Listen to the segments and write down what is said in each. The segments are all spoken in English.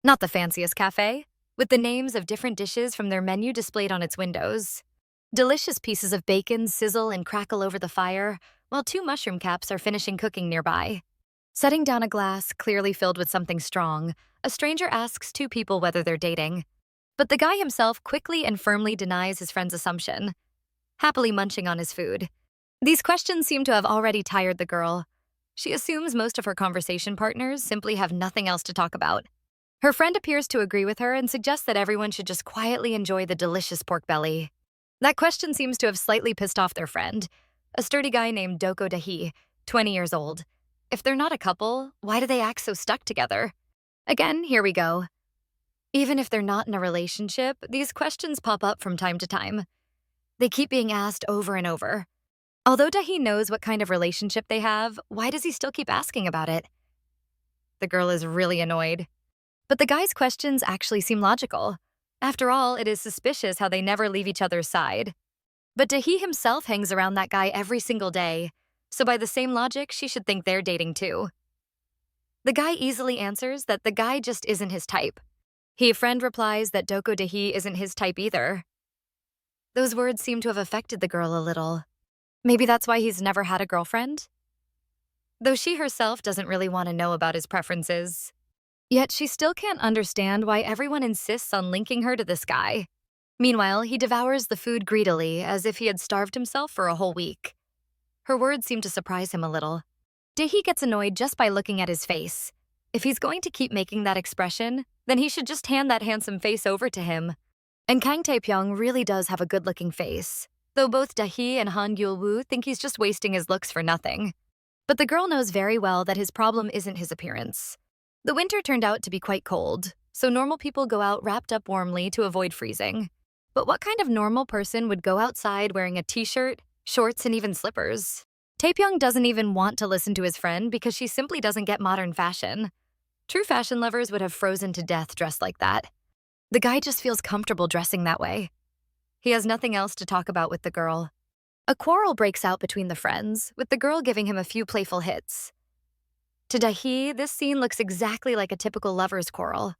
Not the fanciest cafe, with the names of different dishes from their menu displayed on its windows. Delicious pieces of bacon sizzle and crackle over the fire, while two mushroom caps are finishing cooking nearby. Setting down a glass, clearly filled with something strong, a stranger asks two people whether they're dating. But the guy himself quickly and firmly denies his friend's assumption, happily munching on his food. These questions seem to have already tired the girl. She assumes most of her conversation partners simply have nothing else to talk about. Her friend appears to agree with her and suggests that everyone should just quietly enjoy the delicious pork belly. That question seems to have slightly pissed off their friend, a sturdy guy named Doko Dahi, 20 years old. If they're not a couple, why do they act so stuck together? Again, here we go. Even if they're not in a relationship, these questions pop up from time to time. They keep being asked over and over. Although Dahi knows what kind of relationship they have, why does he still keep asking about it? The girl is really annoyed. But the guy's questions actually seem logical. After all, it is suspicious how they never leave each other's side. But Dahi himself hangs around that guy every single day, so by the same logic, she should think they're dating too. The guy easily answers that the guy just isn't his type. He friend replies that Doko Dahi isn't his type either. Those words seem to have affected the girl a little. Maybe that's why he's never had a girlfriend? Though she herself doesn't really want to know about his preferences. Yet she still can't understand why everyone insists on linking her to this guy. Meanwhile, he devours the food greedily as if he had starved himself for a whole week. Her words seem to surprise him a little. Dahi gets annoyed just by looking at his face. If he's going to keep making that expression, then he should just hand that handsome face over to him. And Kang Tae-pyeong really does have a good-looking face, though both Dahi and Gyul-woo think he's just wasting his looks for nothing. But the girl knows very well that his problem isn't his appearance. The winter turned out to be quite cold, so normal people go out wrapped up warmly to avoid freezing. But what kind of normal person would go outside wearing a t-shirt, shorts, and even slippers? Taipyong doesn't even want to listen to his friend because she simply doesn't get modern fashion. True fashion lovers would have frozen to death dressed like that. The guy just feels comfortable dressing that way. He has nothing else to talk about with the girl. A quarrel breaks out between the friends, with the girl giving him a few playful hits. To Dahi, this scene looks exactly like a typical lover's quarrel.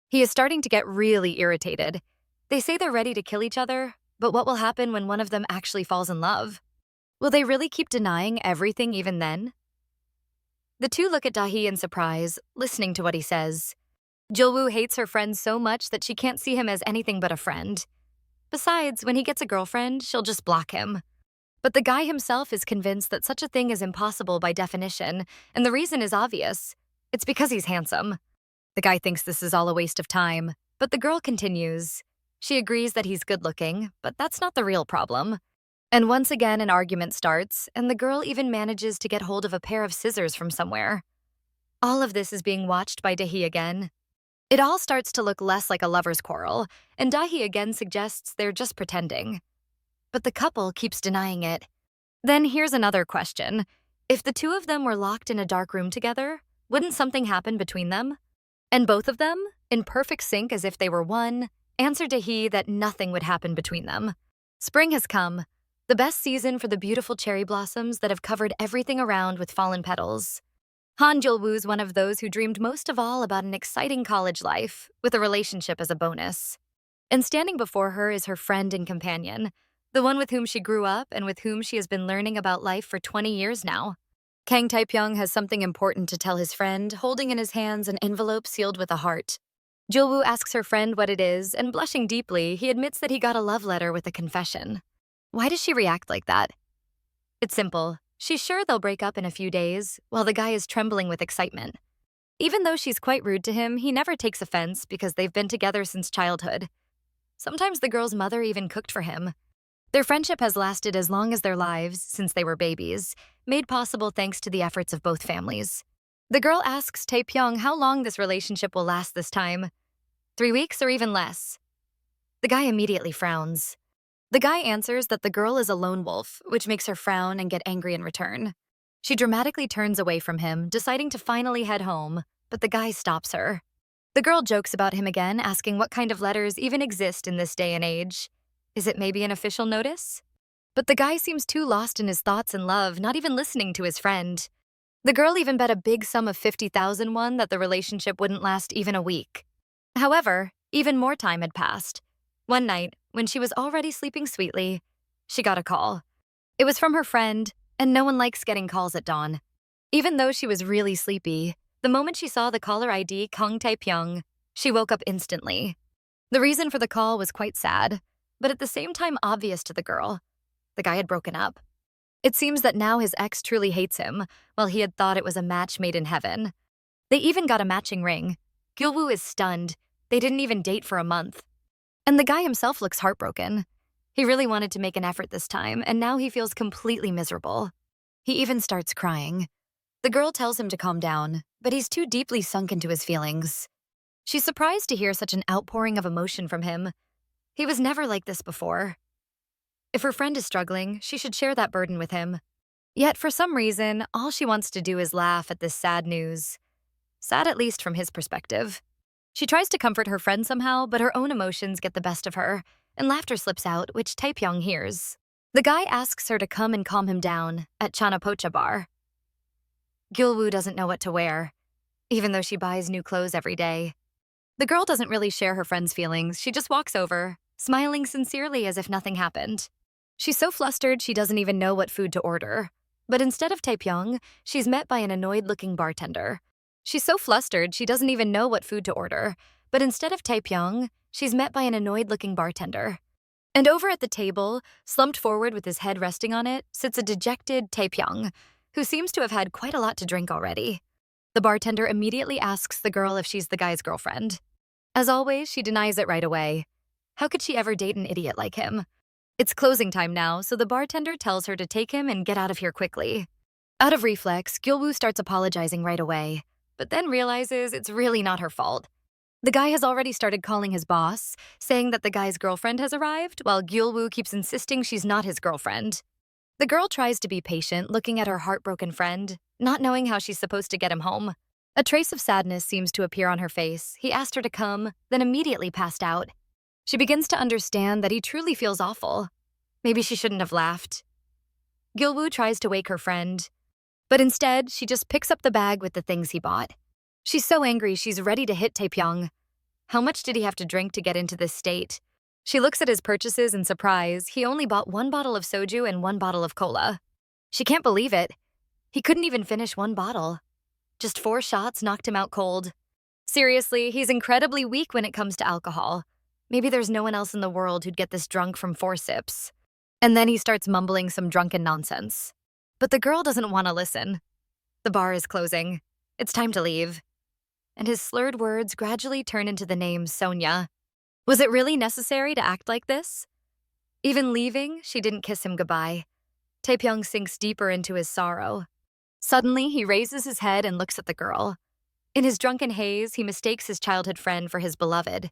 He is starting to get really irritated. They say they're ready to kill each other, but what will happen when one of them actually falls in love? Will they really keep denying everything even then? The two look at Dahi in surprise, listening to what he says. Gyul-woo hates her friend so much that she can't see him as anything but a friend. Besides, when he gets a girlfriend, she'll just block him. But the guy himself is convinced that such a thing is impossible by definition, and the reason is obvious. It's because he's handsome. The guy thinks this is all a waste of time, but the girl continues. She agrees that he's good-looking, but that's not the real problem. And once again, an argument starts, and the girl even manages to get hold of a pair of scissors from somewhere. All of this is being watched by Dahi again. It all starts to look less like a lover's quarrel, and Dahi again suggests they're just pretending. But the couple keeps denying it. Then here's another question. If the two of them were locked in a dark room together, wouldn't something happen between them? And both of them, in perfect sync as if they were one, answer Dahi that nothing would happen between them. Spring has come, the best season for the beautiful cherry blossoms that have covered everything around with fallen petals. Han Gyul-woo's one of those who dreamed most of all about an exciting college life, with a relationship as a bonus. And standing before her is her friend and companion, the one with whom she grew up and with whom she has been learning about life for 20 years now. Kang Tae-pyeong has something important to tell his friend, holding in his hands an envelope sealed with a heart. Gyul-woo asks her friend what it is, and blushing deeply, he admits that he got a love letter with a confession. Why does she react like that? It's simple. She's sure they'll break up in a few days, while the guy is trembling with excitement. Even though she's quite rude to him, he never takes offense because they've been together since childhood. Sometimes the girl's mother even cooked for him. Their friendship has lasted as long as their lives, since they were babies, made possible thanks to the efforts of both families. The girl asks Taipyong how long this relationship will last this time. 3 weeks or even less. The guy immediately frowns. The guy answers that the girl is a lone wolf, which makes her frown and get angry in return. She dramatically turns away from him, deciding to finally head home, but the guy stops her. The girl jokes about him again, asking what kind of letters even exist in this day and age. Is it maybe an official notice? But the guy seems too lost in his thoughts and love, not even listening to his friend. The girl even bet a big sum of 50,000 won that the relationship wouldn't last even a week. However, even more time had passed. One night, when she was already sleeping sweetly, she got a call. It was from her friend, and no one likes getting calls at dawn. Even though she was really sleepy, the moment she saw the caller ID Kang Tae-pyeong, she woke up instantly. The reason for the call was quite sad, but at the same time obvious to the girl. The guy had broken up. It seems that now his ex truly hates him, while he had thought it was a match made in heaven. They even got a matching ring. Gyul-woo is stunned. They didn't even date for a month. And the guy himself looks heartbroken. He really wanted to make an effort this time, and now he feels completely miserable. He even starts crying. The girl tells him to calm down, but he's too deeply sunk into his feelings. She's surprised to hear such an outpouring of emotion from him. He was never like this before. If her friend is struggling, she should share that burden with him. Yet, for some reason, all she wants to do is laugh at this sad news. Sad at least from his perspective. She tries to comfort her friend somehow, but her own emotions get the best of her, and laughter slips out, which Taipyong hears. The guy asks her to come and calm him down at Chanapocha bar. Gyul-woo doesn't know what to wear, even though she buys new clothes every day. The girl doesn't really share her friend's feelings. She just walks over, smiling sincerely as if nothing happened. She's so flustered she doesn't even know what food to order. But instead of Taipyong, she's met by an annoyed-looking bartender. She's so flustered she doesn't even know what food to order. But instead of Taipyong, she's met by an annoyed-looking bartender. And over at the table, slumped forward with his head resting on it, sits a dejected Taipyong, who seems to have had quite a lot to drink already. The bartender immediately asks the girl if she's the guy's girlfriend. As always, she denies it right away. How could she ever date an idiot like him? It's closing time now, so the bartender tells her to take him and get out of here quickly. Out of reflex, Gyul-woo starts apologizing right away, but then realizes it's really not her fault. The guy has already started calling his boss, saying that the guy's girlfriend has arrived, while Gyul-woo keeps insisting she's not his girlfriend. The girl tries to be patient, looking at her heartbroken friend, not knowing how she's supposed to get him home. A trace of sadness seems to appear on her face. He asked her to come, then immediately passed out. She begins to understand that he truly feels awful. Maybe she shouldn't have laughed. Gyul-woo tries to wake her friend, but instead, she just picks up the bag with the things he bought. She's so angry she's ready to hit Taipyong. How much did he have to drink to get into this state? She looks at his purchases in surprise. He only bought 1 bottle of soju and 1 bottle of cola. She can't believe it. He couldn't even finish 1 bottle. Just 4 shots knocked him out cold. Seriously, he's incredibly weak when it comes to alcohol. Maybe there's no one else in the world who'd get this drunk from 4 sips. And then he starts mumbling some drunken nonsense. But the girl doesn't want to listen. The bar is closing. It's time to leave. And his slurred words gradually turn into the name Sonia. Was it really necessary to act like this? Even leaving, she didn't kiss him goodbye. Taipyong sinks deeper into his sorrow. Suddenly, he raises his head and looks at the girl. In his drunken haze, he mistakes his childhood friend for his beloved.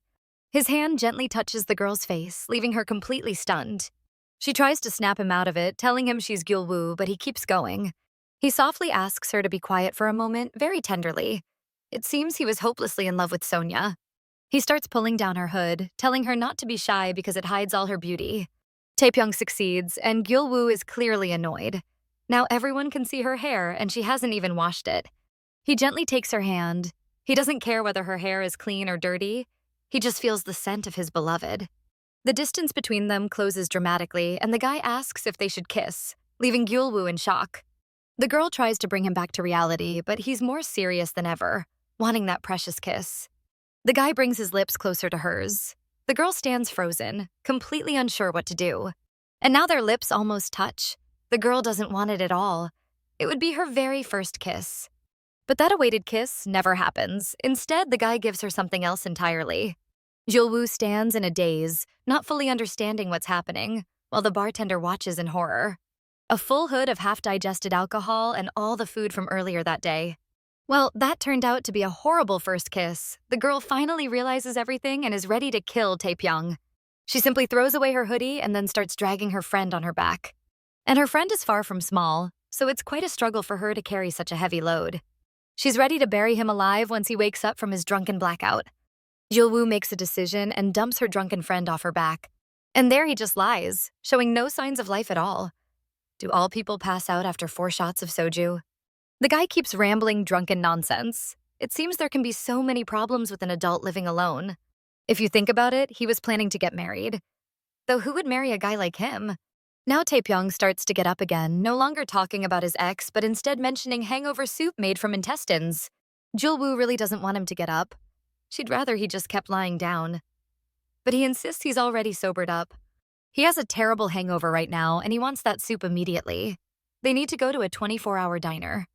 His hand gently touches the girl's face, leaving her completely stunned. She tries to snap him out of it, telling him she's Gyul-woo, but he keeps going. He softly asks her to be quiet for a moment, very tenderly. It seems he was hopelessly in love with Sonia. He starts pulling down her hood, telling her not to be shy because it hides all her beauty. Taipyong succeeds, and Gyul-woo is clearly annoyed. Now everyone can see her hair, and she hasn't even washed it. He gently takes her hand. He doesn't care whether her hair is clean or dirty. He just feels the scent of his beloved. The distance between them closes dramatically, and the guy asks if they should kiss, leaving Gyul-woo in shock. The girl tries to bring him back to reality, but he's more serious than ever, wanting that precious kiss. The guy brings his lips closer to hers. The girl stands frozen, completely unsure what to do. And now their lips almost touch. The girl doesn't want it at all. It would be her very first kiss. But that awaited kiss never happens. Instead, the guy gives her something else entirely. Gyul-woo stands in a daze, not fully understanding what's happening, while the bartender watches in horror. A full hood of half-digested alcohol and all the food from earlier that day. Well, that turned out to be a horrible first kiss. The girl finally realizes everything and is ready to kill Taipyong. She simply throws away her hoodie and then starts dragging her friend on her back. And her friend is far from small, so it's quite a struggle for her to carry such a heavy load. She's ready to bury him alive once he wakes up from his drunken blackout. Gyul-woo makes a decision and dumps her drunken friend off her back. And there he just lies, showing no signs of life at all. Do all people pass out after 4 shots of soju? The guy keeps rambling drunken nonsense. It seems there can be so many problems with an adult living alone. If you think about it, he was planning to get married. Though who would marry a guy like him? Now Taipyong starts to get up again, no longer talking about his ex, but instead mentioning hangover soup made from intestines. Gyul-woo really doesn't want him to get up. She'd rather he just kept lying down. But he insists he's already sobered up. He has a terrible hangover right now, and he wants that soup immediately. They need to go to a 24-hour diner.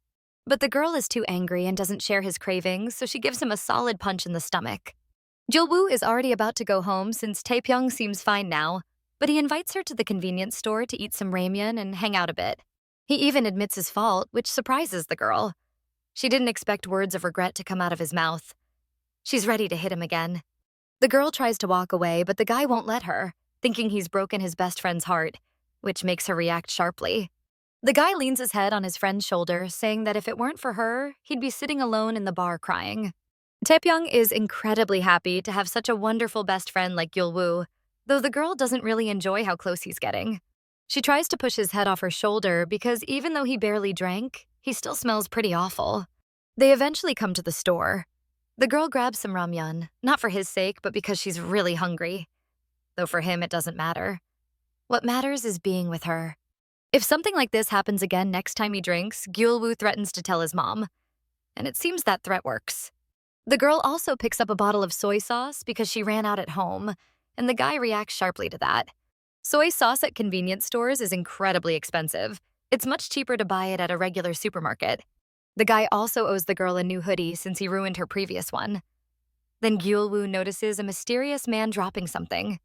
But the girl is too angry and doesn't share his cravings, so she gives him a solid punch in the stomach. Gyul-woo is already about to go home since Taipyong seems fine now, but he invites her to the convenience store to eat some ramyeon and hang out a bit. He even admits his fault, which surprises the girl. She didn't expect words of regret to come out of his mouth. She's ready to hit him again. The girl tries to walk away, but the guy won't let her, thinking he's broken his best friend's heart, which makes her react sharply. The guy leans his head on his friend's shoulder, saying that if it weren't for her, he'd be sitting alone in the bar crying. Taepyeong is incredibly happy to have such a wonderful best friend like Gyul-woo, though the girl doesn't really enjoy how close he's getting. She tries to push his head off her shoulder because even though he barely drank, he still smells pretty awful. They eventually come to the store. The girl grabs some ramyeon, not for his sake, but because she's really hungry. Though for him, it doesn't matter. What matters is being with her. If something like this happens again next time he drinks, Gyul-woo threatens to tell his mom. And it seems that threat works. The girl also picks up a bottle of soy sauce because she ran out at home, and the guy reacts sharply to that. Soy sauce at convenience stores is incredibly expensive. It's much cheaper to buy it at a regular supermarket. The guy also owes the girl a new hoodie since he ruined her previous one. Then Gyul-woo notices a mysterious man dropping something.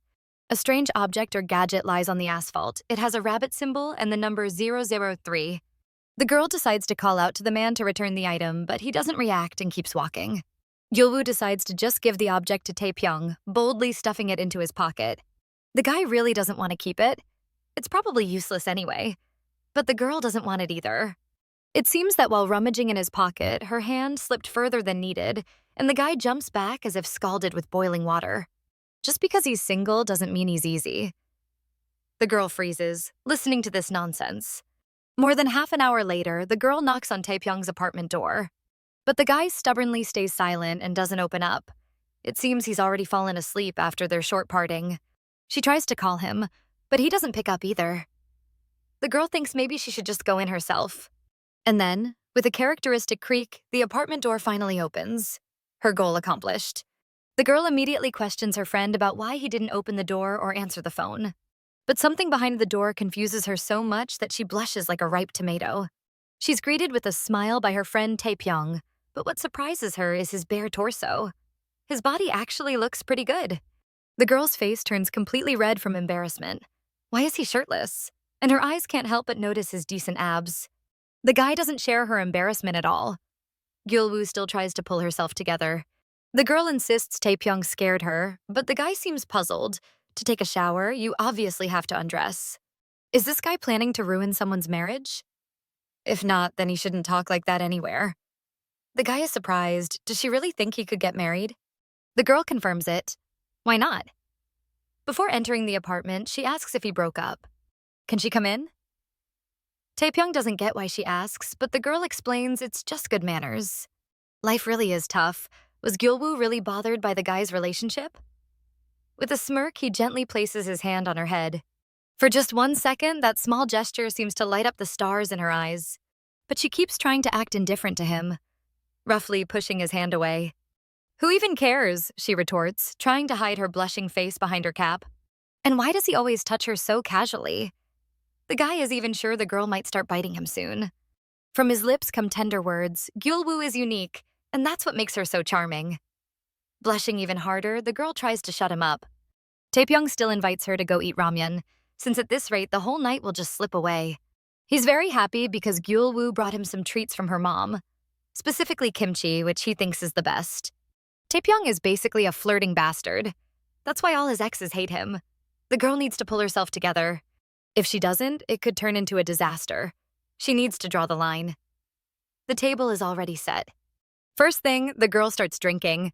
A strange object or gadget lies on the asphalt. It has a rabbit symbol and the number 003. The girl decides to call out to the man to return the item, but he doesn't react and keeps walking. Gyul-woo decides to just give the object to Taepyeong, boldly stuffing it into his pocket. The guy really doesn't want to keep it. It's probably useless anyway. But the girl doesn't want it either. It seems that while rummaging in his pocket, her hand slipped further than needed, and the guy jumps back as if scalded with boiling water. Just because he's single doesn't mean he's easy. The girl freezes, listening to this nonsense. More than half an hour later, the girl knocks on Taepyeong's apartment door. But the guy stubbornly stays silent and doesn't open up. It seems he's already fallen asleep after their short parting. She tries to call him, but he doesn't pick up either. The girl thinks maybe she should just go in herself. And then, with a characteristic creak, the apartment door finally opens. Her goal accomplished. The girl immediately questions her friend about why he didn't open the door or answer the phone. But something behind the door confuses her so much that she blushes like a ripe tomato. She's greeted with a smile by her friend Taipyong, but what surprises her is his bare torso. His body actually looks pretty good. The girl's face turns completely red from embarrassment. Why is he shirtless? And her eyes can't help but notice his decent abs. The guy doesn't share her embarrassment at all. Gyul-woo still tries to pull herself together. The girl insists Taepyeong scared her, but the guy seems puzzled. To take a shower, you obviously have to undress. Is this guy planning to ruin someone's marriage? If not, then he shouldn't talk like that anywhere. The guy is surprised. Does she really think he could get married? The girl confirms it. Why not? Before entering the apartment, she asks if he broke up. Can she come in? Taepyeong doesn't get why she asks, but the girl explains it's just good manners. Life really is tough. Was Gyul-woo really bothered by the guy's relationship? With a smirk, he gently places his hand on her head. For just 1 second, that small gesture seems to light up the stars in her eyes. But she keeps trying to act indifferent to him, roughly pushing his hand away. Who even cares, she retorts, trying to hide her blushing face behind her cap. And why does he always touch her so casually? The guy is even sure the girl might start biting him soon. From his lips come tender words. Gyul-woo is unique, and that's what makes her so charming. Blushing even harder, the girl tries to shut him up. Taepyeong still invites her to go eat ramyeon, since at this rate the whole night will just slip away. He's very happy because Gyul-woo brought him some treats from her mom, specifically kimchi, which he thinks is the best. Taipyong is basically a flirting bastard. That's why all his exes hate him. The girl needs to pull herself together. If she doesn't, it could turn into a disaster. She needs to draw the line. The table is already set. First thing, the girl starts drinking.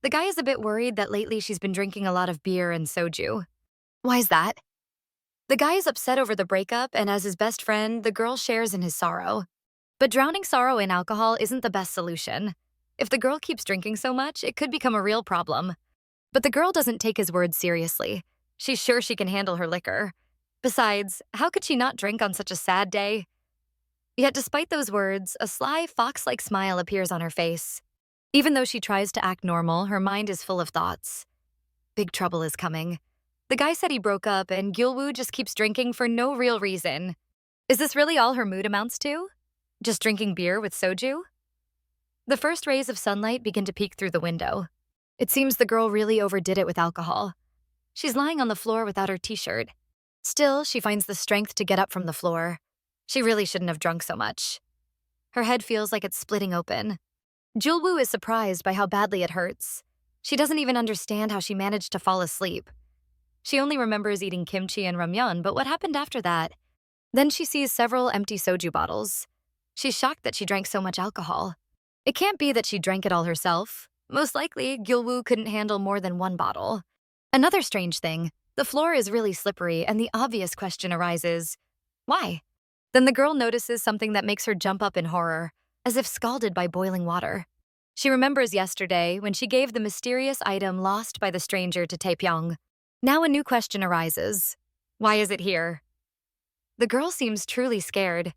The guy is a bit worried that lately she's been drinking a lot of beer and soju. Why is that? The guy is upset over the breakup, and as his best friend, the girl shares in his sorrow. But drowning sorrow in alcohol isn't the best solution. If the girl keeps drinking so much, it could become a real problem. But the girl doesn't take his words seriously. She's sure she can handle her liquor. Besides, how could she not drink on such a sad day? Yet despite those words, a sly, fox-like smile appears on her face. Even though she tries to act normal, her mind is full of thoughts. Big trouble is coming. The guy said he broke up, and Gyul-woo just keeps drinking for no real reason. Is this really all her mood amounts to? Just drinking beer with soju? The first rays of sunlight begin to peek through the window. It seems the girl really overdid it with alcohol. She's lying on the floor without her t-shirt. Still, she finds the strength to get up from the floor. She really shouldn't have drunk so much. Her head feels like it's splitting open. Gyul-woo is surprised by how badly it hurts. She doesn't even understand how she managed to fall asleep. She only remembers eating kimchi and ramyeon, but what happened after that? Then she sees several empty soju bottles. She's shocked that she drank so much alcohol. It can't be that she drank it all herself. Most likely, Gyul-woo couldn't handle more than one bottle. Another strange thing, the floor is really slippery, and the obvious question arises, why? Then the girl notices something that makes her jump up in horror, as if scalded by boiling water. She remembers yesterday when she gave the mysterious item lost by the stranger to Taipyong. Now a new question arises. Why is it here? The girl seems truly scared.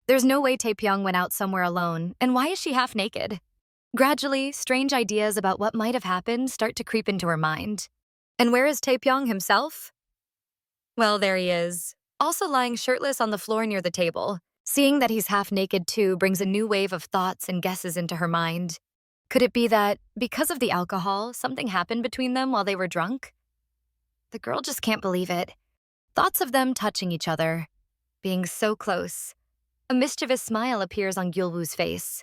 There's no way Taipyong went out somewhere alone, and why is she half naked? Gradually, strange ideas about what might have happened start to creep into her mind. And where is Taipyong himself? Well, there he is, also lying shirtless on the floor near the table. Seeing that he's half naked too brings a new wave of thoughts and guesses into her mind. Could it be that, because of the alcohol, something happened between them while they were drunk? The girl just can't believe it. Thoughts of them touching each other, being so close. A mischievous smile appears on Gyul-woo's face.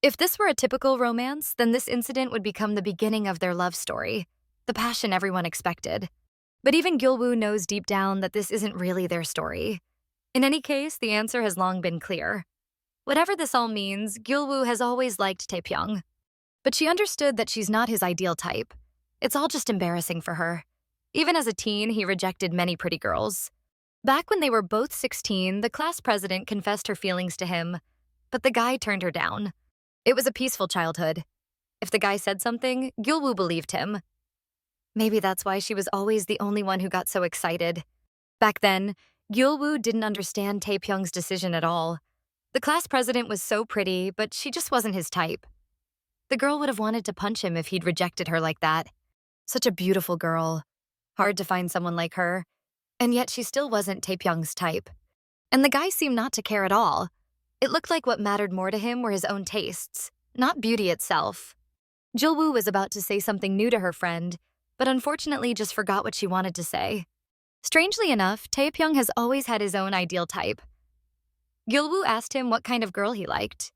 If this were a typical romance, then this incident would become the beginning of their love story, the passion everyone expected. But even Gyul-woo knows deep down that this isn't really their story. In any case, the answer has long been clear. Whatever this all means, Gyul-woo has always liked Taipyong. But she understood that she's not his ideal type. It's all just embarrassing for her. Even as a teen, he rejected many pretty girls. Back when they were both 16, the class president confessed her feelings to him, but the guy turned her down. It was a peaceful childhood. If the guy said something, Gyul-woo believed him. Maybe that's why she was always the only one who got so excited. Back then, Gyul-woo didn't understand Taepyeong's decision at all. The class president was so pretty, but she just wasn't his type. The girl would have wanted to punch him if he'd rejected her like that. Such a beautiful girl. Hard to find someone like her. And yet she still wasn't Taepyeong's type. And the guy seemed not to care at all. It looked like what mattered more to him were his own tastes, not beauty itself. Gyul-woo was about to say something new to her friend, but unfortunately just forgot what she wanted to say. Strangely enough, Taepyeong has always had his own ideal type. Gyul-woo asked him what kind of girl he liked.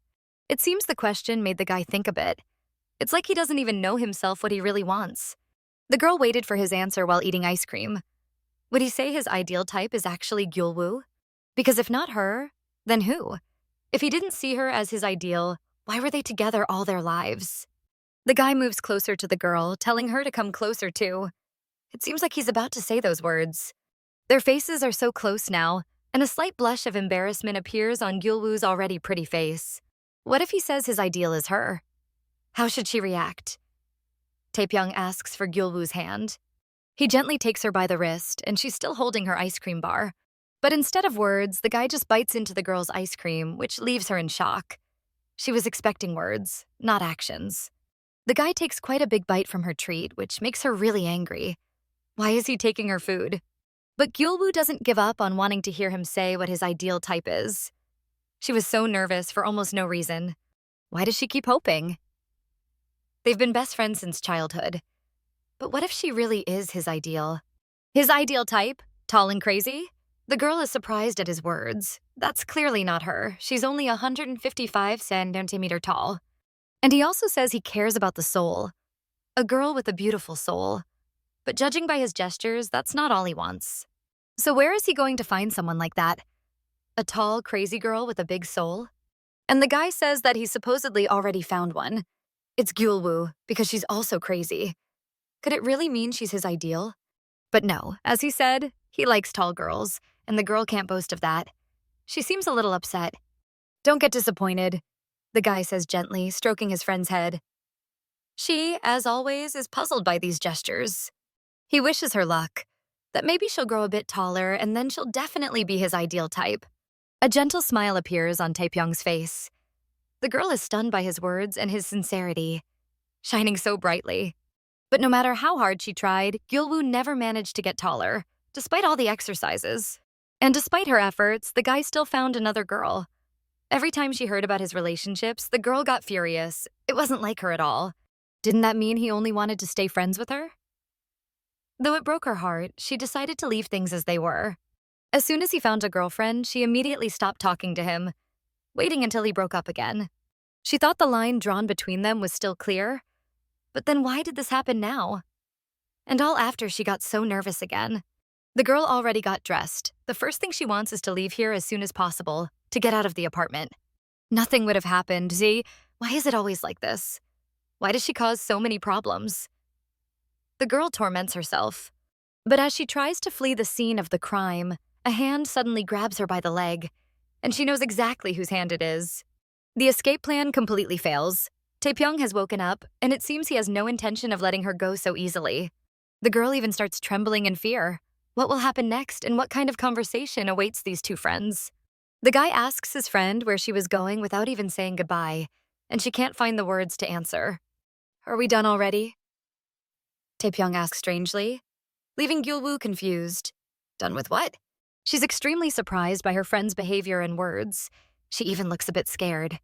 It seems the question made the guy think a bit. It's like he doesn't even know himself what he really wants. The girl waited for his answer while eating ice cream. Would he say his ideal type is actually Gyul-woo? Because if not her, then who? If he didn't see her as his ideal, why were they together all their lives? The guy moves closer to the girl, telling her to come closer too. It seems like he's about to say those words. Their faces are so close now, and a slight blush of embarrassment appears on Gyul-woo's already pretty face. What if he says his ideal is her? How should she react? Taepyeong asks for Gyul-woo's hand. He gently takes her by the wrist, and she's still holding her ice cream bar. But instead of words, the guy just bites into the girl's ice cream, which leaves her in shock. She was expecting words, not actions. The guy takes quite a big bite from her treat, which makes her really angry. Why is he taking her food? But Gyul-woo doesn't give up on wanting to hear him say what his ideal type is. She was so nervous for almost no reason. Why does she keep hoping? They've been best friends since childhood. But what if she really is his ideal? His ideal type? Tall and crazy? The girl is surprised at his words. That's clearly not her. She's only 155 centimeters tall. And he also says he cares about the soul. A girl with a beautiful soul. But judging by his gestures, that's not all he wants. So where is he going to find someone like that? A tall, crazy girl with a big soul? And the guy says that he supposedly already found one. It's Gyul-woo, because she's also crazy. Could it really mean she's his ideal? But no, as he said, he likes tall girls, and the girl can't boast of that. She seems a little upset. Don't get disappointed, the guy says gently, stroking his friend's head. She, as always, is puzzled by these gestures. He wishes her luck, that maybe she'll grow a bit taller and then she'll definitely be his ideal type. A gentle smile appears on Taipyong's face. The girl is stunned by his words and his sincerity, shining so brightly. But no matter how hard she tried, Gyul-woo never managed to get taller, despite all the exercises. And despite her efforts, the guy still found another girl. Every time she heard about his relationships, the girl got furious. It wasn't like her at all. Didn't that mean he only wanted to stay friends with her? Though it broke her heart, she decided to leave things as they were. As soon as he found a girlfriend, she immediately stopped talking to him, waiting until he broke up again. She thought the line drawn between them was still clear, but then why did this happen now? And all after she got so nervous again. The girl already got dressed. The first thing she wants is to leave here as soon as possible, to get out of the apartment. Nothing would have happened. See, why is it always like this? Why does she cause so many problems? The girl torments herself. But as she tries to flee the scene of the crime, a hand suddenly grabs her by the leg, and she knows exactly whose hand it is. The escape plan completely fails. Taipyong has woken up, and it seems he has no intention of letting her go so easily. The girl even starts trembling in fear. What will happen next, and what kind of conversation awaits these two friends? The guy asks his friend where she was going without even saying goodbye, and she can't find the words to answer. Are we done already? Taipyong asks strangely, leaving Gyul-woo confused. Done with what? She's extremely surprised by her friend's behavior and words. She even looks a bit scared.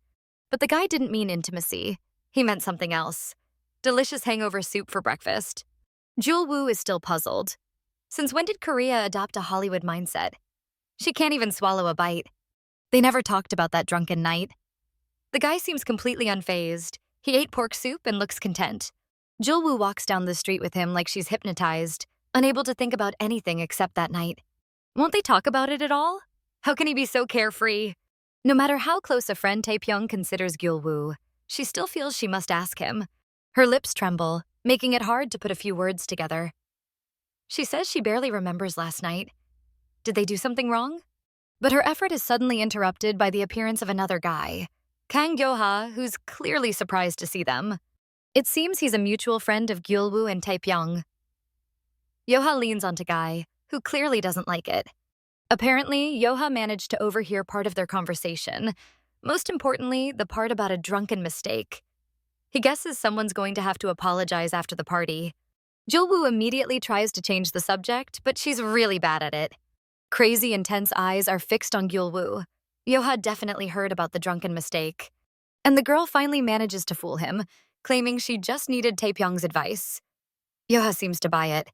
But the guy didn't mean intimacy. He meant something else. Delicious hangover soup for breakfast. Gyul-woo is still puzzled. Since when did Korea adopt a Hollywood mindset? She can't even swallow a bite. They never talked about that drunken night. The guy seems completely unfazed. He ate pork soup and looks content. Gyul-woo walks down the street with him like she's hypnotized, unable to think about anything except that night. Won't they talk about it at all? How can he be so carefree? No matter how close a friend Taipyong considers Gyul-woo, she still feels she must ask him. Her lips tremble, making it hard to put a few words together. She says she barely remembers last night. Did they do something wrong? But her effort is suddenly interrupted by the appearance of another guy, Kang Tae-pyeong, who's clearly surprised to see them. It seems he's a mutual friend of Gyul-woo and Tae-pyeong. Yoha leans onto Guy, who clearly doesn't like it. Apparently, Yoha managed to overhear part of their conversation. Most importantly, the part about a drunken mistake. He guesses someone's going to have to apologize after the party. Gyul-woo immediately tries to change the subject, but she's really bad at it. Crazy, intense eyes are fixed on Gyul-woo. Yoha definitely heard about the drunken mistake. And the girl finally manages to fool him, claiming she just needed Taepyeong's advice. Yoha seems to buy it.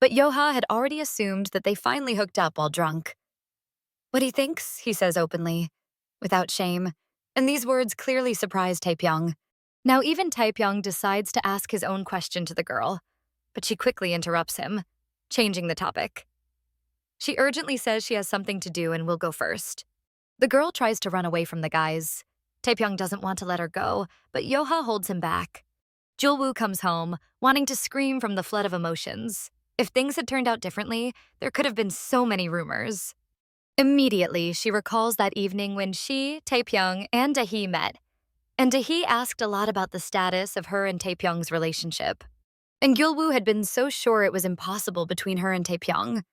But Yoha had already assumed that they finally hooked up while drunk. What he thinks, he says openly, without shame, and these words clearly surprise Taepyeong. Now even Taepyeong decides to ask his own question to the girl, but she quickly interrupts him, changing the topic. She urgently says she has something to do and will go first. The girl tries to run away from the guys. Taepyeong doesn't want to let her go, but Yoha holds him back. Gyul-woo comes home, wanting to scream from the flood of emotions. If things had turned out differently, there could have been so many rumors. Immediately, she recalls that evening when she, Taipyong, and Dae-hee met. And Dae-hee asked a lot about the status of her and Taepyeong's relationship. And Gyul-woo had been so sure it was impossible between her and Taepyeong.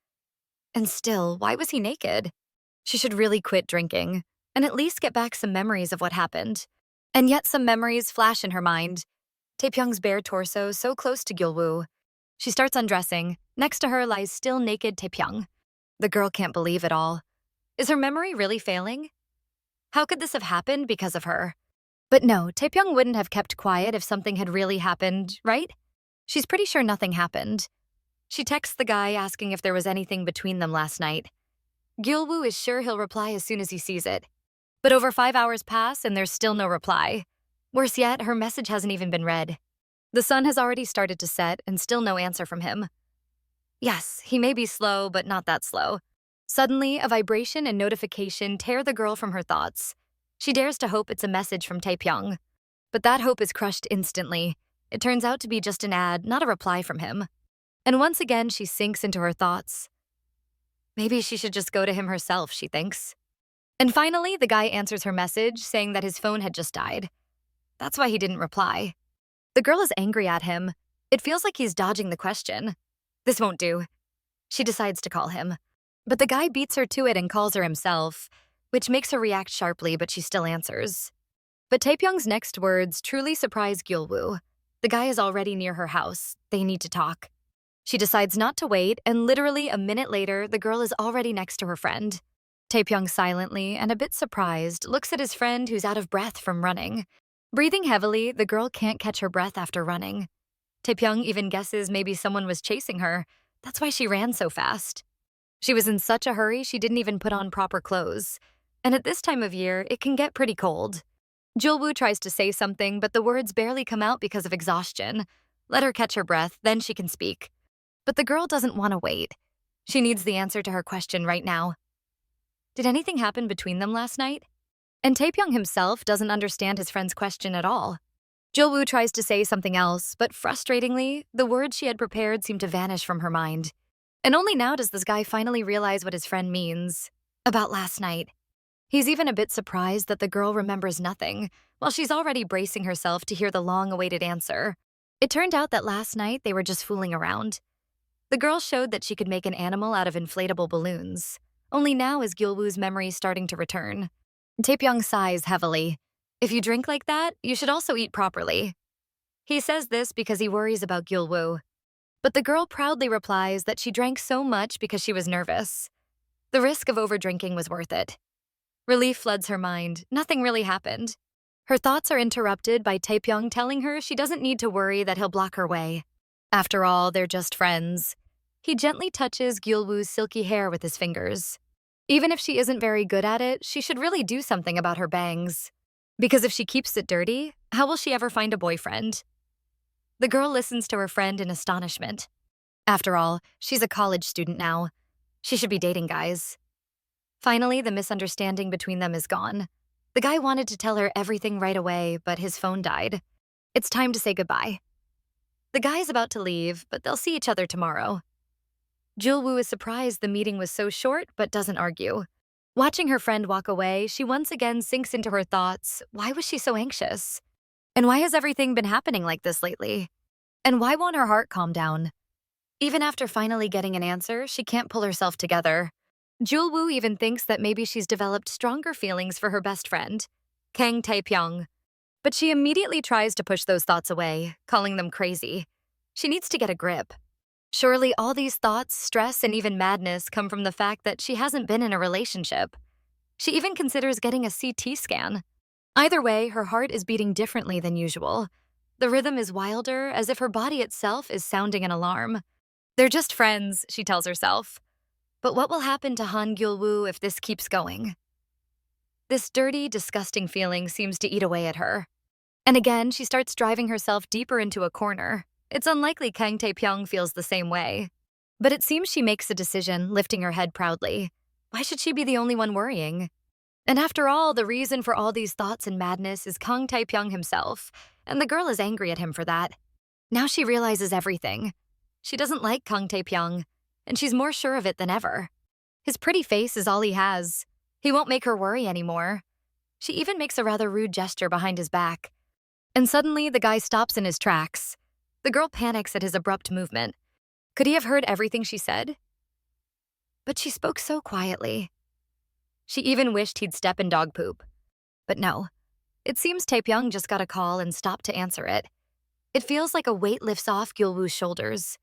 And still, why was he naked? She should really quit drinking, and at least get back some memories of what happened. And yet some memories flash in her mind. Taepyeong's bare torso so close to Gyul-woo. She starts undressing. Next to her lies still naked Taepyeong. The girl can't believe it all. Is her memory really failing? How could this have happened because of her? But no, Taepyeong wouldn't have kept quiet if something had really happened, right? She's pretty sure nothing happened. She texts the guy asking if there was anything between them last night. Gyul-woo is sure he'll reply as soon as he sees it. But over 5 hours pass and there's still no reply. Worse yet, her message hasn't even been read. The sun has already started to set and still no answer from him. Yes, he may be slow, but not that slow. Suddenly, a vibration and notification tear the girl from her thoughts. She dares to hope it's a message from Taipyong. But that hope is crushed instantly. It turns out to be just an ad, not a reply from him. And once again, she sinks into her thoughts. Maybe she should just go to him herself, she thinks. And finally, the guy answers her message, saying that his phone had just died. That's why he didn't reply. The girl is angry at him. It feels like he's dodging the question. This won't do. She decides to call him. But the guy beats her to it and calls her himself, which makes her react sharply, but she still answers. But Taepyeong's next words truly surprise Gyul-woo. The guy is already near her house. They need to talk. She decides not to wait, and literally a minute later, the girl is already next to her friend. Taepyeong silently and a bit surprised looks at his friend who's out of breath from running. Breathing heavily, the girl can't catch her breath after running. Taepyeong even guesses maybe someone was chasing her. That's why she ran so fast. She was in such a hurry she didn't even put on proper clothes. And at this time of year, it can get pretty cold. Gyul-woo tries to say something, but the words barely come out because of exhaustion. Let her catch her breath, then she can speak. But the girl doesn't want to wait. She needs the answer to her question right now. Did anything happen between them last night? And Taepyeong himself doesn't understand his friend's question at all. Gyul-woo tries to say something else, but frustratingly, the words she had prepared seem to vanish from her mind. And only now does this guy finally realize what his friend means about last night. He's even a bit surprised that the girl remembers nothing, while she's already bracing herself to hear the long-awaited answer. It turned out that last night they were just fooling around. The girl showed that she could make an animal out of inflatable balloons. Only now is Gyul-woo's memory starting to return. Taepyeong sighs heavily. If you drink like that, you should also eat properly. He says this because he worries about Gyul-woo. But the girl proudly replies that she drank so much because she was nervous. The risk of overdrinking was worth it. Relief floods her mind. Nothing really happened. Her thoughts are interrupted by Taipyong telling her she doesn't need to worry that he'll block her way. After all, they're just friends. He gently touches Gyul-woo's silky hair with his fingers. Even if she isn't very good at it, she should really do something about her bangs. Because if she keeps it dirty, how will she ever find a boyfriend? The girl listens to her friend in astonishment. After all, she's a college student now. She should be dating guys. Finally, the misunderstanding between them is gone. The guy wanted to tell her everything right away, but his phone died. It's time to say goodbye. The guy is about to leave, but they'll see each other tomorrow. Gyul-woo is surprised the meeting was so short, but doesn't argue. Watching her friend walk away, she once again sinks into her thoughts. Why was she so anxious? And why has everything been happening like this lately? And why won't her heart calm down? Even after finally getting an answer, she can't pull herself together. Gyul-woo even thinks that maybe she's developed stronger feelings for her best friend, Kang Tae-pyeong. But she immediately tries to push those thoughts away, calling them crazy. She needs to get a grip. Surely all these thoughts, stress, and even madness come from the fact that she hasn't been in a relationship. She even considers getting a CT scan. Either way, her heart is beating differently than usual. The rhythm is wilder, as if her body itself is sounding an alarm. They're just friends, she tells herself. But what will happen to Han Gyul-woo if this keeps going? This dirty, disgusting feeling seems to eat away at her. And again, she starts driving herself deeper into a corner. It's unlikely Kang Tae-pyeong feels the same way. But it seems she makes a decision, lifting her head proudly. Why should she be the only one worrying? And after all, the reason for all these thoughts and madness is Kang Tae-pyeong himself, and the girl is angry at him for that. Now she realizes everything. She doesn't like Kang Tae-pyeong, and she's more sure of it than ever. His pretty face is all he has. He won't make her worry anymore. She even makes a rather rude gesture behind his back. And suddenly, the guy stops in his tracks. The girl panics at his abrupt movement. Could he have heard everything she said? But she spoke so quietly. She even wished he'd step in dog poop. But no. It seems Taipyong just got a call and stopped to answer it. It feels like a weight lifts off Gyul-woo's shoulders.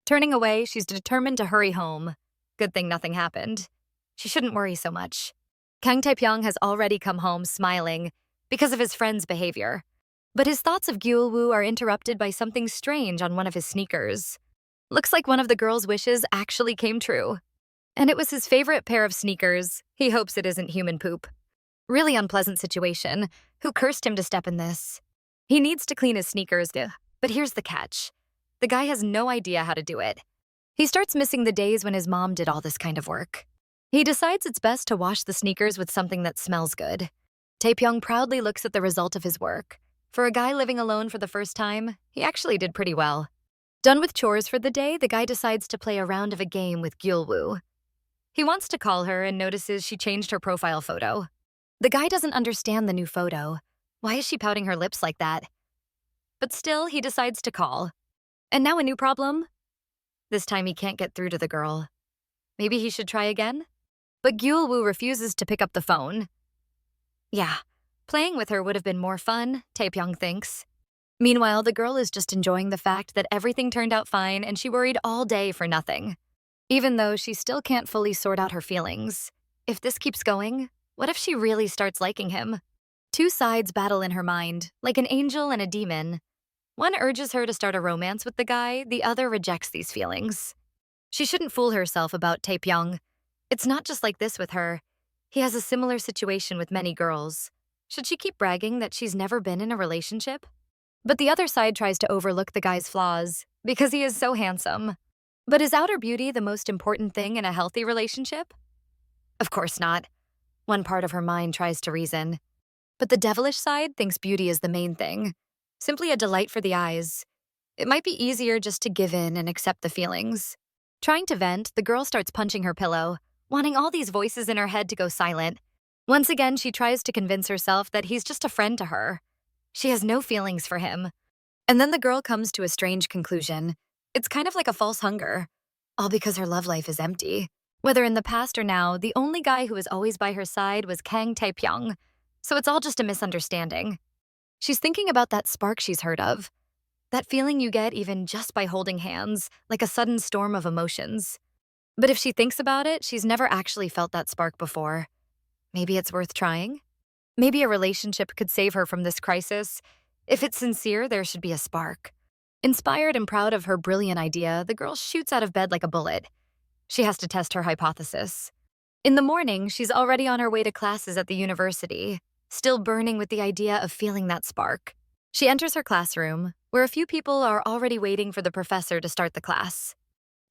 Turning away, she's determined to hurry home. Good thing nothing happened. She shouldn't worry so much. Kang Tae-pyeong has already come home smiling because of his friend's behavior. But his thoughts of Gyul-woo are interrupted by something strange on one of his sneakers. Looks like one of the girl's wishes actually came true. And it was his favorite pair of sneakers. He hopes it isn't human poop. Really unpleasant situation. Who cursed him to step in this? He needs to clean his sneakers, but here's the catch. The guy has no idea how to do it. He starts missing the days when his mom did all this kind of work. He decides it's best to wash the sneakers with something that smells good. Taepyeong proudly looks at the result of his work. For a guy living alone for the first time, he actually did pretty well. Done with chores for the day, the guy decides to play a round of a game with Gyul-woo. He wants to call her and notices she changed her profile photo. The guy doesn't understand the new photo. Why is she pouting her lips like that? but still, he decides to call. And now a new problem? This time he can't get through to the girl. Maybe he should try again? But Gyul-woo refuses to pick up the phone. Yeah, playing with her would have been more fun, Taipyong thinks. Meanwhile, the girl is just enjoying the fact that everything turned out fine and she worried all day for nothing. Even though she still can't fully sort out her feelings. If this keeps going, what if she really starts liking him? Two sides battle in her mind, like an angel and a demon. One urges her to start a romance with the guy, the other rejects these feelings. She shouldn't fool herself about Taipyong. It's not just like this with her. He has a similar situation with many girls. Should she keep bragging that she's never been in a relationship? But the other side tries to overlook the guy's flaws because he is so handsome. But is outer beauty the most important thing in a healthy relationship? Of course not. One part of her mind tries to reason. But the devilish side thinks beauty is the main thing. Simply a delight for the eyes. It might be easier just to give in and accept the feelings. Trying to vent, the girl starts punching her pillow, wanting all these voices in her head to go silent. Once again, she tries to convince herself that he's just a friend to her. She has no feelings for him. And then the girl comes to a strange conclusion. It's kind of like a false hunger. All because her love life is empty. Whether in the past or now, the only guy who was always by her side was Kang Tae-pyeong. So it's all just a misunderstanding. She's thinking about that spark she's heard of. That feeling you get even just by holding hands, like a sudden storm of emotions. But if she thinks about it, she's never actually felt that spark before. Maybe it's worth trying? Maybe a relationship could save her from this crisis. If it's sincere, there should be a spark. Inspired and proud of her brilliant idea, the girl shoots out of bed like a bullet. She has to test her hypothesis. In the morning, she's already on her way to classes at the university, still burning with the idea of feeling that spark. She enters her classroom, where a few people are already waiting for the professor to start the class.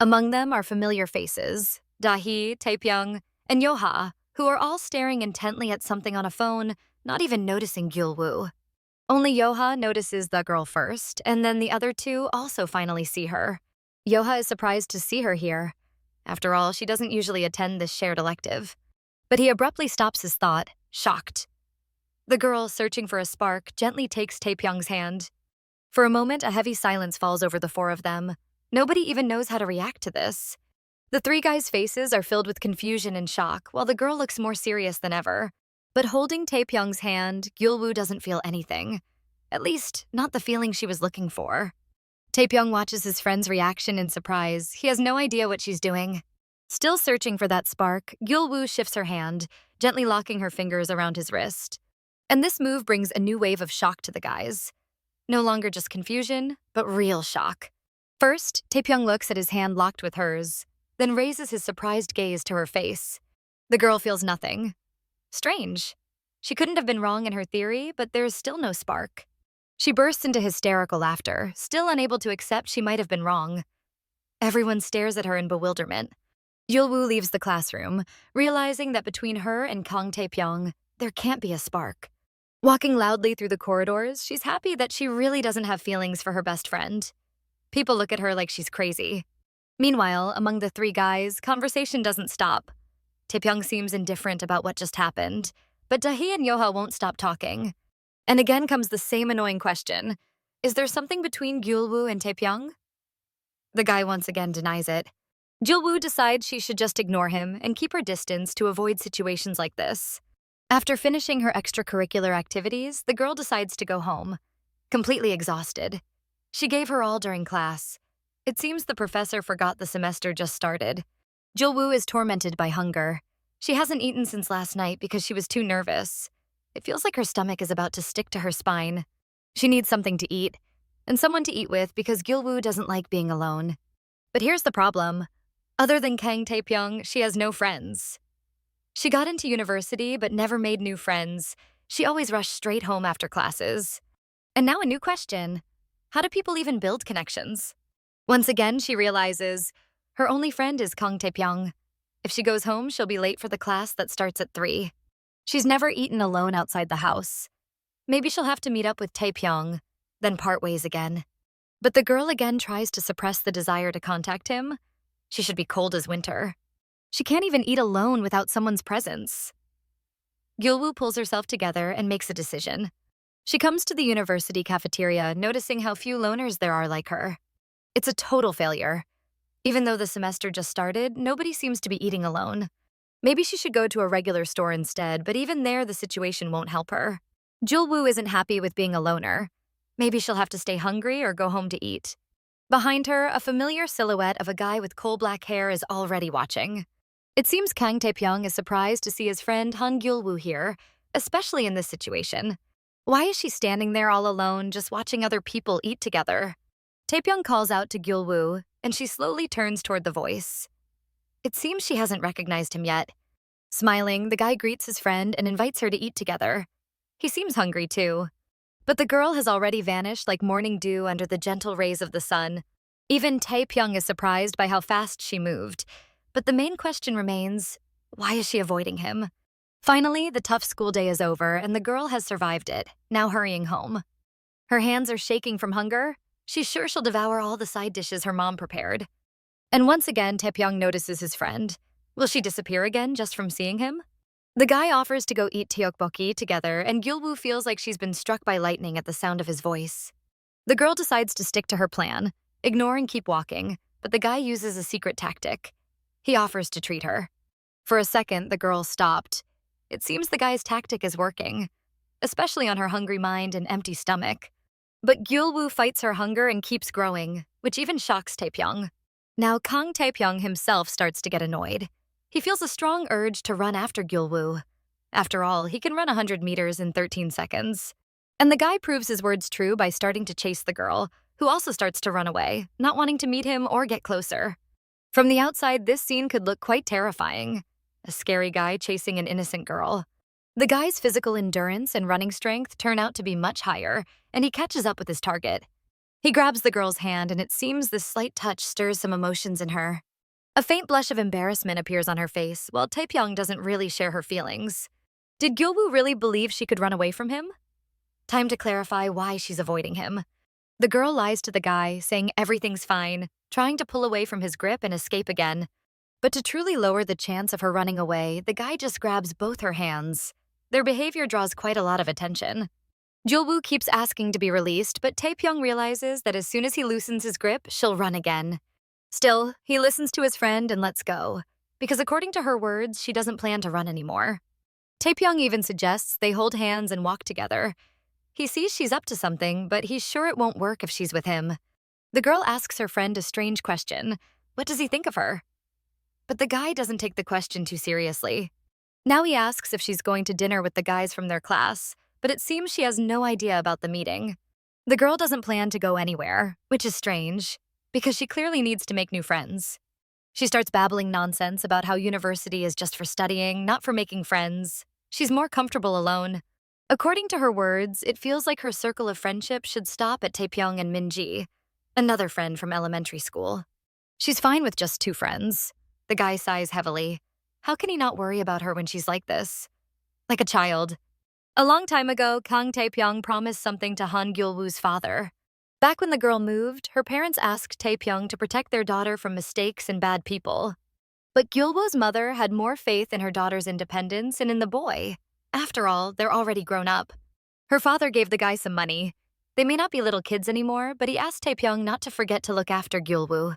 Among them are familiar faces, Dahi, Taipyong, and Yoha, who are all staring intently at something on a phone, not even noticing Gyul-woo. Only Yoha notices the girl first, and then the other two also finally see her. Yoha is surprised to see her here. After all, she doesn't usually attend this shared elective. But he abruptly stops his thought, shocked. The girl, searching for a spark, gently takes Taipyong's hand. For a moment, a heavy silence falls over the four of them. Nobody even knows how to react to this. The three guys' faces are filled with confusion and shock, while the girl looks more serious than ever. But holding Taipyong's hand, Gyul-woo doesn't feel anything. At least, not the feeling she was looking for. Taipyong watches his friend's reaction in surprise. He has no idea what she's doing. Still searching for that spark, Gyul-woo shifts her hand, gently locking her fingers around his wrist. And this move brings a new wave of shock to the guys. No longer just confusion, but real shock. First, Taipyong looks at his hand locked with hers, then raises his surprised gaze to her face. The girl feels nothing. Strange. She couldn't have been wrong in her theory, but there's still no spark. She bursts into hysterical laughter, still unable to accept she might have been wrong. Everyone stares at her in bewilderment. Gyul-woo leaves the classroom, realizing that between her and Kang Tae-pyeong, there can't be a spark. Walking loudly through the corridors, she's happy that she really doesn't have feelings for her best friend. People look at her like she's crazy. Meanwhile, among the three guys, conversation doesn't stop. Taipyong seems indifferent about what just happened, but Dahi and Yoha won't stop talking. And again comes the same annoying question. Is there something between Gyul-woo and Taipyong? The guy once again denies it. Gyul-woo decides she should just ignore him and keep her distance to avoid situations like this. After finishing her extracurricular activities, the girl decides to go home, completely exhausted. She gave her all during class. It seems the professor forgot the semester just started. Gyul-woo is tormented by hunger. She hasn't eaten since last night because she was too nervous. It feels like her stomach is about to stick to her spine. She needs something to eat, and someone to eat with because Gyul-woo doesn't like being alone. But here's the problem. Other than Kang Tae-pyeong, she has no friends. She got into university but never made new friends. She always rushed straight home after classes. And now a new question. How do people even build connections? Once again, she realizes her only friend is Kang Tae-pyeong. If she goes home, she'll be late for the class that starts at 3. She's never eaten alone outside the house. Maybe she'll have to meet up with Taipyong, then part ways again. But the girl again tries to suppress the desire to contact him. She should be cold as winter. She can't even eat alone without someone's presence. Gyul-woo pulls herself together and makes a decision. She comes to the university cafeteria, noticing how few loners there are like her. It's a total failure. Even though the semester just started, nobody seems to be eating alone. Maybe she should go to a regular store instead, but even there, the situation won't help her. Gyul-woo isn't happy with being a loner. Maybe she'll have to stay hungry or go home to eat. Behind her, a familiar silhouette of a guy with coal-black hair is already watching. It seems Kang Tae-pyeong is surprised to see his friend Gyul-woo here, especially in this situation. Why is she standing there all alone, just watching other people eat together? Taipyong calls out to Gyul-woo, and she slowly turns toward the voice. It seems she hasn't recognized him yet. Smiling, the guy greets his friend and invites her to eat together. He seems hungry too. But the girl has already vanished like morning dew under the gentle rays of the sun. Even Taipyong is surprised by how fast she moved. But the main question remains, why is she avoiding him? Finally, the tough school day is over and the girl has survived it, now hurrying home. Her hands are shaking from hunger. She's sure she'll devour all the side dishes her mom prepared. And once again, Taipyong notices his friend. Will she disappear again just from seeing him? The guy offers to go eat tteokbokki together, and Gyul-woo feels like she's been struck by lightning at the sound of his voice. The girl decides to stick to her plan, ignore and keep walking, but the guy uses a secret tactic. He offers to treat her. For a second, the girl stopped. It seems the guy's tactic is working, especially on her hungry mind and empty stomach. But Gyul-woo fights her hunger and keeps growing, which even shocks Taipyong. Now Kang Tae-pyeong himself starts to get annoyed. He feels a strong urge to run after Gyul-woo. After all, he can run 100 meters in 13 seconds. And the guy proves his words true by starting to chase the girl, who also starts to run away, not wanting to meet him or get closer. From the outside, this scene could look quite terrifying. A scary guy chasing an innocent girl. The guy's physical endurance and running strength turn out to be much higher, and he catches up with his target. He grabs the girl's hand, and it seems this slight touch stirs some emotions in her. A faint blush of embarrassment appears on her face, while Taipyong doesn't really share her feelings. Did Gyul-woo really believe she could run away from him? Time to clarify why she's avoiding him. The girl lies to the guy, saying everything's fine, trying to pull away from his grip and escape again. But to truly lower the chance of her running away, the guy just grabs both her hands. Their behavior draws quite a lot of attention. Gyul-woo keeps asking to be released, but Taipyong realizes that as soon as he loosens his grip, she'll run again. Still, he listens to his friend and lets go, because according to her words, she doesn't plan to run anymore. Taipyong even suggests they hold hands and walk together. He sees she's up to something, but he's sure it won't work if she's with him. The girl asks her friend a strange question. What does he think of her? But the guy doesn't take the question too seriously. Now he asks if she's going to dinner with the guys from their class, but it seems she has no idea about the meeting. The girl doesn't plan to go anywhere, which is strange, because she clearly needs to make new friends. She starts babbling nonsense about how university is just for studying, not for making friends. She's more comfortable alone. According to her words, it feels like her circle of friendship should stop at Taipyong and Minji, another friend from elementary school. She's fine with just 2 friends. The guy sighs heavily. How can he not worry about her when she's like this? Like a child. A long time ago, Kang Tae-pyeong promised something to Gyul-woo's father. Back when the girl moved, her parents asked Taipyong to protect their daughter from mistakes and bad people. But Gyul-woo's mother had more faith in her daughter's independence and in the boy. After all, they're already grown up. Her father gave the guy some money. They may not be little kids anymore, but he asked Taipyong not to forget to look after Gyul-woo.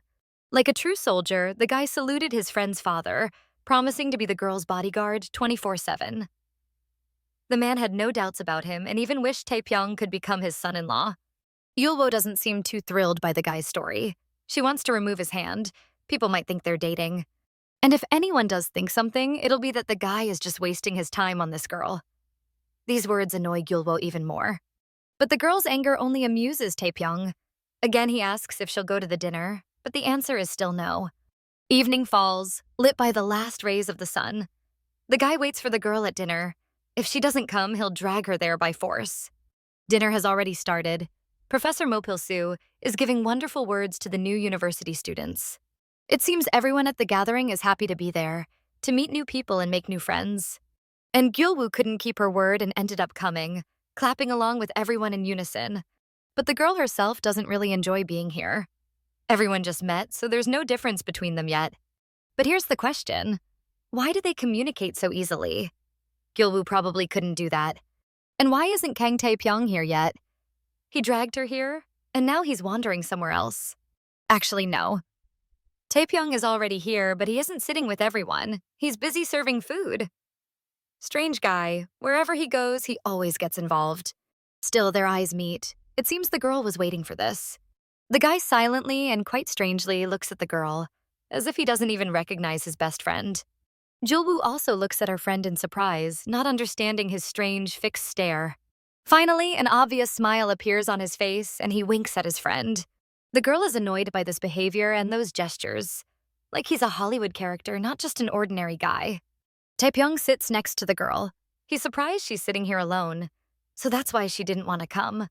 Like a true soldier, the guy saluted his friend's father, promising to be the girl's bodyguard 24/7. The man had no doubts about him and even wished Taipyong could become his son-in-law. Gyul-woo doesn't seem too thrilled by the guy's story. She wants to remove his hand. People might think they're dating. And if anyone does think something, it'll be that the guy is just wasting his time on this girl. These words annoy Gyul-woo even more. But the girl's anger only amuses Taipyong. Again, he asks if she'll go to the dinner, but the answer is still no. Evening falls, lit by the last rays of the sun. The guy waits for the girl at dinner. If she doesn't come, he'll drag her there by force. Dinner has already started. Professor Mo-pil-soo is giving wonderful words to the new university students. It seems everyone at the gathering is happy to be there, to meet new people and make new friends. And Gyul-woo couldn't keep her word and ended up coming, clapping along with everyone in unison. But the girl herself doesn't really enjoy being here. Everyone just met, so there's no difference between them yet. But here's the question. Why do they communicate so easily? Gyul-woo probably couldn't do that. And why isn't Kang Tae-pyeong here yet? He dragged her here, and now he's wandering somewhere else. Actually, no. Taipyong is already here, but he isn't sitting with everyone. He's busy serving food. Strange guy. Wherever he goes, he always gets involved. Still, their eyes meet. It seems the girl was waiting for this. The guy silently and quite strangely looks at the girl, as if he doesn't even recognize his best friend. Gyul-woo also looks at her friend in surprise, not understanding his strange, fixed stare. Finally, an obvious smile appears on his face, and he winks at his friend. The girl is annoyed by this behavior and those gestures, like he's a Hollywood character, not just an ordinary guy. Taipyong sits next to the girl. He's surprised she's sitting here alone, so that's why she didn't want to come.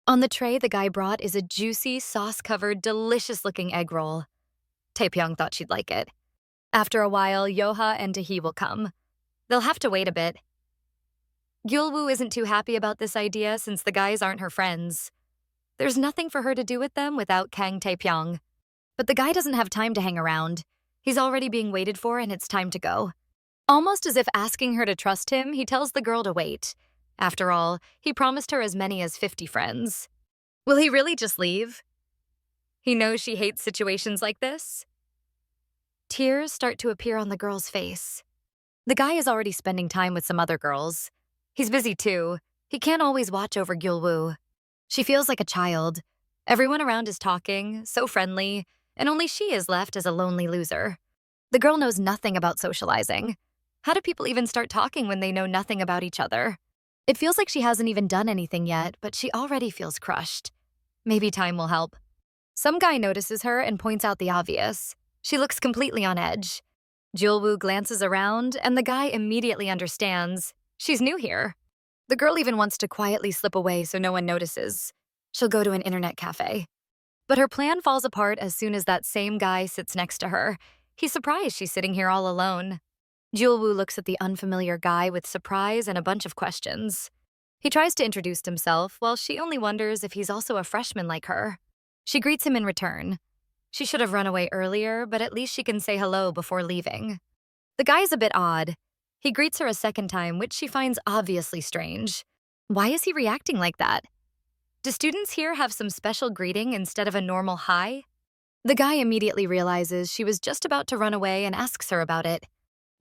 On the tray the guy brought is a juicy, sauce-covered, delicious-looking egg roll. Taipyong thought she'd like it. After a while, Yoha and Tae will come. They'll have to wait a bit. Gyul-woo isn't too happy about this idea since the guys aren't her friends. There's nothing for her to do with them without Kang Tae-pyeong. But the guy doesn't have time to hang around. He's already being waited for and it's time to go. Almost as if asking her to trust him, he tells the girl to wait. After all, he promised her as many as 50 friends. Will he really just leave? He knows she hates situations like this. Tears start to appear on the girl's face. The guy is already spending time with some other girls. He's busy too. He can't always watch over Gyul-woo. She feels like a child. Everyone around is talking, so friendly, and only she is left as a lonely loser. The girl knows nothing about socializing. How do people even start talking when they know nothing about each other? It feels like she hasn't even done anything yet, but she already feels crushed. Maybe time will help. Some guy notices her and points out the obvious. She looks completely on edge. Gyul-woo glances around, and the guy immediately understands. She's new here. The girl even wants to quietly slip away so no one notices. She'll go to an internet cafe. But her plan falls apart as soon as that same guy sits next to her. He's surprised she's sitting here all alone. Gyul-woo looks at the unfamiliar guy with surprise and a bunch of questions. He tries to introduce himself, while she only wonders if he's also a freshman like her. She greets him in return. She should have run away earlier, but at least she can say hello before leaving. The guy's a bit odd. He greets her a second time, which she finds obviously strange. Why is he reacting like that? Do students here have some special greeting instead of a normal hi? The guy immediately realizes she was just about to run away and asks her about it.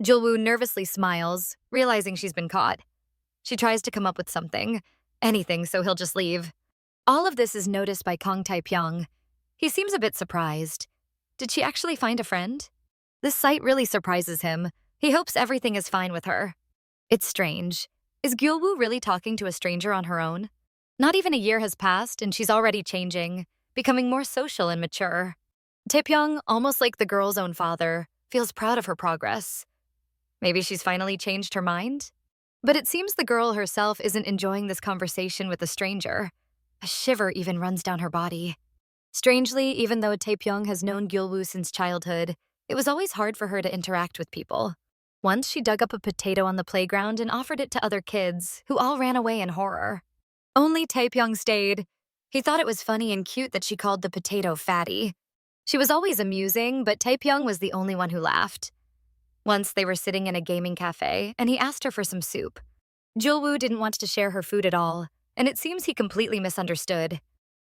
Gyul-woo nervously smiles, realizing she's been caught. She tries to come up with something, anything so he'll just leave. All of this is noticed by Kang Tae-pyeong. He seems a bit surprised. Did she actually find a friend? This sight really surprises him. He hopes everything is fine with her. It's strange. Is Gyul-woo really talking to a stranger on her own? Not even a year has passed and she's already changing, becoming more social and mature. Taipyong, almost like the girl's own father, feels proud of her progress. Maybe she's finally changed her mind? But it seems the girl herself isn't enjoying this conversation with a stranger. A shiver even runs down her body. Strangely, even though Taipyong has known Gyul-woo since childhood, it was always hard for her to interact with people. Once she dug up a potato on the playground and offered it to other kids, who all ran away in horror. Only Taipyong stayed. He thought it was funny and cute that she called the potato fatty. She was always amusing, but Taipyong was the only one who laughed. Once they were sitting in a gaming cafe, and he asked her for some soup. Gyul-woo didn't want to share her food at all, and it seems he completely misunderstood.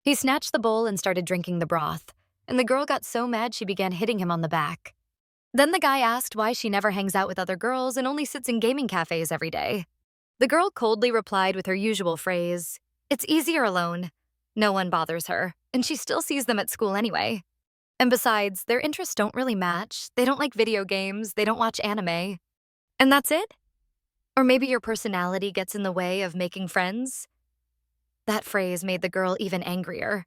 He snatched the bowl and started drinking the broth, and the girl got so mad she began hitting him on the back. Then the guy asked why she never hangs out with other girls and only sits in gaming cafes every day. The girl coldly replied with her usual phrase, "It's easier alone." No one bothers her, and she still sees them at school anyway. And besides, their interests don't really match. They don't like video games, they don't watch anime. And that's it? Or maybe your personality gets in the way of making friends? That phrase made the girl even angrier.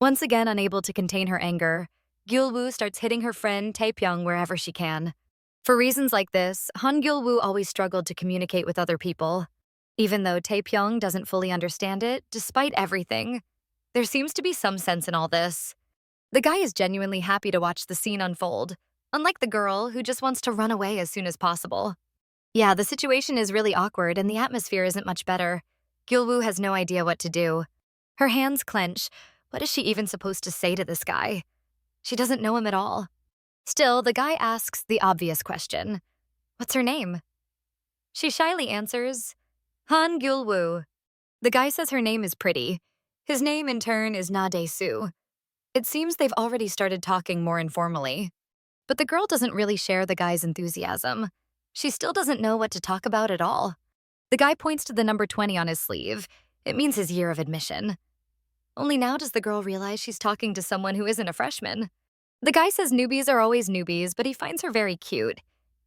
Once again unable to contain her anger, Gyul-woo starts hitting her friend Taipyong wherever she can. For reasons like this, Gyul-woo always struggled to communicate with other people. Even though Taipyong doesn't fully understand it, despite everything, there seems to be some sense in all this. The guy is genuinely happy to watch the scene unfold, unlike the girl who just wants to run away as soon as possible. Yeah, the situation is really awkward and the atmosphere isn't much better. Gyul-woo has no idea what to do. Her hands clench. What is she even supposed to say to this guy? She doesn't know him at all. Still, the guy asks the obvious question. What's her name? She shyly answers, Han Gyul-woo. The guy says her name is pretty. His name, in turn, is Na Dae-soo. It seems they've already started talking more informally. But the girl doesn't really share the guy's enthusiasm. She still doesn't know what to talk about at all. The guy points to the number 20 on his sleeve. It means his year of admission. Only now does the girl realize she's talking to someone who isn't a freshman. The guy says newbies are always newbies, but he finds her very cute.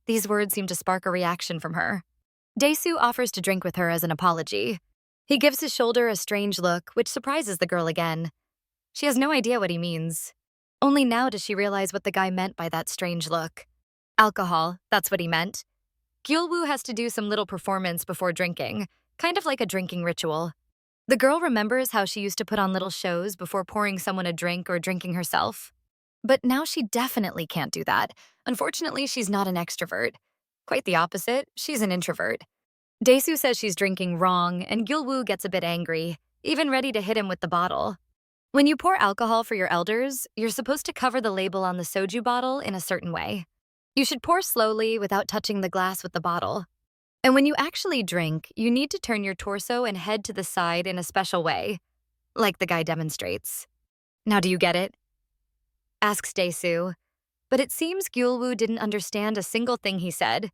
These words seem to spark a reaction from her. Dae-soo offers to drink with her as an apology. He gives his shoulder a strange look, which surprises the girl again. She has no idea what he means. Only now does she realize what the guy meant by that strange look. Alcohol, that's what he meant. Gyul-woo has to do some little performance before drinking, kind of like a drinking ritual. The girl remembers how she used to put on little shows before pouring someone a drink or drinking herself. But now she definitely can't do that. Unfortunately, she's not an extrovert. Quite the opposite, she's an introvert. Dae-soo says she's drinking wrong, and Gyul-woo gets a bit angry, even ready to hit him with the bottle. When you pour alcohol for your elders, you're supposed to cover the label on the soju bottle in a certain way. You should pour slowly without touching the glass with the bottle. And when you actually drink, you need to turn your torso and head to the side in a special way, like the guy demonstrates. Now do you get it? Asks Dae-soo. But it seems Gyul-woo didn't understand a single thing he said.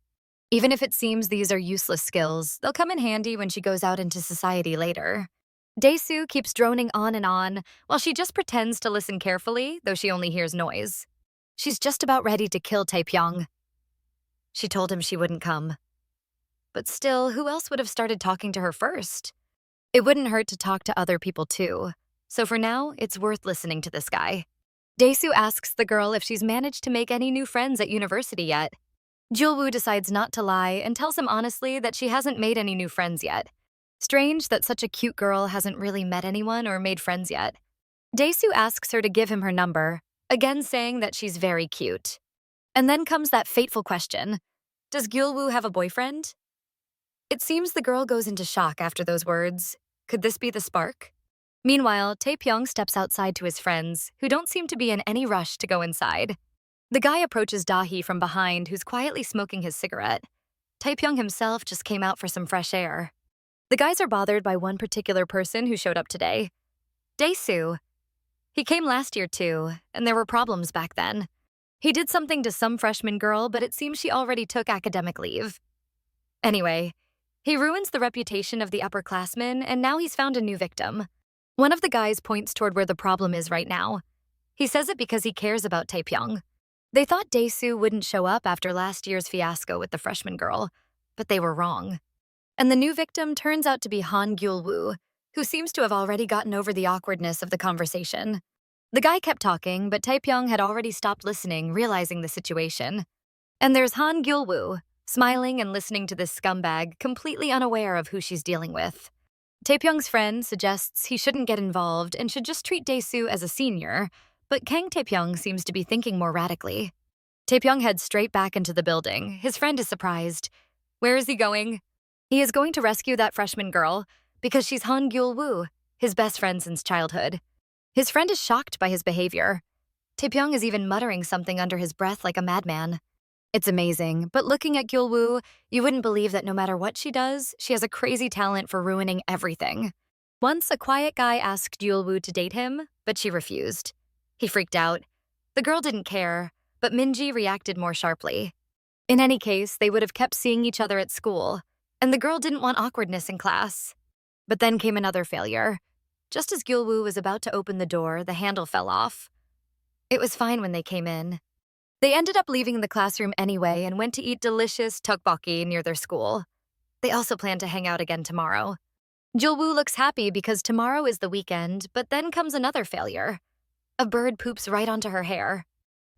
Even if it seems these are useless skills, they'll come in handy when she goes out into society later. Dae-soo keeps droning on while she just pretends to listen carefully, though she only hears noise. She's just about ready to kill Taipyong. She told him she wouldn't come. But still, who else would have started talking to her first? It wouldn't hurt to talk to other people too. So for now, it's worth listening to this guy. Dae-soo asks the girl if she's managed to make any new friends at university yet. Gyul-woo decides not to lie and tells him honestly that she hasn't made any new friends yet. Strange that such a cute girl hasn't really met anyone or made friends yet. Dae-soo asks her to give him her number, again saying that she's very cute. And then comes that fateful question. Does Gyul-woo have a boyfriend? It seems the girl goes into shock after those words. Could this be the spark? Meanwhile, Taipyong steps outside to his friends, who don't seem to be in any rush to go inside. The guy approaches Dahi from behind, who's quietly smoking his cigarette. Taipyong himself just came out for some fresh air. The guys are bothered by one particular person who showed up today. Dae-soo. He came last year too, and there were problems back then. He did something to some freshman girl, but it seems she already took academic leave. Anyway, he ruins the reputation of the upperclassmen, and now he's found a new victim. One of the guys points toward where the problem is right now. He says it because he cares about Taipyong. They thought Dae-soo wouldn't show up after last year's fiasco with the freshman girl, but they were wrong. And the new victim turns out to be Han Gyul-woo, who seems to have already gotten over the awkwardness of the conversation. The guy kept talking, but Taipyong had already stopped listening, realizing the situation. And there's Han Gyul-woo, smiling and listening to this scumbag, completely unaware of who she's dealing with. Taipyong's friend suggests he shouldn't get involved and should just treat Dae-soo as a senior, but Kang Tae-pyeong seems to be thinking more radically. Taipyong heads straight back into the building. His friend is surprised. Where is he going? He is going to rescue that freshman girl because she's Han Gyul-woo, his best friend since childhood. His friend is shocked by his behavior. Taipyong is even muttering something under his breath like a madman. It's amazing, but looking at Gyul-woo, you wouldn't believe that no matter what she does, she has a crazy talent for ruining everything. Once, a quiet guy asked Gyul-woo to date him, but she refused. He freaked out. The girl didn't care, but Minji reacted more sharply. In any case, they would have kept seeing each other at school, and the girl didn't want awkwardness in class. But then came another failure. Just as Gyul-woo was about to open the door, the handle fell off. It was fine when they came in. They ended up leaving the classroom anyway and went to eat delicious tteokbokki near their school. They also plan to hang out again tomorrow. Gyul-woo looks happy because tomorrow is the weekend, but then comes another failure. A bird poops right onto her hair.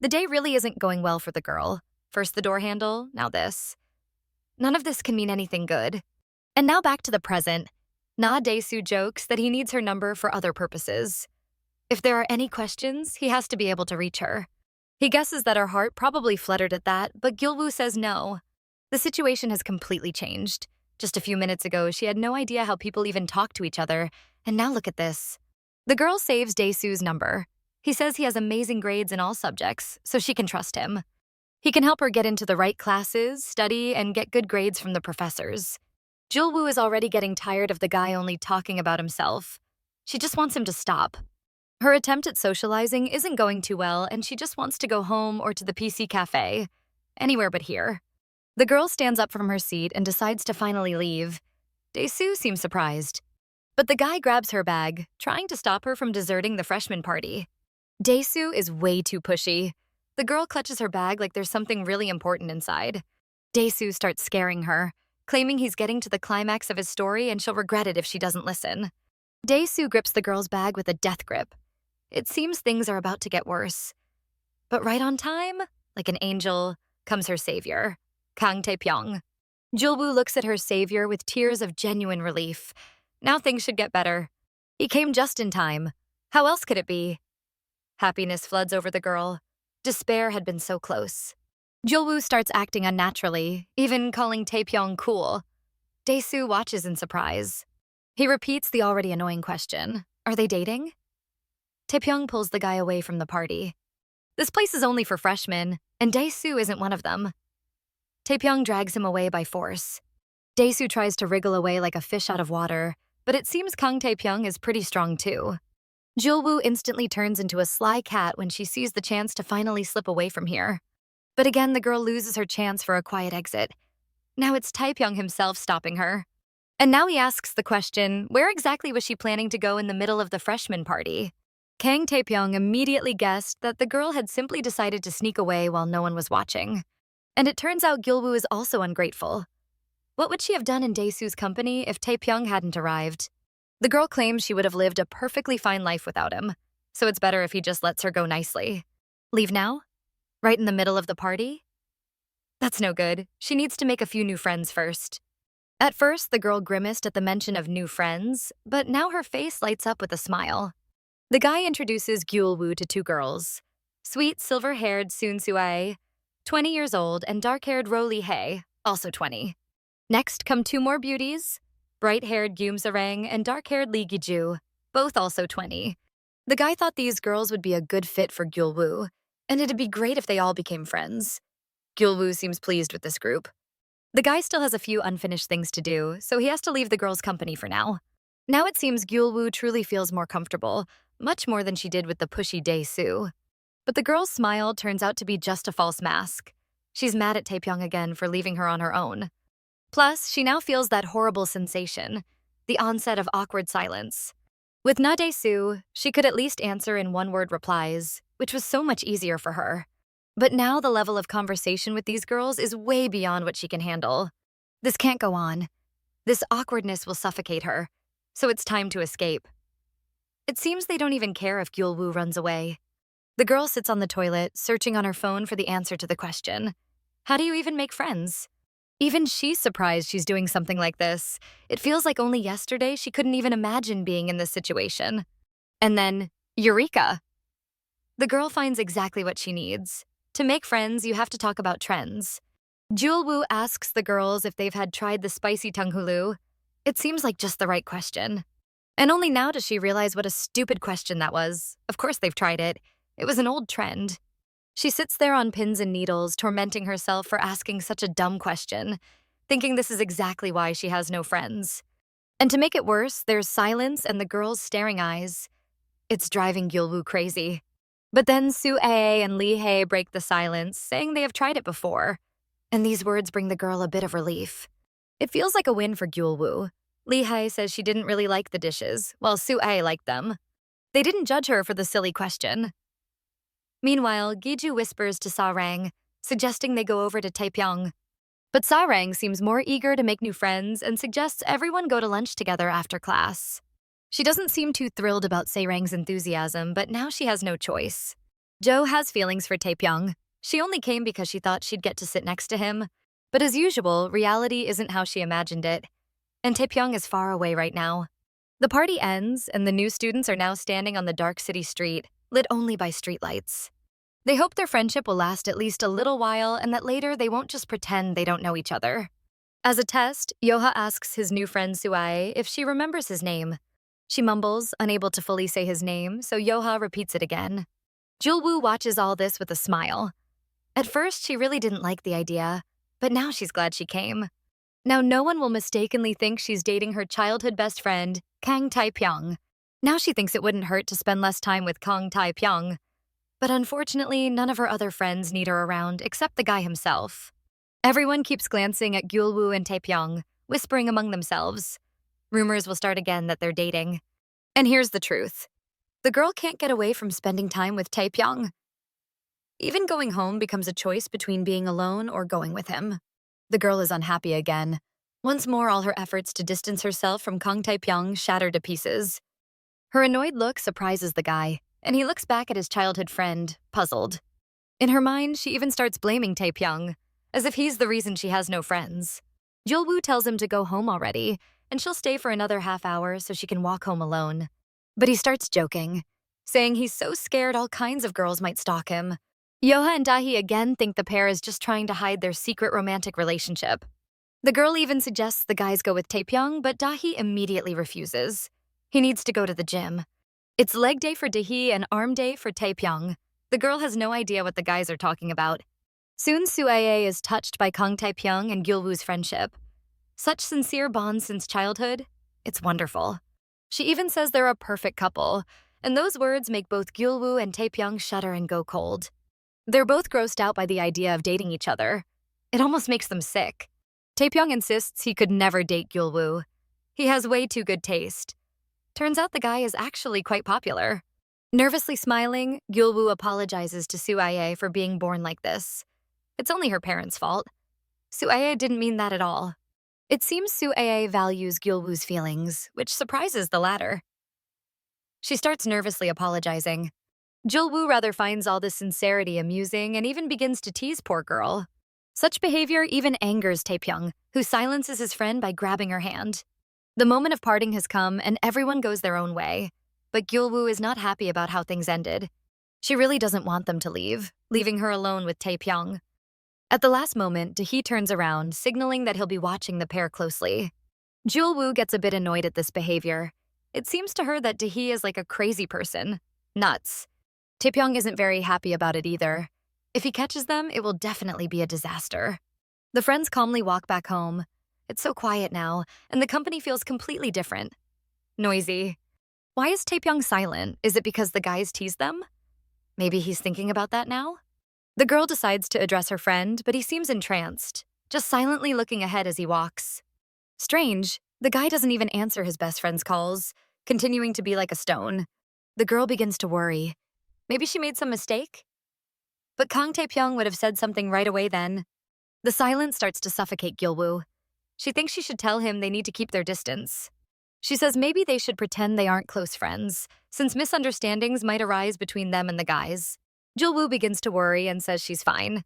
The day really isn't going well for the girl. First the door handle, now this. None of this can mean anything good. And now back to the present. Na Dae-soo jokes that he needs her number for other purposes. If there are any questions, he has to be able to reach her. He guesses that her heart probably fluttered at that, but Gyul-woo says no. The situation has completely changed. Just a few minutes ago, she had no idea how people even talk to each other, and now look at this. The girl saves Dae-soo's number. He says he has amazing grades in all subjects, so she can trust him. He can help her get into the right classes, study, and get good grades from the professors. Gyul-woo is already getting tired of the guy only talking about himself. She just wants him to stop. Her attempt at socializing isn't going too well, and she just wants to go home or to the PC cafe. Anywhere but here. The girl stands up from her seat and decides to finally leave. Dae-soo seems surprised. But the guy grabs her bag, trying to stop her from deserting the freshman party. Dae-soo is way too pushy. The girl clutches her bag like there's something really important inside. Dae-soo starts scaring her, claiming he's getting to the climax of his story and she'll regret it if she doesn't listen. Dae-soo grips the girl's bag with a death grip. It seems things are about to get worse. But right on time, like an angel, comes her savior, Kang Tae-pyeong. Gyul-woo looks at her savior with tears of genuine relief. Now things should get better. He came just in time. How else could it be? Happiness floods over the girl. Despair had been so close. Gyul-woo starts acting unnaturally, even calling Taipyong cool. Dae-soo watches in surprise. He repeats the already annoying question. Are they dating? Taipyong pulls the guy away from the party. This place is only for freshmen, and Dae-soo isn't one of them. Taipyong drags him away by force. Dae-soo tries to wriggle away like a fish out of water, but it seems Kang Tae-pyeong is pretty strong too. Gyul-woo instantly turns into a sly cat when she sees the chance to finally slip away from here. But again, the girl loses her chance for a quiet exit. Now it's Taipyong himself stopping her. And now he asks the question, where exactly was she planning to go in the middle of the freshman party? Kang Tae-pyeong immediately guessed that the girl had simply decided to sneak away while no one was watching. And it turns out Gyul-woo is also ungrateful. What would she have done in Dae-soo's company if Taipyong hadn't arrived? The girl claims she would have lived a perfectly fine life without him, so it's better if he just lets her go nicely. Leave now? Right in the middle of the party? That's no good. She needs to make a few new friends first. At first, the girl grimaced at the mention of new friends, but now her face lights up with a smile. The guy introduces Gyul-woo to two girls. Sweet, silver-haired Soon Soo-ae, 20 years old, and dark-haired Ro Lee-hae, also 20. Next come two more beauties, bright-haired Gyum Sarang and dark-haired Lee Gi-ju, both also 20. The guy thought these girls would be a good fit for Gyul-woo, and it'd be great if they all became friends. Gyul-woo seems pleased with this group. The guy still has a few unfinished things to do, so he has to leave the girls' company for now. Now it seems Gyul-woo truly feels more comfortable, much more than she did with the pushy Dae-soo. But the girl's smile turns out to be just a false mask. She's mad at Taipyong again for leaving her on her own. Plus, she now feels that horrible sensation, the onset of awkward silence. With Na Dae-soo, she could at least answer in one-word replies, which was so much easier for her. But now the level of conversation with these girls is way beyond what she can handle. This can't go on. This awkwardness will suffocate her, so it's time to escape. It seems they don't even care if Gyul-woo runs away. The girl sits on the toilet, searching on her phone for the answer to the question. How do you even make friends? Even she's surprised she's doing something like this. It feels like only yesterday she couldn't even imagine being in this situation. And then, eureka! The girl finds exactly what she needs. To make friends, you have to talk about trends. Gyul-woo asks the girls if they've had tried the spicy tanghulu. It seems like just the right question. And only now does she realize what a stupid question that was. Of course they've tried it. It was an old trend. She sits there on pins and needles, tormenting herself for asking such a dumb question, thinking this is exactly why she has no friends. And to make it worse, there's silence and the girl's staring eyes. It's driving Gyul-woo crazy. But then Soo-ae and Lee-hae break the silence, saying they have tried it before. And these words bring the girl a bit of relief. It feels like a win for Gyul-woo. Lee-hae says she didn't really like the dishes, while Soo-ae liked them. They didn't judge her for the silly question. Meanwhile, Gi-ju whispers to Sarang, suggesting they go over to Taipyong. But Sarang seems more eager to make new friends and suggests everyone go to lunch together after class. She doesn't seem too thrilled about Sarang's enthusiasm, but now she has no choice. Jo has feelings for Taipyong. She only came because she thought she'd get to sit next to him. But as usual, reality isn't how she imagined it. And Taipyong is far away right now. The party ends, and the new students are now standing on the dark city street, lit only by streetlights. They hope their friendship will last at least a little while and that later they won't just pretend they don't know each other. As a test, Yoha asks his new friend Soo-ae if she remembers his name. She mumbles, unable to fully say his name, so Yoha repeats it again. Gyul-woo watches all this with a smile. At first, she really didn't like the idea, but now she's glad she came. Now, no one will mistakenly think she's dating her childhood best friend, Kang Tae-pyeong. Now she thinks it wouldn't hurt to spend less time with Kang Tae-pyeong. But unfortunately, none of her other friends need her around except the guy himself. Everyone keeps glancing at Gyul-woo and Taipyong, whispering among themselves. Rumors will start again that they're dating. And here's the truth. The girl can't get away from spending time with Taipyong. Even going home becomes a choice between being alone or going with him. The girl is unhappy again. Once more, all her efforts to distance herself from Kang Tae-pyeong shatter to pieces. Her annoyed look surprises the guy, and he looks back at his childhood friend, puzzled. In her mind, she even starts blaming Taipyong, as if he's the reason she has no friends. Gyul-woo tells him to go home already, and she'll stay for another half hour so she can walk home alone. But he starts joking, saying he's so scared all kinds of girls might stalk him. Yoha and Dahi again think the pair is just trying to hide their secret romantic relationship. The girl even suggests the guys go with Taepyeong, but Dahi immediately refuses. He needs to go to the gym. It's leg day for Dahi and arm day for Taepyeong. The girl has no idea what the guys are talking about. Soon, Soo-ae is touched by Kang Tae-pyeong and Gyul-woo's friendship. Such sincere bonds since childhood. It's wonderful. She even says they're a perfect couple, and those words make both Gyul-woo and Taepyeong shudder and go cold. They're both grossed out by the idea of dating each other. It almost makes them sick. Taepyeong insists he could never date Gyul-woo. He has way too good taste. Turns out the guy is actually quite popular. Nervously smiling, Gyul-woo apologizes to Soo-ae for being born like this. It's only her parents' fault. Soo-ae didn't mean that at all. It seems Soo-ae values Gyul-woo's feelings, which surprises the latter. She starts nervously apologizing. Gyul-woo rather finds all this sincerity amusing and even begins to tease poor girl. Such behavior even angers Taepyeong, who silences his friend by grabbing her hand. The moment of parting has come and everyone goes their own way. But Gyul-woo is not happy about how things ended. She really doesn't want them to leave, leaving her alone with Taepyeong. At the last moment, Dahi turns around, signaling that he'll be watching the pair closely. Gyul-woo gets a bit annoyed at this behavior. It seems to her that Dahi is like a crazy person. Nuts. Taepyeong isn't very happy about it either. If he catches them, it will definitely be a disaster. The friends calmly walk back home. It's so quiet now, and the company feels completely different. Noisy. Why is Taepyeong silent? Is it because the guys tease them? Maybe he's thinking about that now? The girl decides to address her friend, but he seems entranced, just silently looking ahead as he walks. Strange, the guy doesn't even answer his best friend's calls, continuing to be like a stone. The girl begins to worry. Maybe she made some mistake? But Kang Tae-pyeong would have said something right away then. The silence starts to suffocate Gyul-woo. She thinks she should tell him they need to keep their distance. She says maybe they should pretend they aren't close friends, since misunderstandings might arise between them and the guys. Gyul-woo begins to worry and says she's fine.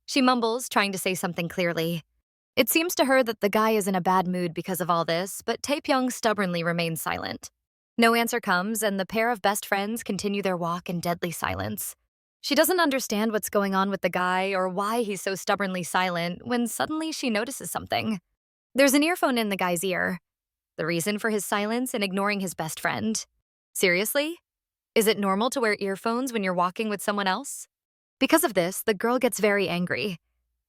She mumbles, trying to say something clearly. It seems to her that the guy is in a bad mood because of all this, but Taepyeong stubbornly remains silent. No answer comes, and the pair of best friends continue their walk in deadly silence. She doesn't understand what's going on with the guy or why he's so stubbornly silent when suddenly she notices something. There's an earphone in the guy's ear. The reason for his silence and ignoring his best friend. Seriously? Is it normal to wear earphones when you're walking with someone else? Because of this, the girl gets very angry.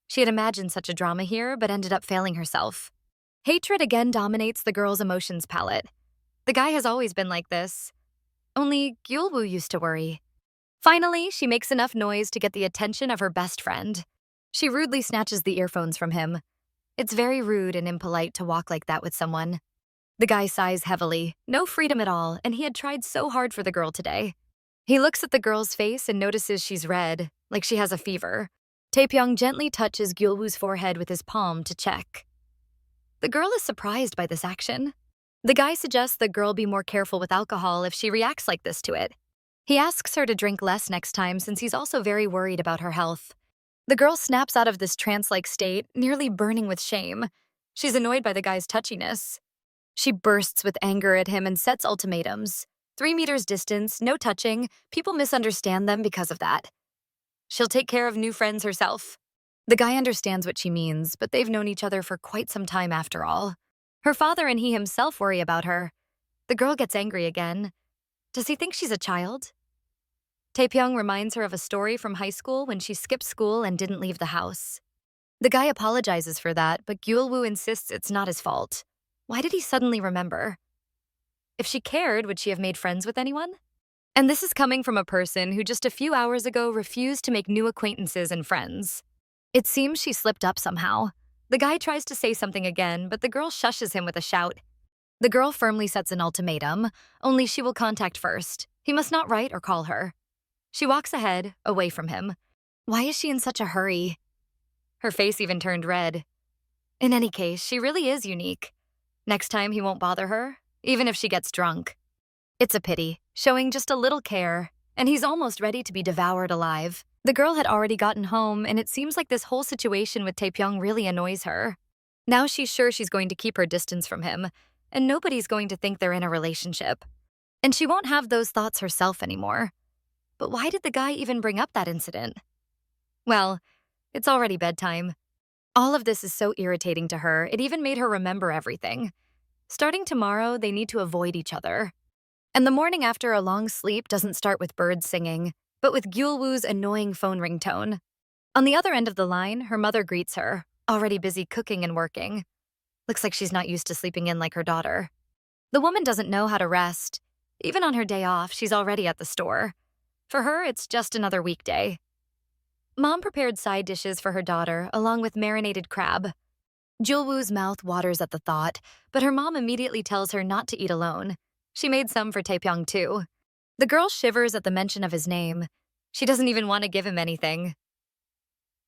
She had imagined such a drama here, but ended up failing herself. Hatred again dominates the girl's emotions palette. The guy has always been like this. Only Gyul-woo used to worry. Finally, she makes enough noise to get the attention of her best friend. She rudely snatches the earphones from him. It's very rude and impolite to walk like that with someone. The guy sighs heavily, no freedom at all, and he had tried so hard for the girl today. He looks at the girl's face and notices she's red, like she has a fever. Taepyeong gently touches Gyul-woo's forehead with his palm to check. The girl is surprised by this action. The guy suggests the girl be more careful with alcohol if she reacts like this to it. He asks her to drink less next time since he's also very worried about her health. The girl snaps out of this trance-like state, nearly burning with shame. She's annoyed by the guy's touchiness. She bursts with anger at him and sets ultimatums. 3 meters distance, no touching, people misunderstand them because of that. She'll take care of new friends herself. The guy understands what she means, but they've known each other for quite some time after all. Her father and he himself worry about her. The girl gets angry again. Does he think she's a child? Taepyeong reminds her of a story from high school when she skipped school and didn't leave the house. The guy apologizes for that, but Gyul-woo insists it's not his fault. Why did he suddenly remember? If she cared, would she have made friends with anyone? And this is coming from a person who just a few hours ago refused to make new acquaintances and friends. It seems she slipped up somehow. The guy tries to say something again, but the girl shushes him with a shout. The girl firmly sets an ultimatum, only she will contact first. He must not write or call her. She walks ahead, away from him. Why is she in such a hurry? Her face even turned red. In any case, she really is unique. Next time he won't bother her, even if she gets drunk. It's a pity, showing just a little care, and he's almost ready to be devoured alive. The girl had already gotten home, and it seems like this whole situation with Taipyong really annoys her. Now she's sure she's going to keep her distance from him, and nobody's going to think they're in a relationship. And she won't have those thoughts herself anymore. But why did the guy even bring up that incident? Well, it's already bedtime. All of this is so irritating to her, it even made her remember everything. Starting tomorrow, they need to avoid each other. And the morning after a long sleep doesn't start with birds singing, but with Gyul-woo's annoying phone ringtone. On the other end of the line, her mother greets her, already busy cooking and working. Looks like she's not used to sleeping in like her daughter. The woman doesn't know how to rest. Even on her day off, she's already at the store. For her, it's just another weekday. Mom prepared side dishes for her daughter, along with marinated crab. Gyul-woo's mouth waters at the thought, but her mom immediately tells her not to eat alone. She made some for Taipyong too. The girl shivers at the mention of his name. She doesn't even want to give him anything.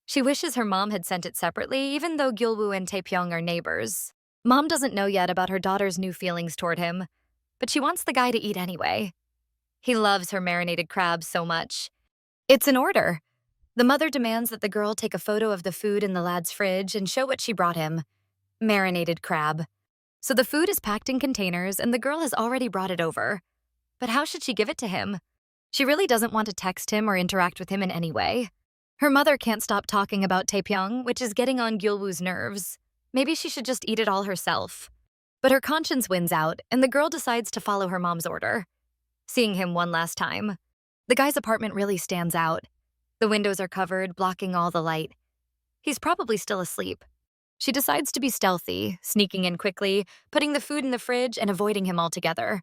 She wishes her mom had sent it separately, even though Gyul-woo and Tae-pyeong are neighbors. Mom doesn't know yet about her daughter's new feelings toward him, but she wants the guy to eat anyway. He loves her marinated crab so much. It's an order. The mother demands that the girl take a photo of the food in the lad's fridge and show what she brought him. Marinated crab. So the food is packed in containers and the girl has already brought it over. But how should she give it to him? She really doesn't want to text him or interact with him in any way. Her mother can't stop talking about Taipyong, which is getting on Gyul-woo's nerves. Maybe she should just eat it all herself. But her conscience wins out, and the girl decides to follow her mom's order. Seeing him one last time. The guy's apartment really stands out. The windows are covered, blocking all the light. He's probably still asleep. She decides to be stealthy, sneaking in quickly, putting the food in the fridge and avoiding him altogether.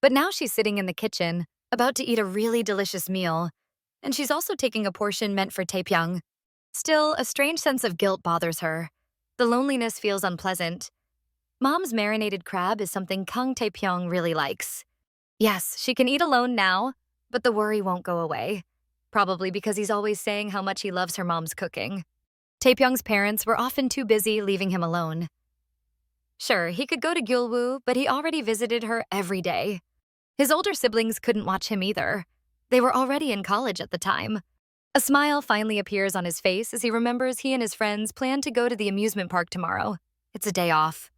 But now she's sitting in the kitchen, about to eat a really delicious meal. And she's also taking a portion meant for Taipyong. Still, a strange sense of guilt bothers her. The loneliness feels unpleasant. Mom's marinated crab is something Kang Tae-pyeong really likes. Yes, she can eat alone now, but the worry won't go away. Probably because he's always saying how much he loves her mom's cooking. Taepyeong's parents were often too busy leaving him alone. Sure, he could go to Gyul-woo, but he already visited her every day. His older siblings couldn't watch him either. They were already in college at the time. A smile finally appears on his face as he remembers he and his friends plan to go to the amusement park tomorrow. It's a day off.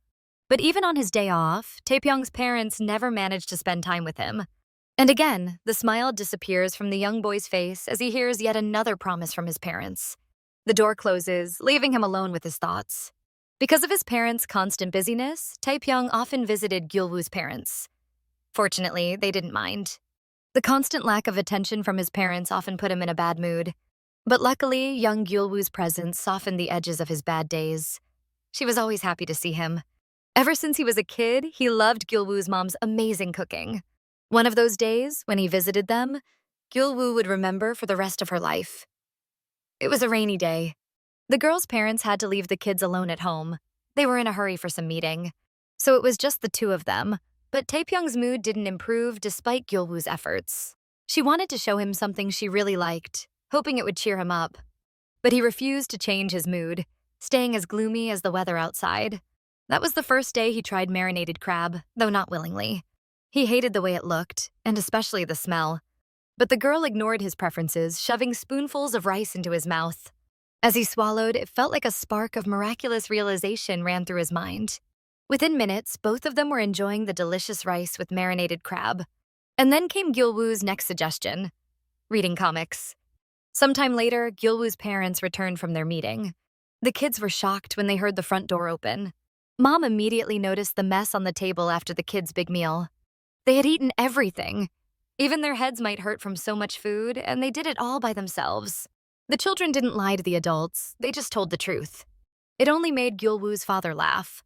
But even on his day off, Taepyeong's parents never managed to spend time with him. And again, the smile disappears from the young boy's face as he hears yet another promise from his parents. The door closes, leaving him alone with his thoughts. Because of his parents' constant busyness, Taipyong often visited Gyul-woo's parents. Fortunately, they didn't mind. The constant lack of attention from his parents often put him in a bad mood. But luckily, young Gyul-woo's presence softened the edges of his bad days. She was always happy to see him. Ever since he was a kid, he loved Gyul-woo's mom's amazing cooking. One of those days, when he visited them, Gyul-woo would remember for the rest of her life. It was a rainy day. The girl's parents had to leave the kids alone at home. They were in a hurry for some meeting. So it was just the two of them, but Taepyeong's mood didn't improve despite Gyul-woo's efforts. She wanted to show him something she really liked, hoping it would cheer him up. But he refused to change his mood, staying as gloomy as the weather outside. That was the first day he tried marinated crab, though not willingly. He hated the way it looked, and especially the smell. But the girl ignored his preferences, shoving spoonfuls of rice into his mouth. As he swallowed, it felt like a spark of miraculous realization ran through his mind. Within minutes, both of them were enjoying the delicious rice with marinated crab. And then came Gyul-woo's next suggestion: reading comics. Sometime later, Gyul-woo's parents returned from their meeting. The kids were shocked when they heard the front door open. Mom immediately noticed the mess on the table after the kids' big meal. They had eaten everything. Even their heads might hurt from so much food, and they did it all by themselves. The children didn't lie to the adults, they just told the truth. It only made Gyul-woo's father laugh.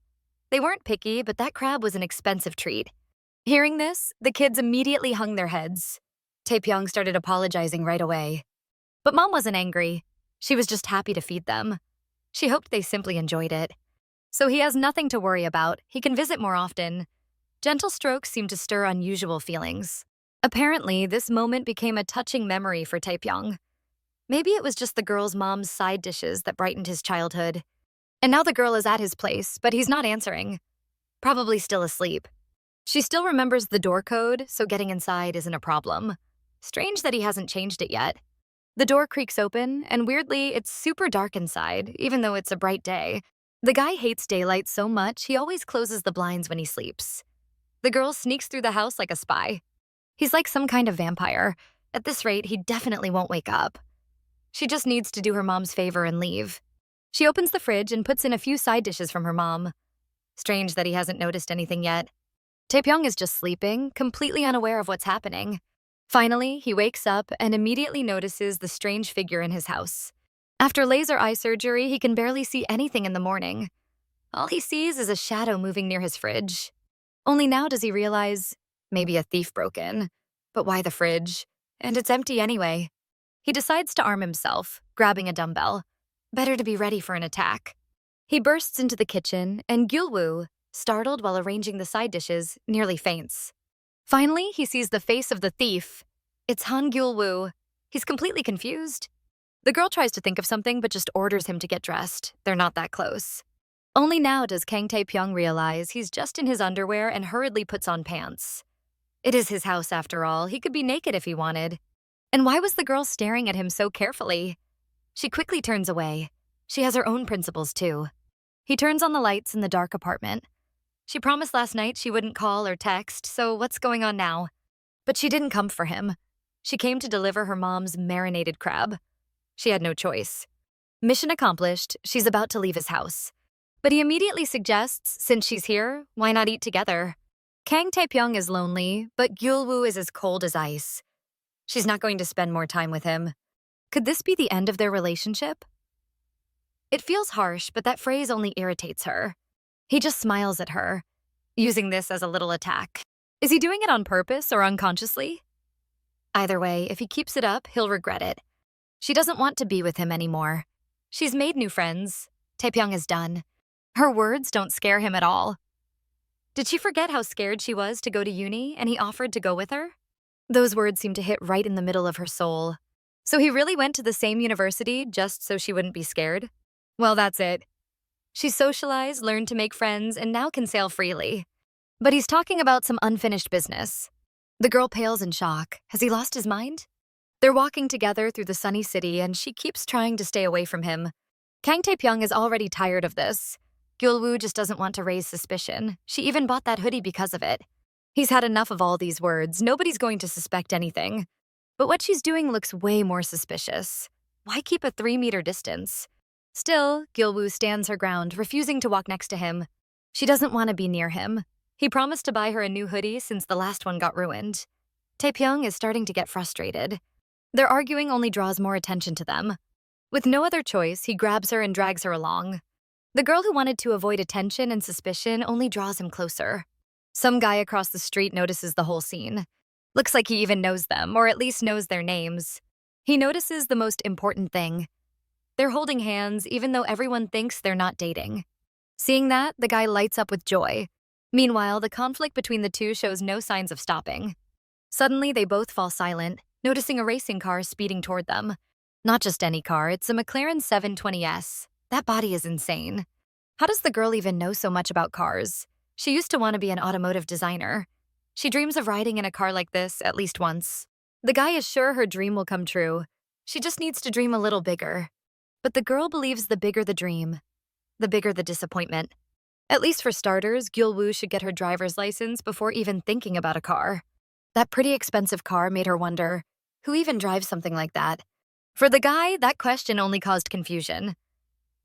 They weren't picky, but that crab was an expensive treat. Hearing this, the kids immediately hung their heads. Taipyong started apologizing right away. But Mom wasn't angry. She was just happy to feed them. She hoped they simply enjoyed it. So he has nothing to worry about. He can visit more often. Gentle strokes seem to stir unusual feelings. Apparently, this moment became a touching memory for Taipyong. Maybe it was just the girl's mom's side dishes that brightened his childhood. And now the girl is at his place, but he's not answering. Probably still asleep. She still remembers the door code, so getting inside isn't a problem. Strange that he hasn't changed it yet. The door creaks open, and weirdly, it's super dark inside, even though it's a bright day. The guy hates daylight so much, he always closes the blinds when he sleeps. The girl sneaks through the house like a spy. He's like some kind of vampire. At this rate, he definitely won't wake up. She just needs to do her mom's favor and leave. She opens the fridge and puts in a few side dishes from her mom. Strange that he hasn't noticed anything yet. Taepyeong is just sleeping, completely unaware of what's happening. Finally, he wakes up and immediately notices the strange figure in his house. After laser eye surgery, he can barely see anything in the morning. All he sees is a shadow moving near his fridge. Only now does he realize, maybe a thief broke in. But why the fridge? And it's empty anyway. He decides to arm himself, grabbing a dumbbell. Better to be ready for an attack. He bursts into the kitchen, and Gyul-woo, startled while arranging the side dishes, nearly faints. Finally, he sees the face of the thief. It's Han Gyul-woo. He's completely confused. The girl tries to think of something but just orders him to get dressed. They're not that close. Only now does Kang Tae-pyeong realize he's just in his underwear and hurriedly puts on pants. It is his house after all. He could be naked if he wanted. And why was the girl staring at him so carefully? She quickly turns away. She has her own principles too. He turns on the lights in the dark apartment. She promised last night she wouldn't call or text, so what's going on now? But she didn't come for him. She came to deliver her mom's marinated crab. She had no choice. Mission accomplished, she's about to leave his house. But he immediately suggests, since she's here, why not eat together? Kang Tae-pyeong is lonely, but Gyul-woo is as cold as ice. She's not going to spend more time with him. Could this be the end of their relationship? It feels harsh, but that phrase only irritates her. He just smiles at her, using this as a little attack. Is he doing it on purpose or unconsciously? Either way, if he keeps it up, he'll regret it. She doesn't want to be with him anymore. She's made new friends. Taepyeong is done. Her words don't scare him at all. Did she forget how scared she was to go to uni and he offered to go with her? Those words seem to hit right in the middle of her soul. So he really went to the same university just so she wouldn't be scared? Well, that's it. She's socialized, learned to make friends, and now can sail freely. But he's talking about some unfinished business. The girl pales in shock. Has he lost his mind? They're walking together through the sunny city, and she keeps trying to stay away from him. Kang Tae-pyeong is already tired of this. Gyul-woo just doesn't want to raise suspicion. She even bought that hoodie because of it. He's had enough of all these words. Nobody's going to suspect anything. But what she's doing looks way more suspicious. Why keep a 3-meter distance? Still, Gyul-woo stands her ground, refusing to walk next to him. She doesn't want to be near him. He promised to buy her a new hoodie since the last one got ruined. Taepyeong is starting to get frustrated. Their arguing only draws more attention to them. With no other choice, he grabs her and drags her along. The girl who wanted to avoid attention and suspicion only draws him closer. Some guy across the street notices the whole scene. Looks like he even knows them, or at least knows their names. He notices the most important thing. They're holding hands even though everyone thinks they're not dating. Seeing that, the guy lights up with joy. Meanwhile, the conflict between the two shows no signs of stopping. Suddenly, they both fall silent, noticing a racing car speeding toward them. Not just any car, it's a McLaren 720S. That body is insane. How does the girl even know so much about cars? She used to want to be an automotive designer. She dreams of riding in a car like this at least once. The guy is sure her dream will come true. She just needs to dream a little bigger. But the girl believes the bigger the dream, the bigger the disappointment. At least for starters, Gyul-woo should get her driver's license before even thinking about a car. That pretty expensive car made her wonder, who even drives something like that? For the guy, that question only caused confusion.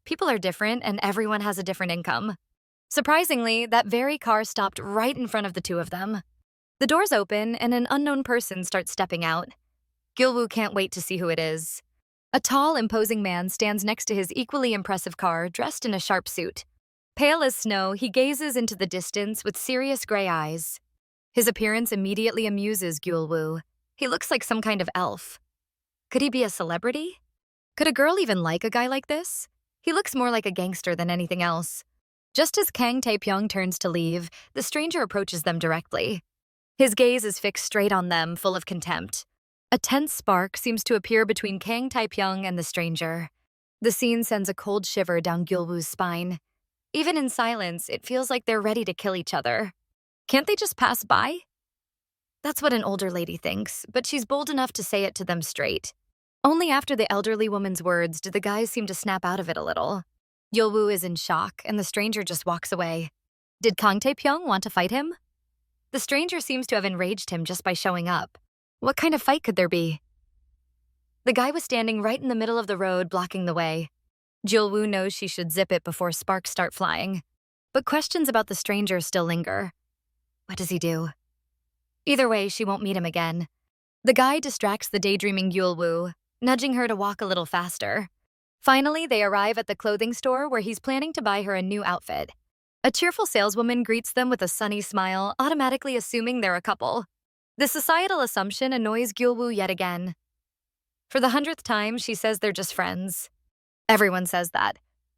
People are different and everyone has a different income. Surprisingly, that very car stopped right in front of the two of them. The doors open and an unknown person starts stepping out. Gyul-woo can't wait to see who it is. A tall, imposing man stands next to his equally impressive car, dressed in a sharp suit. Pale as snow, he gazes into the distance with serious gray eyes. His appearance immediately amuses Gyul-woo. He looks like some kind of elf. Could he be a celebrity? Could a girl even like a guy like this? He looks more like a gangster than anything else. Just as Kang Tae-pyeong turns to leave, the stranger approaches them directly. His gaze is fixed straight on them, full of contempt. A tense spark seems to appear between Kang Tae-pyeong and the stranger. The scene sends a cold shiver down Gyul-woo's spine. Even in silence, it feels like they're ready to kill each other. Can't they just pass by? That's what an older lady thinks, but she's bold enough to say it to them straight. Only after the elderly woman's words do the guys seem to snap out of it a little. Gyul-woo is in shock, and the stranger just walks away. Did Kang Tae-pyeong want to fight him? The stranger seems to have enraged him just by showing up. What kind of fight could there be? The guy was standing right in the middle of the road, blocking the way. Gyul-woo knows she should zip it before sparks start flying. But questions about the stranger still linger. What does he do? Either way, she won't meet him again. The guy distracts the daydreaming Gyul-woo, nudging her to walk a little faster. Finally, they arrive at the clothing store where he's planning to buy her a new outfit. A cheerful saleswoman greets them with a sunny smile, automatically assuming they're a couple. The societal assumption annoys Gyul-woo yet again. For the 100th time, she says they're just friends. Everyone says that.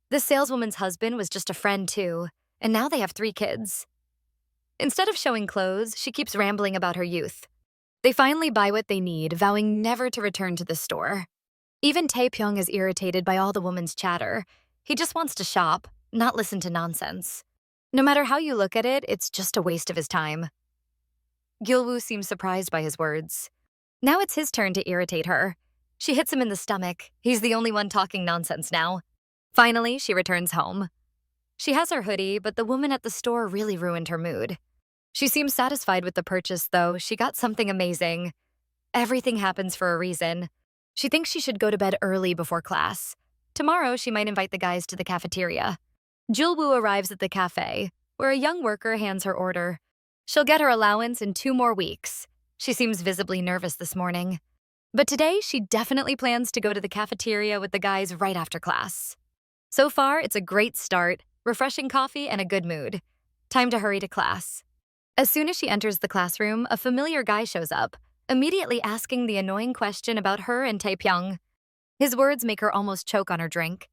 This saleswoman's husband was just a friend too, and now they have 3 kids. Instead of showing clothes, she keeps rambling about her youth. They finally buy what they need, vowing never to return to the store. Even Taipyong is irritated by all the woman's chatter. He just wants to shop, not listen to nonsense. No matter how you look at it, it's just a waste of his time. Gyul-woo seems surprised by his words. Now it's his turn to irritate her. She hits him in the stomach. He's the only one talking nonsense now. Finally, she returns home. She has her hoodie, but the woman at the store really ruined her mood. She seems satisfied with the purchase, though. She got something amazing. Everything happens for a reason. She thinks she should go to bed early before class. Tomorrow, she might invite the guys to the cafeteria. Gyul-woo arrives at the cafe, where a young worker hands her order. She'll get her allowance in 2 more weeks. She seems visibly nervous this morning. But today, she definitely plans to go to the cafeteria with the guys right after class. So far, it's a great start, refreshing coffee and a good mood. Time to hurry to class. As soon as she enters the classroom, a familiar guy shows up, immediately asking the annoying question about her and Taipyong. His words make her almost choke on her drink.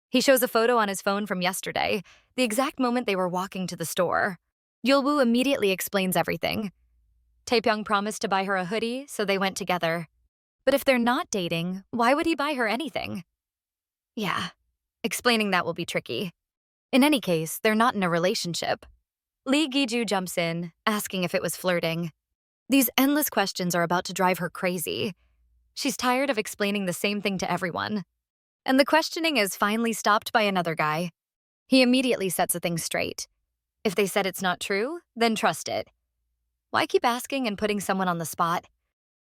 He shows a photo on his phone from yesterday, the exact moment they were walking to the store. Gyul-woo immediately explains everything. Taipyong promised to buy her a hoodie, so they went together. But if they're not dating, why would he buy her anything? Yeah, explaining that will be tricky. In any case, they're not in a relationship. Lee Gi-ju jumps in, asking if it was flirting. These endless questions are about to drive her crazy. She's tired of explaining the same thing to everyone. And the questioning is finally stopped by another guy. He immediately sets a thing straight. If they said it's not true, then trust it. Why keep asking and putting someone on the spot?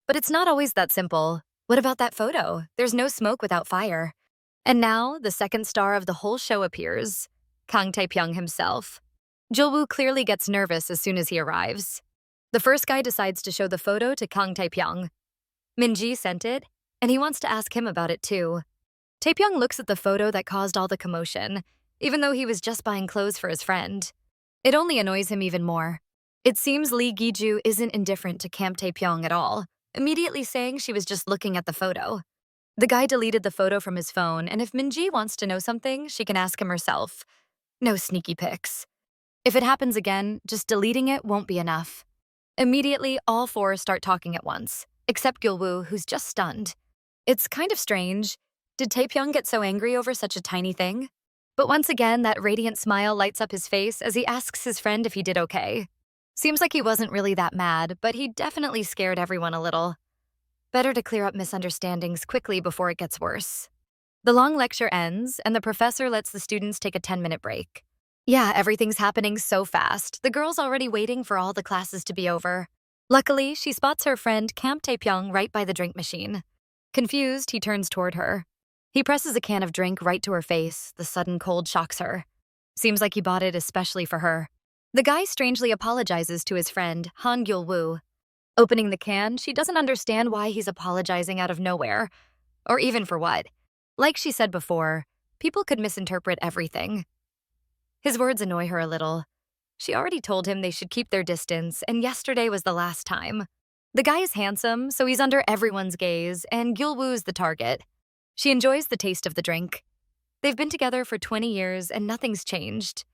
But it's not always that simple. What about that photo? There's no smoke without fire. And now, the second star of the whole show appears, Kang Tae-pyeong himself. Gyul-woo clearly gets nervous as soon as he arrives. The first guy decides to show the photo to Kang Tae-pyeong. Min-ji sent it, and he wants to ask him about it too. Taipyong looks at the photo that caused all the commotion, even though he was just buying clothes for his friend. It only annoys him even more. It seems Lee Gi-ju isn't indifferent to Camp Taipyong at all, immediately saying she was just looking at the photo. The guy deleted the photo from his phone, and if Min-ji wants to know something, she can ask him herself. No sneaky pics. If it happens again, just deleting it won't be enough. Immediately, all 4 start talking at once, except Gyul-woo, who's just stunned. It's kind of strange. Did Taipyong get so angry over such a tiny thing? But once again, that radiant smile lights up his face as he asks his friend if he did okay. Seems like he wasn't really that mad, but he definitely scared everyone a little. Better to clear up misunderstandings quickly before it gets worse. The long lecture ends, and the professor lets the students take a 10-minute break. Yeah, everything's happening so fast. The girl's already waiting for all the classes to be over. Luckily, she spots her friend Camp Tae-pyeong right by the drink machine. Confused, he turns toward her. He presses a can of drink right to her face. The sudden cold shocks her. Seems like he bought it especially for her. The guy strangely apologizes to his friend, Han Gyul-woo. Opening the can, she doesn't understand why he's apologizing out of nowhere. Or even for what? Like she said before, people could misinterpret everything. His words annoy her a little. She already told him they should keep their distance, and yesterday was the last time. The guy is handsome, so he's under everyone's gaze, and Gyul-woo's the target. She enjoys the taste of the drink. They've been together for 20 years, and nothing's changed.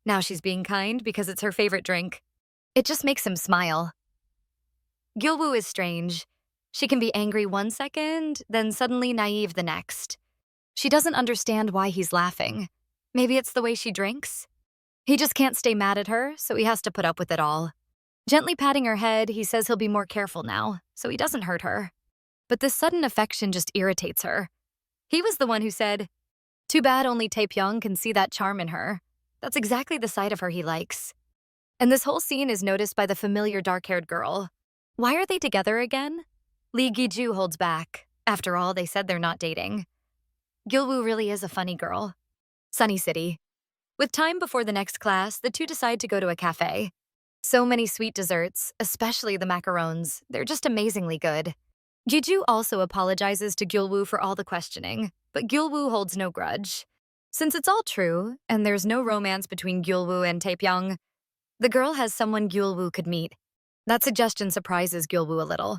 Now she's being kind because it's her favorite drink. It just makes him smile. Gyul-woo is strange. She can be angry one second, then suddenly naive the next. She doesn't understand why he's laughing. Maybe it's the way she drinks? He just can't stay mad at her, so he has to put up with it all. Gently patting her head, he says he'll be more careful now, so he doesn't hurt her. But this sudden affection just irritates her. He was the one who said, "Too bad only Taipyong can see that charm in her." That's exactly the side of her he likes. And this whole scene is noticed by the familiar dark-haired girl. Why are they together again? Lee Gi-ju holds back. After all, they said they're not dating. Gyul-woo really is a funny girl. Sunny City. With time before the next class, the two decide to go to a cafe. So many sweet desserts, especially the macarons. They're just amazingly good. Gi-ju also apologizes to Gyul-woo for all the questioning, but Gyul-woo holds no grudge. Since it's all true, and there's no romance between Gyul-woo and Taipyong, the girl has someone Gyul-woo could meet. That suggestion surprises Gyul-woo a little.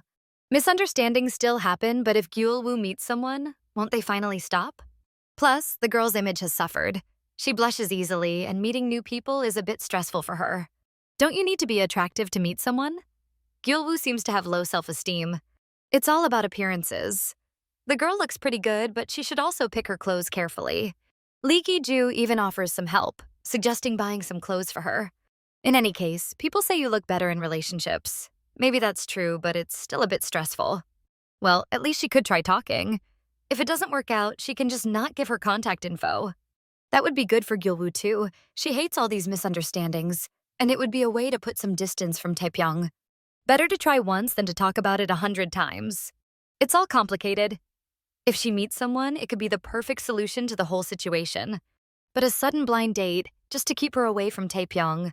Misunderstandings still happen, but if Gyul-woo meets someone, won't they finally stop? Plus, the girl's image has suffered. She blushes easily, and meeting new people is a bit stressful for her. Don't you need to be attractive to meet someone? Gyul-woo seems to have low self-esteem. It's all about appearances. The girl looks pretty good, but she should also pick her clothes carefully. Lee Gi-ju even offers some help, suggesting buying some clothes for her. In any case, people say you look better in relationships. Maybe that's true, but it's still a bit stressful. Well, at least she could try talking. If it doesn't work out, she can just not give her contact info. That would be good for Gyul-woo too. She hates all these misunderstandings, and it would be a way to put some distance from Taipyong. Better to try once than to talk about it 100 times. It's all complicated. If she meets someone, it could be the perfect solution to the whole situation. But a sudden blind date, just to keep her away from Taipyong.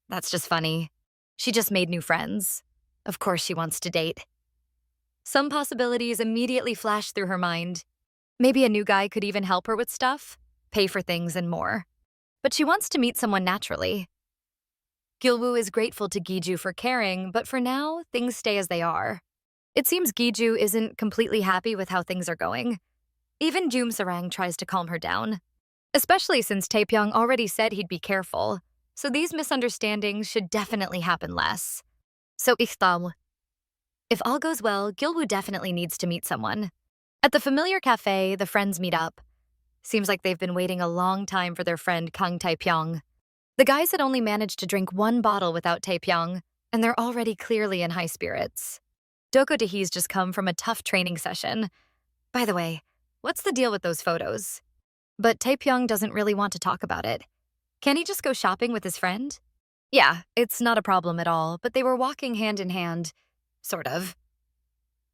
That's just funny. She just made new friends. Of course she wants to date. Some possibilities immediately flash through her mind. Maybe a new guy could even help her with stuff, pay for things, and more. But she wants to meet someone naturally. Gyul-woo is grateful to Gi-ju for caring, but for now, things stay as they are. It seems Gi-ju isn't completely happy with how things are going. Even Jum-sarang tries to calm her down. Especially since Taipyong already said he'd be careful, so these misunderstandings should definitely happen less. So if all goes well, Gyul-woo definitely needs to meet someone. At the familiar cafe, the friends meet up. Seems like they've been waiting a long time for their friend Kang Tae-pyeong. The guys had only managed to drink one bottle without Taipyong, and they're already clearly in high spirits. Doko Dahee's just come from a tough training session. By the way, what's the deal with those photos? But Taipyong doesn't really want to talk about it. Can he just go shopping with his friend? Yeah, it's not a problem at all, but they were walking hand in hand. Sort of.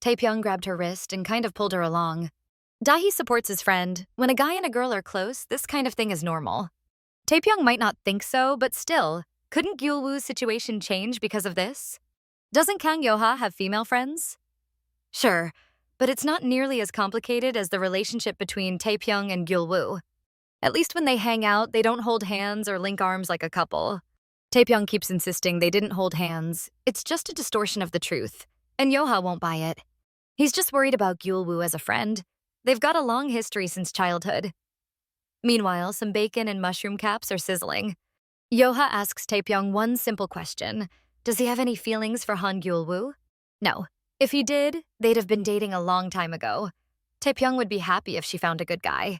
Taipyong grabbed her wrist and kind of pulled her along. Dahee supports his friend. When a guy and a girl are close, this kind of thing is normal. Taipyong might not think so, but still, couldn't Gyul-woo's situation change because of this? Doesn't Kang Yo-ha have female friends? Sure, but it's not nearly as complicated as the relationship between Taipyong and Gyul-woo. At least when they hang out, they don't hold hands or link arms like a couple. Taipyong keeps insisting they didn't hold hands. It's just a distortion of the truth, and Yo-ha won't buy it. He's just worried about Gyul-woo as a friend. They've got a long history since childhood. Meanwhile, some bacon and mushroom caps are sizzling. Yo-ha asks Taipyong one simple question. Does he have any feelings for Han Gyul-woo? No. If he did, they'd have been dating a long time ago. Taipyong would be happy if she found a good guy.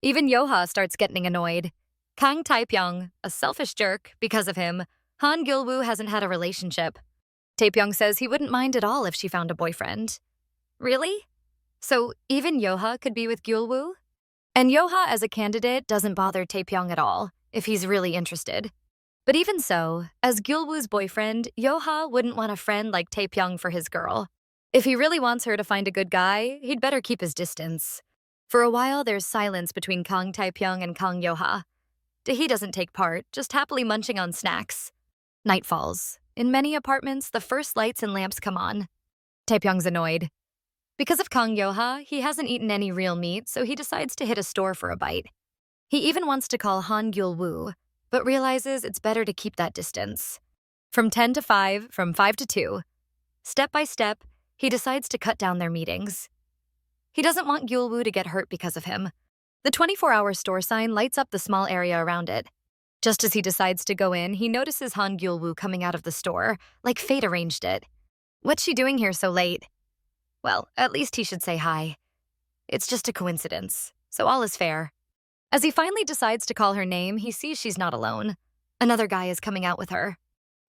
Even Yo-ha starts getting annoyed. Kang Tae-pyeong, a selfish jerk, because of him, Han Gyul-woo hasn't had a relationship. Taipyong says he wouldn't mind at all if she found a boyfriend. Really? So even Yo-ha could be with Gyul-woo? And Yo-ha as a candidate doesn't bother Taipyong at all, if he's really interested. But even so, as Gyul-woo's boyfriend, Yo-ha wouldn't want a friend like Taipyong for his girl. If he really wants her to find a good guy, he'd better keep his distance. For a while, there's silence between Kang Tae-pyeong and Kang Yo-ha. Dahee doesn't take part, just happily munching on snacks. Night falls. In many apartments, the first lights and lamps come on. Taepyeong's annoyed. Because of Kang Yoha, he hasn't eaten any real meat, so he decides to hit a store for a bite. He even wants to call Han Gyul-woo, but realizes it's better to keep that distance. From 10 to 5, from 5 to 2, step by step, he decides to cut down their meetings. He doesn't want Gyul-woo to get hurt because of him. The 24-hour store sign lights up the small area around it. Just as he decides to go in, he notices Han Gyul-woo coming out of the store, like fate arranged it. What's she doing here so late? Well, at least he should say hi. It's just a coincidence, so all is fair. As he finally decides to call her name, he sees she's not alone. Another guy is coming out with her.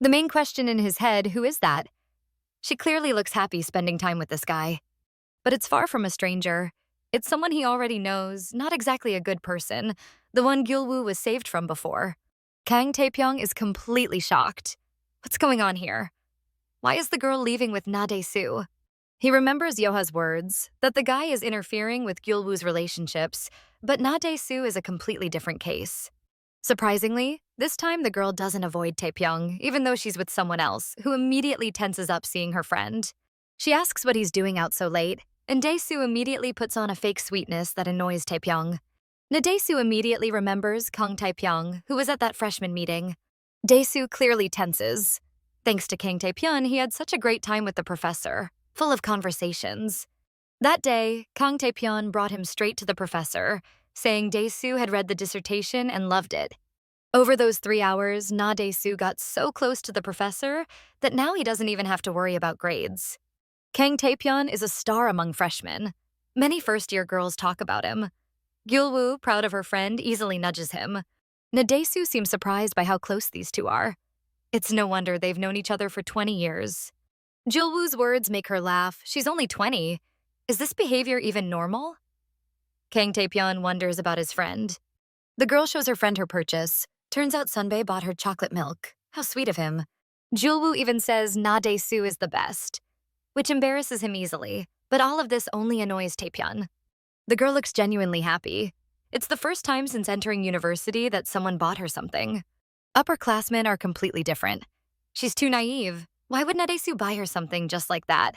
The main question in his head, who is that? She clearly looks happy spending time with this guy. But it's far from a stranger. It's someone he already knows, not exactly a good person, the one Gyul-woo was saved from before. Kang Tae-pyeong is completely shocked. What's going on here? Why is the girl leaving with Na Dae-soo? He remembers Yoha's words, that the guy is interfering with Gyul-woo's relationships, but Na Dae-soo is a completely different case. Surprisingly, this time the girl doesn't avoid Taipyong, even though she's with someone else, who immediately tenses up seeing her friend. She asks what he's doing out so late, and Dae-soo immediately puts on a fake sweetness that annoys Taipyong. Dae-soo immediately remembers Kang Tae-pyeong, who was at that freshman meeting. Dae-soo clearly tenses. Thanks to Kang Tae-pyeong, he had such a great time with the professor, full of conversations. That day, Kang Tae-pyeong brought him straight to the professor, saying Dae-soo had read the dissertation and loved it. Over those 3 hours, Na Dae-soo got so close to the professor that now he doesn't even have to worry about grades. Kang Tae-pyeong is a star among freshmen. Many first-year girls talk about him. Gyul-woo, proud of her friend, easily nudges him. Na Dae-soo seems surprised by how close these two are. It's no wonder they've known each other for 20 years. Gyul-woo's words make her laugh. She's only 20. Is this behavior even normal? Kang Tae-pyeong wonders about his friend. The girl shows her friend her purchase. Turns out Sunbae bought her chocolate milk. How sweet of him. Gyul-woo even says Na Dae-soo is the best, which embarrasses him easily, but all of this only annoys Taepyeong. The girl looks genuinely happy. It's the first time since entering university that someone bought her something. Upperclassmen are completely different. She's too naive. Why would Na Dae-soo buy her something just like that?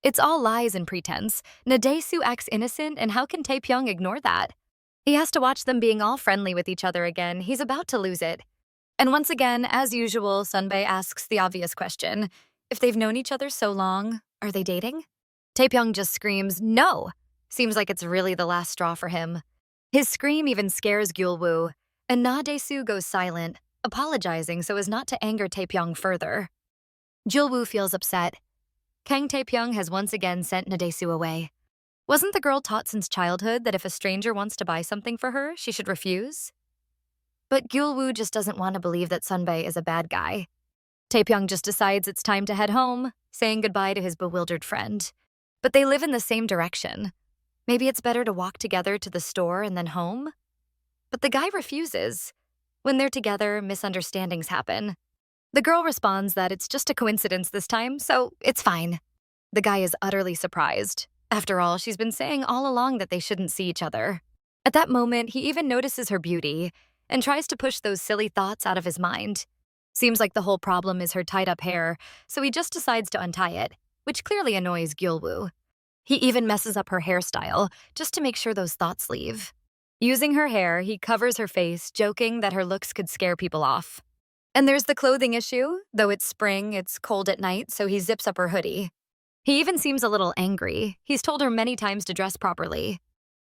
It's all lies and pretense. Na Dae-soo acts innocent, and how can Taepyeong ignore that? He has to watch them being all friendly with each other again. He's about to lose it. And once again, as usual, Sunbae asks the obvious question. If they've known each other so long, are they dating? Taepyeong just screams, no! Seems like it's really the last straw for him. His scream even scares Gyul-woo, and Na Dae-soo goes silent, apologizing so as not to anger Taepyeong further. Gyul-woo feels upset. Kang Tae-pyeong has once again sent Na Dae-soo away. Wasn't the girl taught since childhood that if a stranger wants to buy something for her, she should refuse? But Gyul-woo just doesn't want to believe that Sunbae is a bad guy. Taepyeong just decides it's time to head home, saying goodbye to his bewildered friend. But they live in the same direction. Maybe it's better to walk together to the store and then home? But the guy refuses. When they're together, misunderstandings happen. The girl responds that it's just a coincidence this time, so it's fine. The guy is utterly surprised. After all, she's been saying all along that they shouldn't see each other. At that moment, he even notices her beauty and tries to push those silly thoughts out of his mind. Seems like the whole problem is her tied-up hair, so he just decides to untie it, which clearly annoys Gyul-woo. He even messes up her hairstyle just to make sure those thoughts leave. Using her hair, he covers her face, joking that her looks could scare people off. And there's the clothing issue. Though it's spring, it's cold at night, so he zips up her hoodie. He even seems a little angry. He's told her many times to dress properly.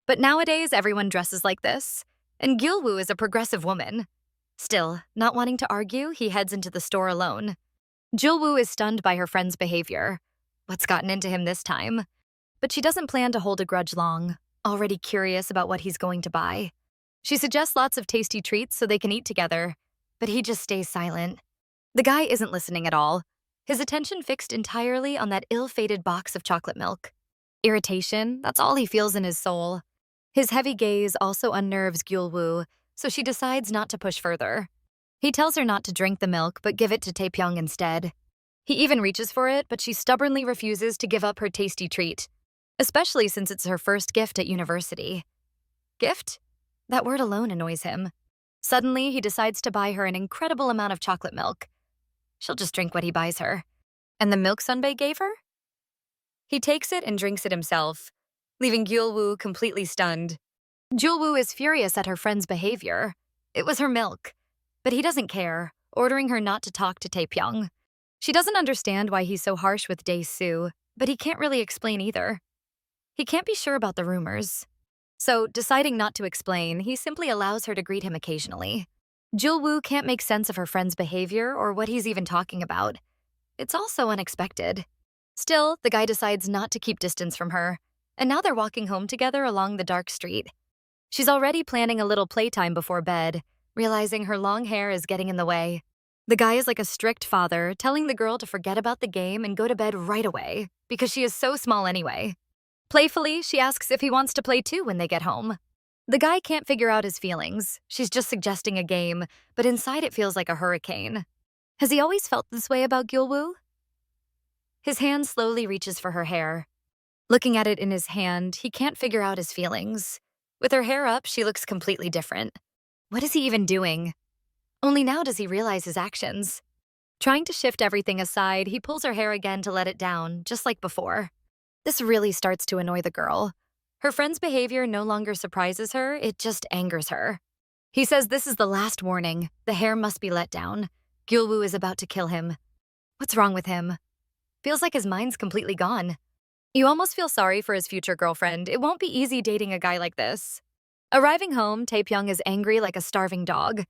But nowadays, everyone dresses like this, and Gyul-woo is a progressive woman. Still, not wanting to argue, he heads into the store alone. Gyul-woo is stunned by her friend's behavior. What's gotten into him this time? But she doesn't plan to hold a grudge long, already curious about what he's going to buy. She suggests lots of tasty treats so they can eat together, but he just stays silent. The guy isn't listening at all. His attention fixed entirely on that ill-fated box of chocolate milk. Irritation, that's all he feels in his soul. His heavy gaze also unnerves Gyul-woo, so she decides not to push further. He tells her not to drink the milk, but give it to Taepyeong instead. He even reaches for it, but she stubbornly refuses to give up her tasty treat, especially since it's her first gift at university. Gift? That word alone annoys him. Suddenly, he decides to buy her an incredible amount of chocolate milk. She'll just drink what he buys her. And the milk Sunbae gave her? He takes it and drinks it himself, leaving Gyul-woo completely stunned. Gyul-woo is furious at her friend's behavior. It was her milk. But he doesn't care, ordering her not to talk to Taipyong. She doesn't understand why he's so harsh with Dae-soo, but he can't really explain either. He can't be sure about the rumors. So, deciding not to explain, he simply allows her to greet him occasionally. Gyul-woo can't make sense of her friend's behavior or what he's even talking about. It's all so unexpected. Still, the guy decides not to keep distance from her, and now they're walking home together along the dark street. She's already planning a little playtime before bed, realizing her long hair is getting in the way. The guy is like a strict father, telling the girl to forget about the game and go to bed right away, because she is so small anyway. Playfully, she asks if he wants to play too when they get home. The guy can't figure out his feelings. She's just suggesting a game, but inside it feels like a hurricane. Has he always felt this way about Gyul-woo? His hand slowly reaches for her hair. Looking at it in his hand, he can't figure out his feelings. With her hair up, she looks completely different. What is he even doing? Only now does he realize his actions. Trying to shift everything aside, he pulls her hair again to let it down, just like before. This really starts to annoy the girl. Her friend's behavior no longer surprises her, it just angers her. He says this is the last warning. The hair must be let down. Gyul-woo is about to kill him. What's wrong with him? Feels like his mind's completely gone. You almost feel sorry for his future girlfriend. It won't be easy dating a guy like this. Arriving home, Taipyong is angry like a starving dog.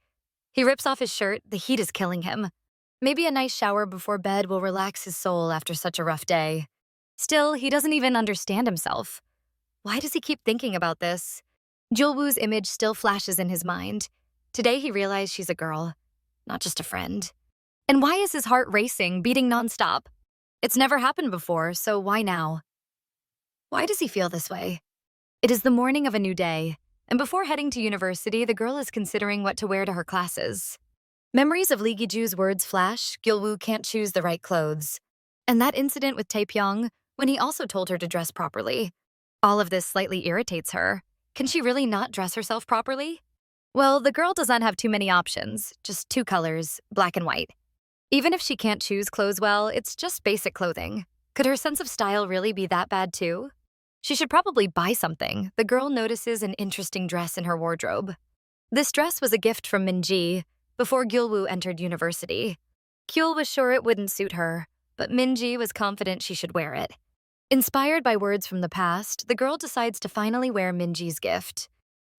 He rips off his shirt, the heat is killing him. Maybe a nice shower before bed will relax his soul after such a rough day. Still, he doesn't even understand himself. Why does he keep thinking about this? Gyul-woo's image still flashes in his mind. Today he realized she's a girl, not just a friend. And why is his heart racing, beating nonstop? It's never happened before, so why now? Why does he feel this way? It is the morning of a new day, and before heading to university, the girl is considering what to wear to her classes. Memories of Lee Gi-ju's words flash. Gyul-woo can't choose the right clothes. And that incident with Taipyong, when he also told her to dress properly. All of this slightly irritates her. Can she really not dress herself properly? Well, the girl does not have too many options, just two colors, black and white. Even if she can't choose clothes well, it's just basic clothing. Could her sense of style really be that bad too? She should probably buy something. The girl notices an interesting dress in her wardrobe. This dress was a gift from Min-ji before Gyul-woo entered university. Kyeo-ul was sure it wouldn't suit her, but Min-ji was confident she should wear it. Inspired by words from the past, the girl decides to finally wear Min-ji's gift.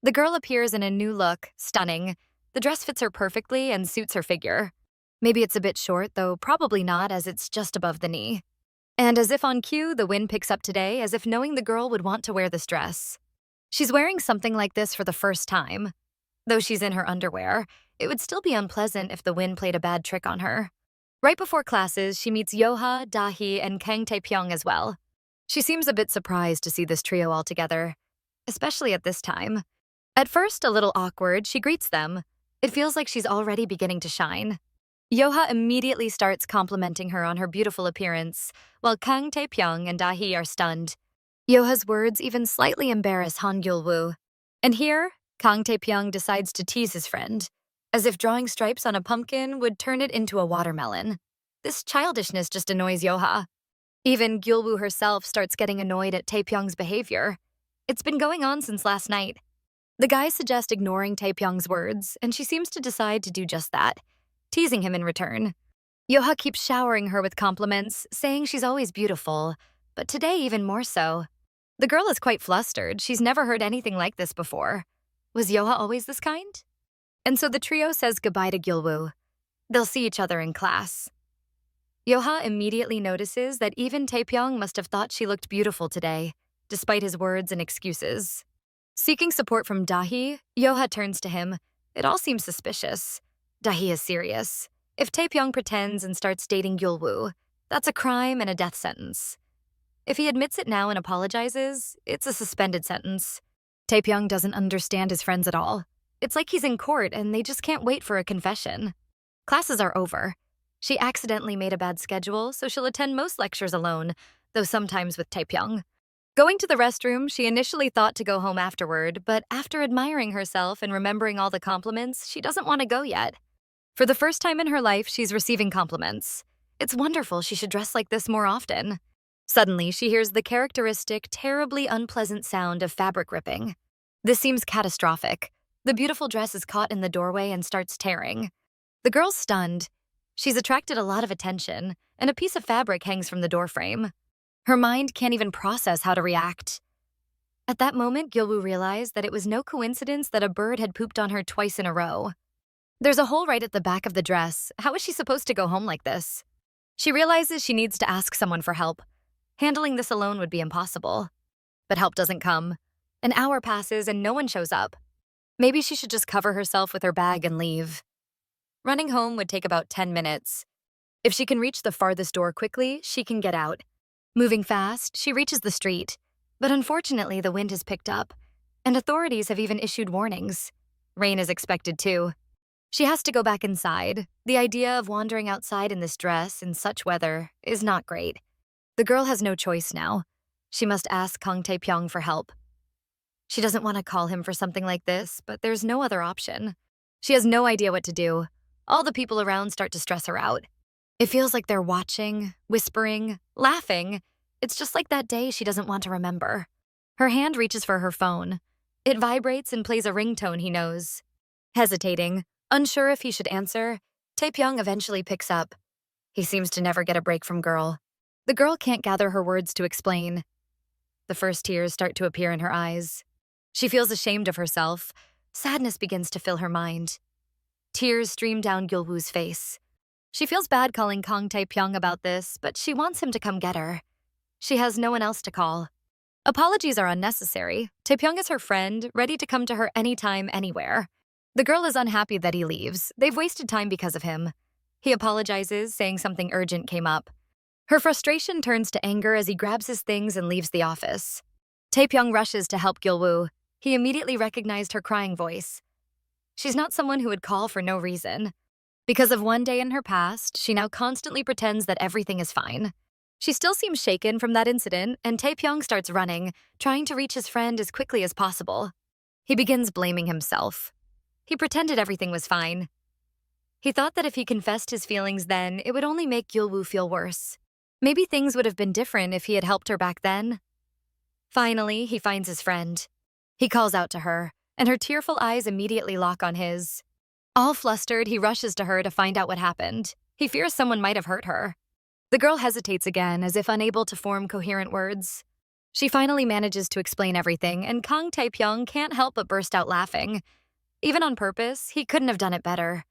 The girl appears in a new look, stunning. The dress fits her perfectly and suits her figure. Maybe it's a bit short, though probably not, as it's just above the knee. And as if on cue, the wind picks up today, as if knowing the girl would want to wear this dress. She's wearing something like this for the first time. Though she's in her underwear, it would still be unpleasant if the wind played a bad trick on her. Right before classes, she meets Yoha, Dahi, and Kang Tae-pyeong as well. She seems a bit surprised to see this trio all together, especially at this time. At first, a little awkward, she greets them. It feels like she's already beginning to shine. Yoha immediately starts complimenting her on her beautiful appearance, while Kang Tae-pyeong and Dahi are stunned. Yoha's words even slightly embarrass Han Gyul-woo. And here, Kang Tae-pyeong decides to tease his friend, as if drawing stripes on a pumpkin would turn it into a watermelon. This childishness just annoys Yoha. Even Gyul-woo herself starts getting annoyed at Taepyeong's behavior. It's been going on since last night. The guys suggest ignoring Taepyeong's words, and she seems to decide to do just that, teasing him in return. Yoha keeps showering her with compliments, saying she's always beautiful, but today even more so. The girl is quite flustered. She's never heard anything like this before. Was Yoha always this kind? And so the trio says goodbye to Gyul-woo. They'll see each other in class. Yoha immediately notices that even Taipyong must have thought she looked beautiful today, despite his words and excuses. Seeking support from Dahi, Yoha turns to him. It all seems suspicious. Dahi is serious. If Taipyong pretends and starts dating Gyul-woo, that's a crime and a death sentence. If he admits it now and apologizes, it's a suspended sentence. Taipyong doesn't understand his friends at all. It's like he's in court and they just can't wait for a confession. Classes are over. She accidentally made a bad schedule, so she'll attend most lectures alone, though sometimes with Taipyong. Going to the restroom, she initially thought to go home afterward, but after admiring herself and remembering all the compliments, she doesn't want to go yet. For the first time in her life, she's receiving compliments. It's wonderful. She should dress like this more often. Suddenly, she hears the characteristic, terribly unpleasant sound of fabric ripping. This seems catastrophic. The beautiful dress is caught in the doorway and starts tearing. The girl's stunned. She's attracted a lot of attention, and a piece of fabric hangs from the doorframe. Her mind can't even process how to react. At that moment, Gyul-woo realized that it was no coincidence that a bird had pooped on her twice in a row. There's a hole right at the back of the dress. How is she supposed to go home like this? She realizes she needs to ask someone for help. Handling this alone would be impossible. But help doesn't come. An hour passes and no one shows up. Maybe she should just cover herself with her bag and leave. Running home would take about 10 minutes. If she can reach the farthest door quickly, she can get out. Moving fast, she reaches the street. But unfortunately, the wind has picked up, and authorities have even issued warnings. Rain is expected too. She has to go back inside. The idea of wandering outside in this dress in such weather is not great. The girl has no choice now. She must ask Kang Tae-pyeong for help. She doesn't want to call him for something like this, but there's no other option. She has no idea what to do. All the people around start to stress her out. It feels like they're watching, whispering, laughing. It's just like that day she doesn't want to remember. Her hand reaches for her phone. It vibrates and plays a ringtone he knows. Hesitating, unsure if he should answer, Taipyong eventually picks up. He seems to never get a break from girl. The girl can't gather her words to explain. The first tears start to appear in her eyes. She feels ashamed of herself. Sadness begins to fill her mind. Tears stream down Gyul-woo's face. She feels bad calling Kang Tae-pyeong about this, but she wants him to come get her. She has no one else to call. Apologies are unnecessary. Taipyong is her friend, ready to come to her anytime, anywhere. The girl is unhappy that he leaves. They've wasted time because of him. He apologizes, saying something urgent came up. Her frustration turns to anger as he grabs his things and leaves the office. Taipyong rushes to help Gyul-woo. He immediately recognized her crying voice. She's not someone who would call for no reason. Because of one day in her past, she now constantly pretends that everything is fine. She still seems shaken from that incident, and Taipyong starts running, trying to reach his friend as quickly as possible. He begins blaming himself. He pretended everything was fine. He thought that if he confessed his feelings then, it would only make Gyul-woo feel worse. Maybe things would have been different if he had helped her back then. Finally, he finds his friend. He calls out to her, and her tearful eyes immediately lock on his. All flustered, he rushes to her to find out what happened. He fears someone might have hurt her. The girl hesitates again, as if unable to form coherent words. She finally manages to explain everything, and Kang Tae-pyeong can't help but burst out laughing. Even on purpose, he couldn't have done it better.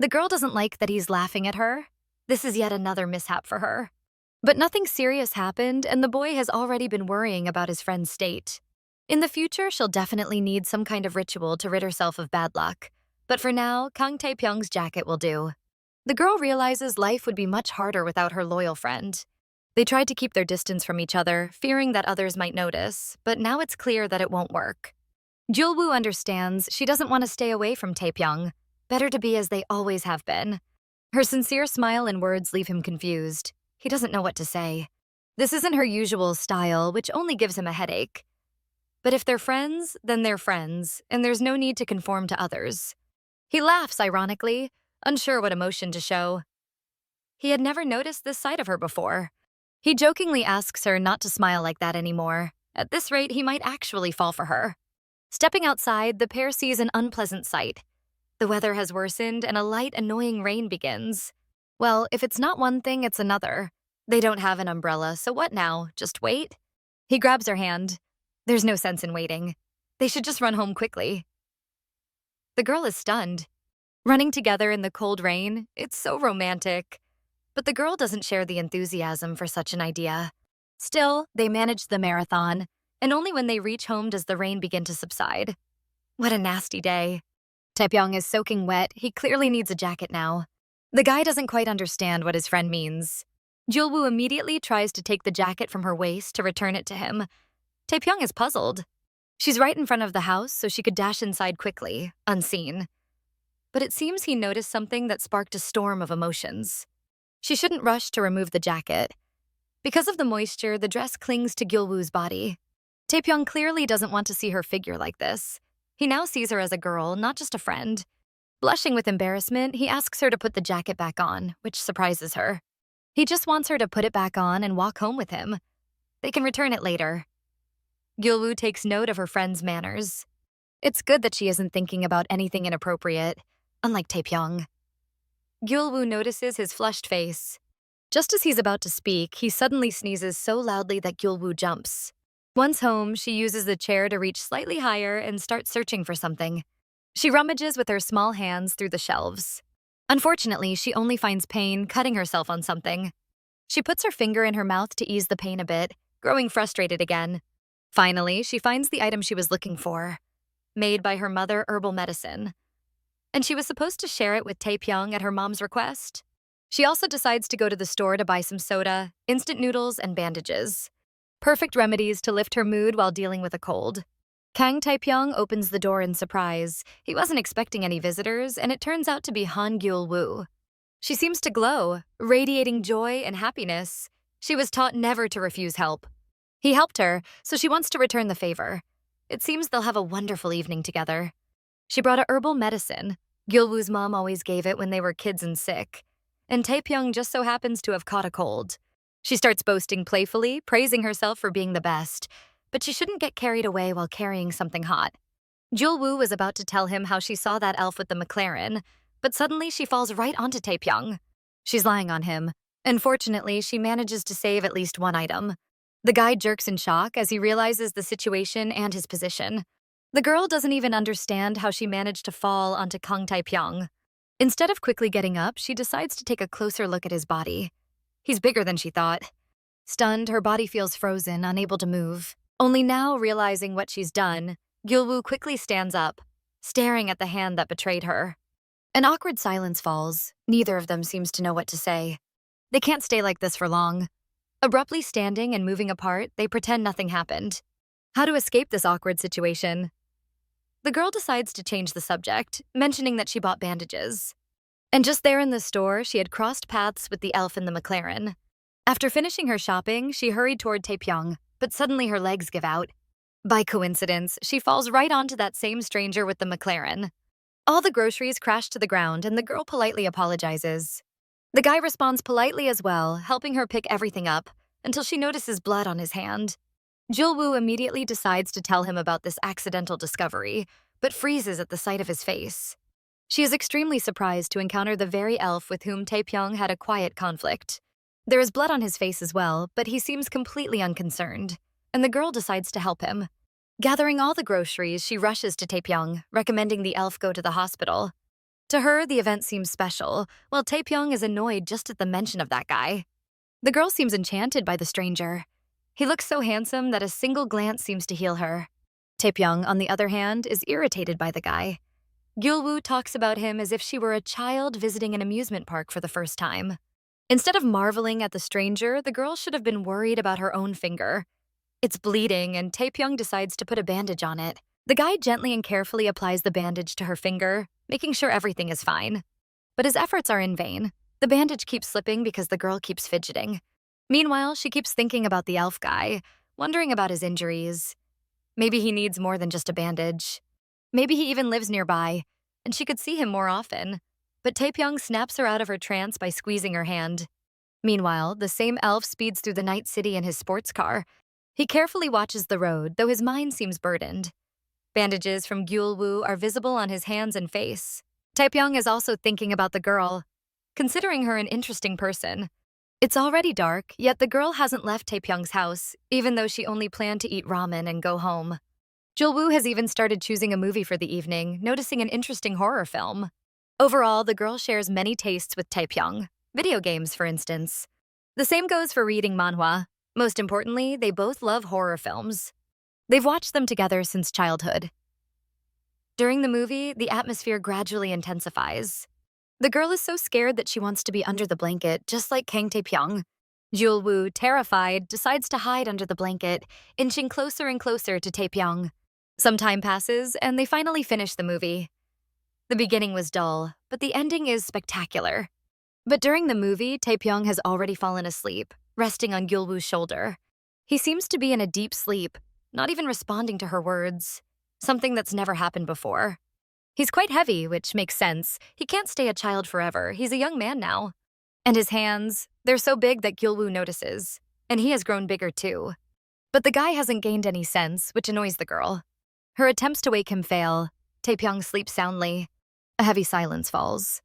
The girl doesn't like that he's laughing at her. This is yet another mishap for her. But nothing serious happened, and the boy has already been worrying about his friend's state. In the future, she'll definitely need some kind of ritual to rid herself of bad luck. But for now, Kang Tae-pyeong's jacket will do. The girl realizes life would be much harder without her loyal friend. They tried to keep their distance from each other, fearing that others might notice, but now it's clear that it won't work. Gyul-woo understands she doesn't want to stay away from Taipyong. Better to be as they always have been. Her sincere smile and words leave him confused. He doesn't know what to say. This isn't her usual style, which only gives him a headache. But if they're friends, then they're friends, and there's no need to conform to others. He laughs ironically, unsure what emotion to show. He had never noticed this side of her before. He jokingly asks her not to smile like that anymore. At this rate, he might actually fall for her. Stepping outside, the pair sees an unpleasant sight. The weather has worsened and a light, annoying rain begins. Well, if it's not one thing, it's another. They don't have an umbrella, so what now? Just wait? He grabs her hand. There's no sense in waiting. They should just run home quickly. The girl is stunned. Running together in the cold rain, it's so romantic. But the girl doesn't share the enthusiasm for such an idea. Still, they manage the marathon, and only when they reach home does the rain begin to subside. What a nasty day. Taipyong is soaking wet. He clearly needs a jacket now. The guy doesn't quite understand what his friend means. Gyul-woo immediately tries to take the jacket from her waist to return it to him. Taipyong is puzzled. She's right in front of the house, so she could dash inside quickly, unseen. But it seems he noticed something that sparked a storm of emotions. She shouldn't rush to remove the jacket. Because of the moisture, the dress clings to Gyul-woo's body. Taipyong clearly doesn't want to see her figure like this. He now sees her as a girl, not just a friend. Blushing with embarrassment, he asks her to put the jacket back on, which surprises her. He just wants her to put it back on and walk home with him. They can return it later. Gyul-woo takes note of her friend's manners. It's good that she isn't thinking about anything inappropriate, unlike Taipyong. Gyul-woo notices his flushed face. Just as he's about to speak, he suddenly sneezes so loudly that Gyul-woo jumps. Once home, she uses the chair to reach slightly higher and starts searching for something. She rummages with her small hands through the shelves. Unfortunately, she only finds pain cutting herself on something. She puts her finger in her mouth to ease the pain a bit, growing frustrated again. Finally, she finds the item she was looking for, made by her mother herbal medicine. And she was supposed to share it with Taipyong at her mom's request. She also decides to go to the store to buy some soda, instant noodles, and bandages. Perfect remedies to lift her mood while dealing with a cold. Kang Tae-pyeong opens the door in surprise. He wasn't expecting any visitors, and it turns out to be Gyul-woo. She seems to glow, radiating joy and happiness. She was taught never to refuse help. He helped her, so she wants to return the favor. It seems they'll have a wonderful evening together. She brought a herbal medicine. Gyul-woo's mom always gave it when they were kids and sick. And Taipyong just so happens to have caught a cold. She starts boasting playfully, praising herself for being the best. But she shouldn't get carried away while carrying something hot. Gyul-woo was about to tell him how she saw that elf with the McLaren, but suddenly she falls right onto Taipyong. She's lying on him, and fortunately, she manages to save at least one item. The guy jerks in shock as he realizes the situation and his position. The girl doesn't even understand how she managed to fall onto Kang Tae-pyeong. Instead of quickly getting up, she decides to take a closer look at his body. He's bigger than she thought. Stunned, her body feels frozen, unable to move. Only now realizing what she's done, Gyul-woo quickly stands up, staring at the hand that betrayed her. An awkward silence falls. Neither of them seems to know what to say. They can't stay like this for long. Abruptly standing and moving apart, they pretend nothing happened. How to escape this awkward situation? The girl decides to change the subject, mentioning that she bought bandages. And just there in the store, she had crossed paths with the elf in the McLaren. After finishing her shopping, she hurried toward Taipyong, but suddenly her legs give out. By coincidence, she falls right onto that same stranger with the McLaren. All the groceries crash to the ground, and the girl politely apologizes. The guy responds politely as well, helping her pick everything up, until she notices blood on his hand. Gyul-woo immediately decides to tell him about this accidental discovery, but freezes at the sight of his face. She is extremely surprised to encounter the very elf with whom Taipyong had a quiet conflict. There is blood on his face as well, but he seems completely unconcerned, and the girl decides to help him. Gathering all the groceries, she rushes to Taipyong, recommending the elf go to the hospital. To her, the event seems special, while Taipyong is annoyed just at the mention of that guy. The girl seems enchanted by the stranger. He looks so handsome that a single glance seems to heal her. Taipyong, on the other hand, is irritated by the guy. Gyul-woo talks about him as if she were a child visiting an amusement park for the first time. Instead of marveling at the stranger, the girl should have been worried about her own finger. It's bleeding, and Taipyong decides to put a bandage on it. The guy gently and carefully applies the bandage to her finger, making sure everything is fine. But his efforts are in vain. The bandage keeps slipping because the girl keeps fidgeting. Meanwhile, she keeps thinking about the elf guy, wondering about his injuries. Maybe he needs more than just a bandage. Maybe he even lives nearby, and she could see him more often. But Taipyong snaps her out of her trance by squeezing her hand. Meanwhile, the same elf speeds through the night city in his sports car. He carefully watches the road, though his mind seems burdened. Bandages from Gyul-woo are visible on his hands and face. Taipyong is also thinking about the girl, considering her an interesting person. It's already dark, yet the girl hasn't left Taipyong's house, even though she only planned to eat ramen and go home. Gyul-woo has even started choosing a movie for the evening, noticing an interesting horror film. Overall, the girl shares many tastes with Taipyong, video games, for instance. The same goes for reading manhwa. Most importantly, they both love horror films. They've watched them together since childhood. During the movie, the atmosphere gradually intensifies. The girl is so scared that she wants to be under the blanket, just like Kang Tae-pyeong. Gyul-woo, terrified, decides to hide under the blanket, inching closer and closer to Taipyong. Some time passes, and they finally finish the movie. The beginning was dull, but the ending is spectacular. But during the movie, Taipyong has already fallen asleep, resting on Gyul-woo's shoulder. He seems to be in a deep sleep, not even responding to her words, something that's never happened before. He's quite heavy, which makes sense. He can't stay a child forever. He's a young man now. And his hands, they're so big that Gyul-woo notices, and he has grown bigger too. But the guy hasn't gained any sense, which annoys the girl. Her attempts to wake him fail. Taepyeong sleeps soundly. A heavy silence falls.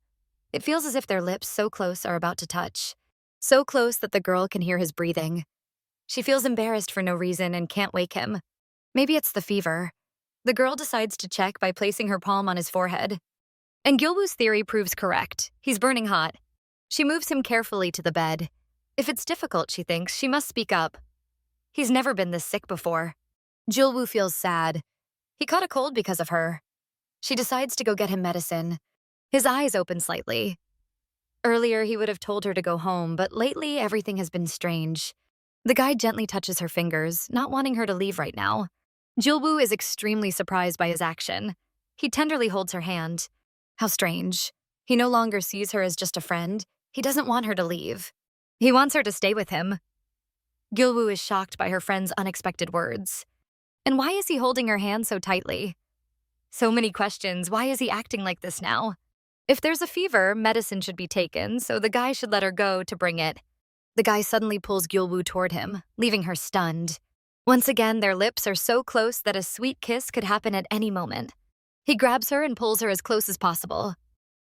It feels as if their lips so close are about to touch. So close that the girl can hear his breathing. She feels embarrassed for no reason and can't wake him. Maybe it's the fever. The girl decides to check by placing her palm on his forehead. And Gyul-woo's theory proves correct. He's burning hot. She moves him carefully to the bed. If it's difficult, she thinks, she must speak up. He's never been this sick before. Gyul-woo feels sad. He caught a cold because of her. She decides to go get him medicine. His eyes open slightly. Earlier, he would have told her to go home, but lately, everything has been strange. The guy gently touches her fingers, not wanting her to leave right now. Gyul-woo is extremely surprised by his action. He tenderly holds her hand. How strange. He no longer sees her as just a friend. He doesn't want her to leave. He wants her to stay with him. Gyul-woo is shocked by her friend's unexpected words. And why is he holding her hand so tightly? So many questions. Why is he acting like this now? If there's a fever, medicine should be taken, so the guy should let her go to bring it. The guy suddenly pulls Gyul-woo toward him, leaving her stunned. Once again, their lips are so close that a sweet kiss could happen at any moment. He grabs her and pulls her as close as possible.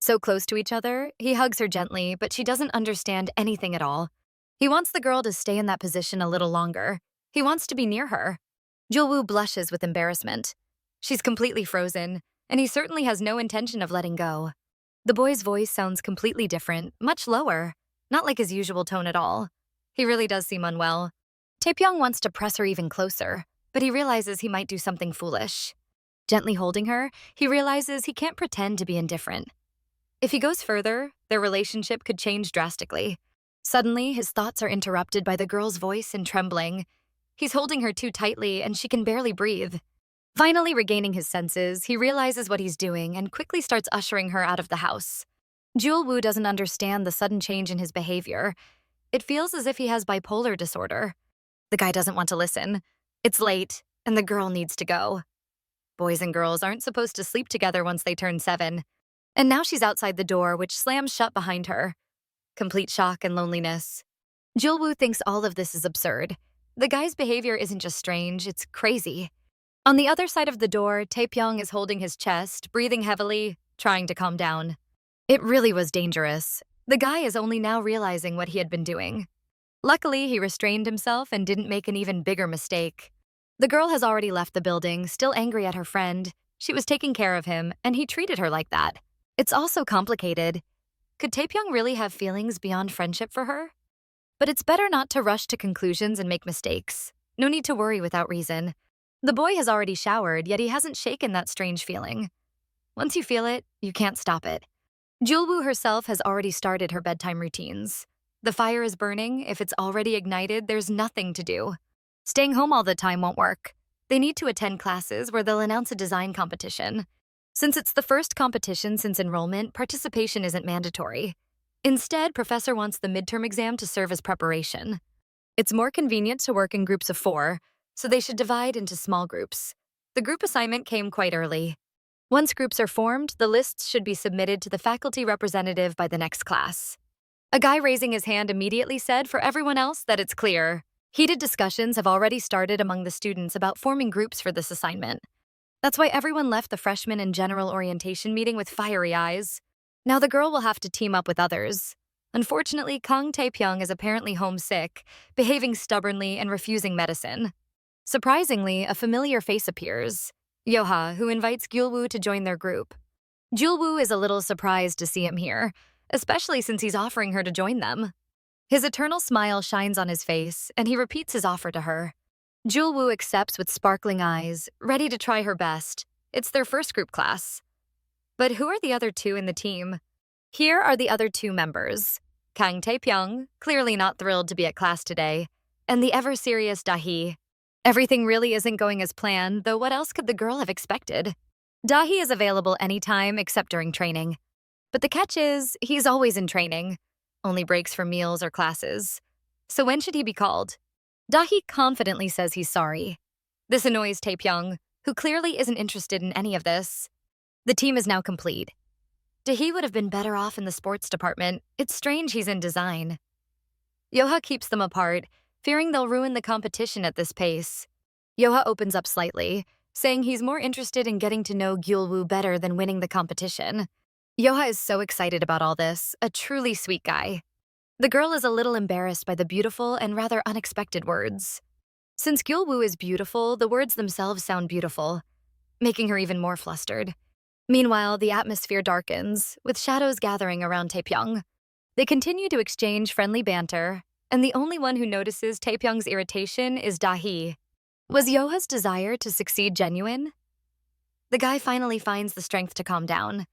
So close to each other, he hugs her gently, but she doesn't understand anything at all. He wants the girl to stay in that position a little longer. He wants to be near her. Gyul-woo blushes with embarrassment. She's completely frozen, and he certainly has no intention of letting go. The boy's voice sounds completely different, much lower, not like his usual tone at all. He really does seem unwell. Taepyeong wants to press her even closer, but he realizes he might do something foolish. Gently holding her, he realizes he can't pretend to be indifferent. If he goes further, their relationship could change drastically. Suddenly, his thoughts are interrupted by the girl's voice and trembling. He's holding her too tightly, and she can barely breathe. Finally regaining his senses, he realizes what he's doing and quickly starts ushering her out of the house. Gyul-woo doesn't understand the sudden change in his behavior. It feels as if he has bipolar disorder. The guy doesn't want to listen. It's late, and the girl needs to go. Boys and girls aren't supposed to sleep together once they turn 7. And now she's outside the door, which slams shut behind her. Complete shock and loneliness. Gyul-woo thinks all of this is absurd. The guy's behavior isn't just strange, it's crazy. On the other side of the door, Taipyong is holding his chest, breathing heavily, trying to calm down. It really was dangerous. The guy is only now realizing what he had been doing. Luckily, he restrained himself and didn't make an even bigger mistake. The girl has already left the building, still angry at her friend. She was taking care of him, and he treated her like that. It's also complicated. Could Taepyeong really have feelings beyond friendship for her? But it's better not to rush to conclusions and make mistakes. No need to worry without reason. The boy has already showered, yet he hasn't shaken that strange feeling. Once you feel it, you can't stop it. Gyul-woo herself has already started her bedtime routines. The fire is burning. If it's already ignited, there's nothing to do. Staying home all the time won't work. They need to attend classes where they'll announce a design competition. Since it's the first competition since enrollment, participation isn't mandatory. Instead, professor wants the midterm exam to serve as preparation. It's more convenient to work in groups of 4, so they should divide into small groups. The group assignment came quite early. Once groups are formed, the lists should be submitted to the faculty representative by the next class. A guy raising his hand immediately said for everyone else that it's clear. Heated discussions have already started among the students about forming groups for this assignment. That's why everyone left the freshman and general orientation meeting with fiery eyes. Now the girl will have to team up with others. Unfortunately, Kang Tae-pyeong is apparently homesick, behaving stubbornly and refusing medicine. Surprisingly, a familiar face appears. Yoha, who invites Gyul-woo to join their group. Gyul-woo is a little surprised to see him here, especially since he's offering her to join them. His eternal smile shines on his face, and he repeats his offer to her. Gyul-woo accepts with sparkling eyes, ready to try her best. It's their first group class. But who are the other 2 in the team? Here are the other 2 members. Kang Tae-pyeong, clearly not thrilled to be at class today, and the ever-serious Dahi. Everything really isn't going as planned, though what else could the girl have expected? Dahi is available anytime except during training. But the catch is, he's always in training. Only breaks for meals or classes. So when should he be called? Dahi confidently says he's sorry. This annoys Taipyong, who clearly isn't interested in any of this. The team is now complete. Dahi would have been better off in the sports department. It's strange he's in design. Yoha keeps them apart. fearing they'll ruin the competition at this pace. Yoha opens up slightly, saying he's more interested in getting to know Gyul-woo better than winning the competition. Yoha is so excited about all this, a truly sweet guy. The girl is a little embarrassed by the beautiful and rather unexpected words. Since Gyul-woo is beautiful, the words themselves sound beautiful, making her even more flustered. Meanwhile, the atmosphere darkens, with shadows gathering around Taipyong. They continue to exchange friendly banter, and the only one who notices Taepyeong's irritation is Dahi. Was Yoha's desire to succeed genuine? The guy finally finds the strength to calm down.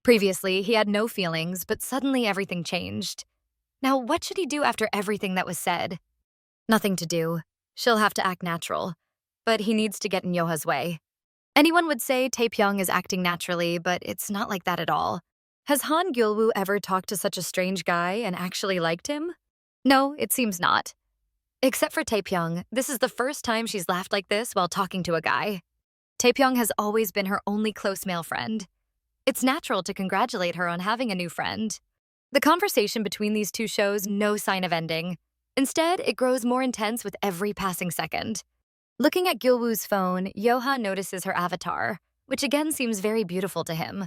Previously, he had no feelings, but suddenly everything changed. Now, what should he do after everything that was said? Nothing to do. She'll have to act natural. But he needs to get in Yoha's way. Anyone would say Taepyeong is acting naturally, but it's not like that at all. Has Han Gyul-woo ever talked to such a strange guy and actually liked him? No, it seems not. Except for Taipyong, this is the first time she's laughed like this while talking to a guy. Taipyong has always been her only close male friend. It's natural to congratulate her on having a new friend. The conversation between these two shows no sign of ending. Instead, it grows more intense with every passing second. Looking at Gyul-woo's phone, Yoha notices her avatar, which again seems very beautiful to him.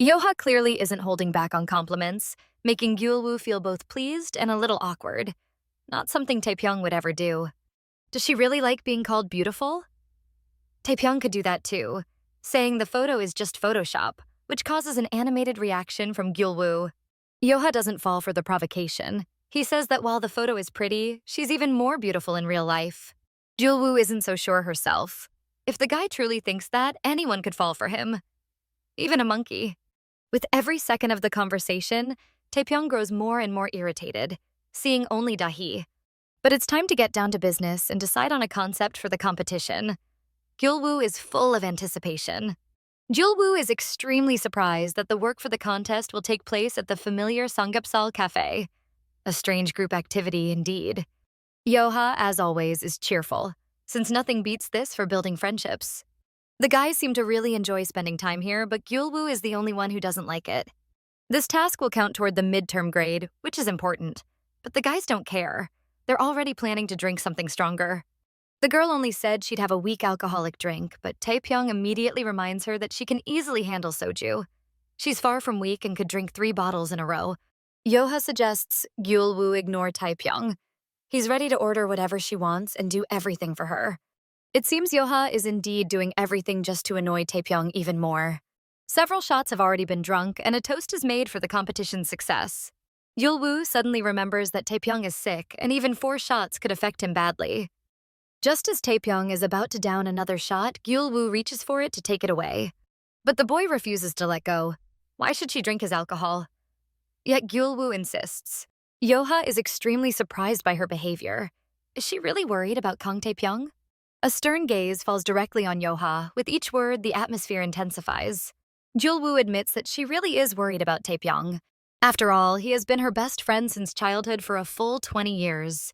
Yoha clearly isn't holding back on compliments, making Gyul-woo feel both pleased and a little awkward. Not something Taepyeong would ever do. Does she really like being called beautiful? Taepyeong could do that too, saying the photo is just Photoshop, which causes an animated reaction from Gyul-woo. Yoha doesn't fall for the provocation. He says that while the photo is pretty, she's even more beautiful in real life. Gyul-woo isn't so sure herself. If the guy truly thinks that, anyone could fall for him. Even a monkey. With every second of the conversation, Taepyeong grows more and more irritated, seeing only Dahi. But it's time to get down to business and decide on a concept for the competition. Gyul-woo is full of anticipation. Gyul-woo is extremely surprised that the work for the contest will take place at the familiar Samgyeopsal Cafe. A strange group activity indeed. Yoha, as always, is cheerful, since nothing beats this for building friendships. The guys seem to really enjoy spending time here, but Gyul-woo is the only one who doesn't like it. This task will count toward the midterm grade, which is important. But the guys don't care. They're already planning to drink something stronger. The girl only said she'd have a weak alcoholic drink, but Taipyong immediately reminds her that she can easily handle soju. She's far from weak and could drink 3 bottles in a row. Yoha suggests Gyul-woo ignore Taipyong. He's ready to order whatever she wants and do everything for her. It seems Yoha is indeed doing everything just to annoy Taipyong even more. Several shots have already been drunk, and a toast is made for the competition's success. Gyul-woo suddenly remembers that Taipyong is sick, and even 4 shots could affect him badly. Just as Taipyong is about to down another shot, Gyul-woo reaches for it to take it away. But the boy refuses to let go. Why should she drink his alcohol? Yet Gyul-woo insists. Yoha is extremely surprised by her behavior. Is she really worried about Kang Tae-pyeong? A stern gaze falls directly on Yoha. With each word, the atmosphere intensifies. Gyul-woo admits that she really is worried about Taipyong. After all, he has been her best friend since childhood for a full 20 years.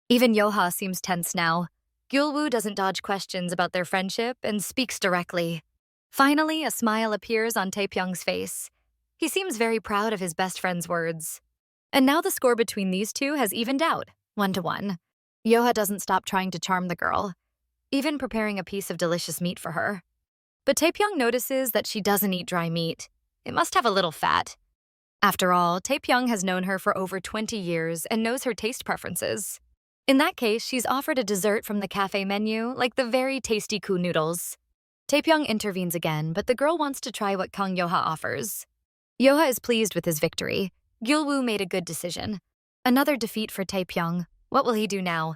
Even Yoha seems tense now. Gyul-woo doesn't dodge questions about their friendship and speaks directly. Finally, a smile appears on Taepyeong's face. He seems very proud of his best friend's words. And now the score between these two has evened out, 1-1. Yoha doesn't stop trying to charm the girl, even preparing a piece of delicious meat for her. But Taepyeong notices that she doesn't eat dry meat. It must have a little fat. After all, Taepyeong has known her for over 20 years and knows her taste preferences. In that case, she's offered a dessert from the cafe menu, like the very tasty ku noodles. Taepyeong intervenes again, but the girl wants to try what Kang Yoha offers. Yoha is pleased with his victory. Gyul-woo made a good decision. Another defeat for Taepyeong. What will he do now?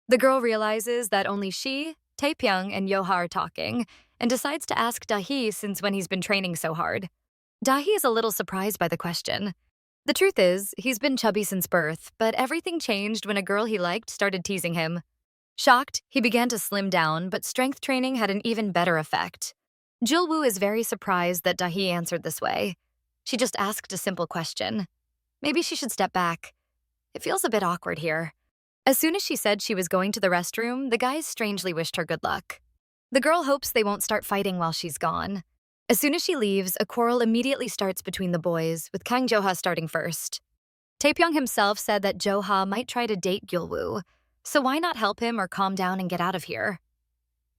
The girl realizes that only she, Taepyeong, and Yoha are talking, and decides to ask Dahi since when he's been training so hard. Dahi is a little surprised by the question. The truth is, he's been chubby since birth, but everything changed when a girl he liked started teasing him. Shocked, he began to slim down, but strength training had an even better effect. Gyul-woo is very surprised that Dahi answered this way. She just asked a simple question. Maybe she should step back. It feels a bit awkward here. As soon as she said she was going to the restroom, the guys strangely wished her good luck. The girl hopes they won't start fighting while she's gone. As soon as she leaves, a quarrel immediately starts between the boys, with Kang Joha starting first. Taepyeong himself said that Joha might try to date Gyul-woo, So why not help him or calm down and get out of here?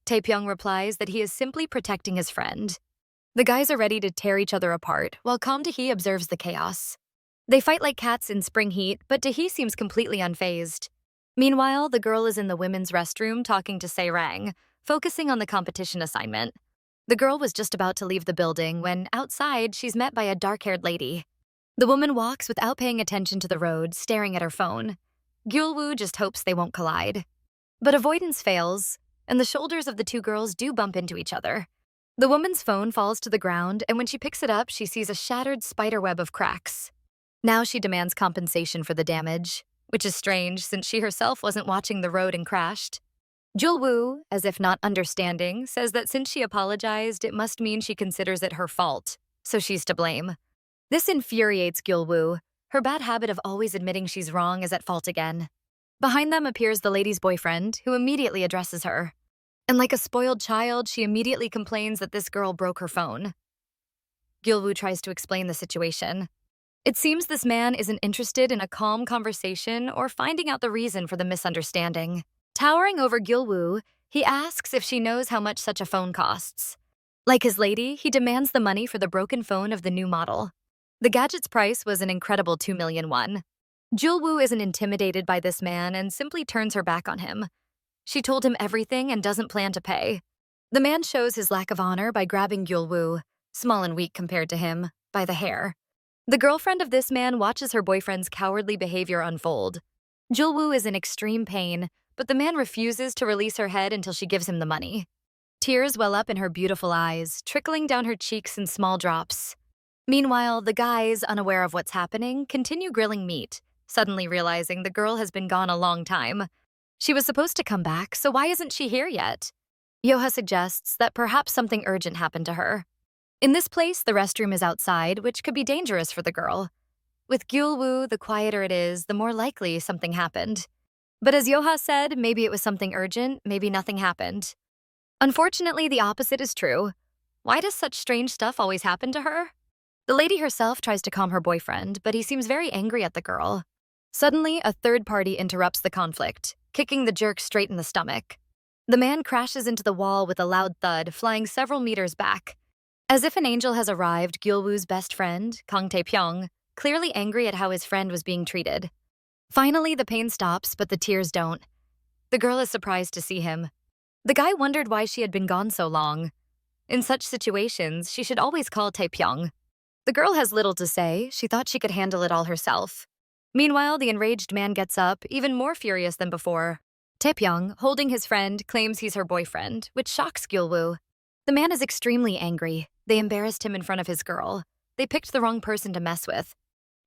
Taipyong replies that he is simply protecting his friend. The guys are ready to tear each other apart, while Kang Tae-hee observes the chaos. They fight like cats in spring heat, but Tae-hee seems completely unfazed. Meanwhile, the girl is in the women's restroom talking to Se-rang, focusing on the competition assignment. The girl was just about to leave the building when, outside, she's met by a dark-haired lady. The woman walks without paying attention to the road, staring at her phone. Gyul-woo just hopes they won't collide. But avoidance fails, and the shoulders of the two girls do bump into each other. The woman's phone falls to the ground, and when she picks it up, she sees a shattered spiderweb of cracks. Now she demands compensation for the damage, which is strange since she herself wasn't watching the road and crashed. Gyul-woo, as if not understanding, says that since she apologized, it must mean she considers it her fault, so she's to blame. This infuriates Gyul-woo. Her bad habit of always admitting she's wrong is at fault again. Behind them appears the lady's boyfriend, who immediately addresses her. And like a spoiled child, she immediately complains that this girl broke her phone. Gyul-woo tries to explain the situation. It seems this man isn't interested in a calm conversation or finding out the reason for the misunderstanding. Towering over Gyul-woo, he asks if she knows how much such a phone costs. Like his lady, he demands the money for the broken phone of the new model. The gadget's price was an incredible 2 million won. Gyul-woo isn't intimidated by this man and simply turns her back on him. She told him everything and doesn't plan to pay. The man shows his lack of honor by grabbing Gyul-woo, small and weak compared to him, by the hair. The girlfriend of this man watches her boyfriend's cowardly behavior unfold. Gyul-woo is in extreme pain, but the man refuses to release her head until she gives him the money. Tears well up in her beautiful eyes, trickling down her cheeks in small drops. Meanwhile, the guys, unaware of what's happening, continue grilling meat, suddenly realizing the girl has been gone a long time. She was supposed to come back, so why isn't she here yet? Yoha suggests that perhaps something urgent happened to her. In this place, the restroom is outside, which could be dangerous for the girl. With Gyul-woo, the quieter it is, the more likely something happened. But as Yoha said, maybe it was something urgent, maybe nothing happened. Unfortunately, the opposite is true. Why does such strange stuff always happen to her? The lady herself tries to calm her boyfriend, but he seems very angry at the girl. Suddenly, a third party interrupts the conflict, kicking the jerk straight in the stomach. The man crashes into the wall with a loud thud, flying several meters back. As if an angel has arrived, Gyul-woo's best friend, Kang Tae-pyeong, clearly angry at how his friend was being treated. Finally, the pain stops, but the tears don't. The girl is surprised to see him. The guy wondered why she had been gone so long. In such situations, she should always call Taipyong. The girl has little to say. She thought she could handle it all herself. Meanwhile, the enraged man gets up, even more furious than before. Taipyong, holding his friend, claims he's her boyfriend, which shocks Gyul-woo. The man is extremely angry. They embarrassed him in front of his girl. They picked the wrong person to mess with.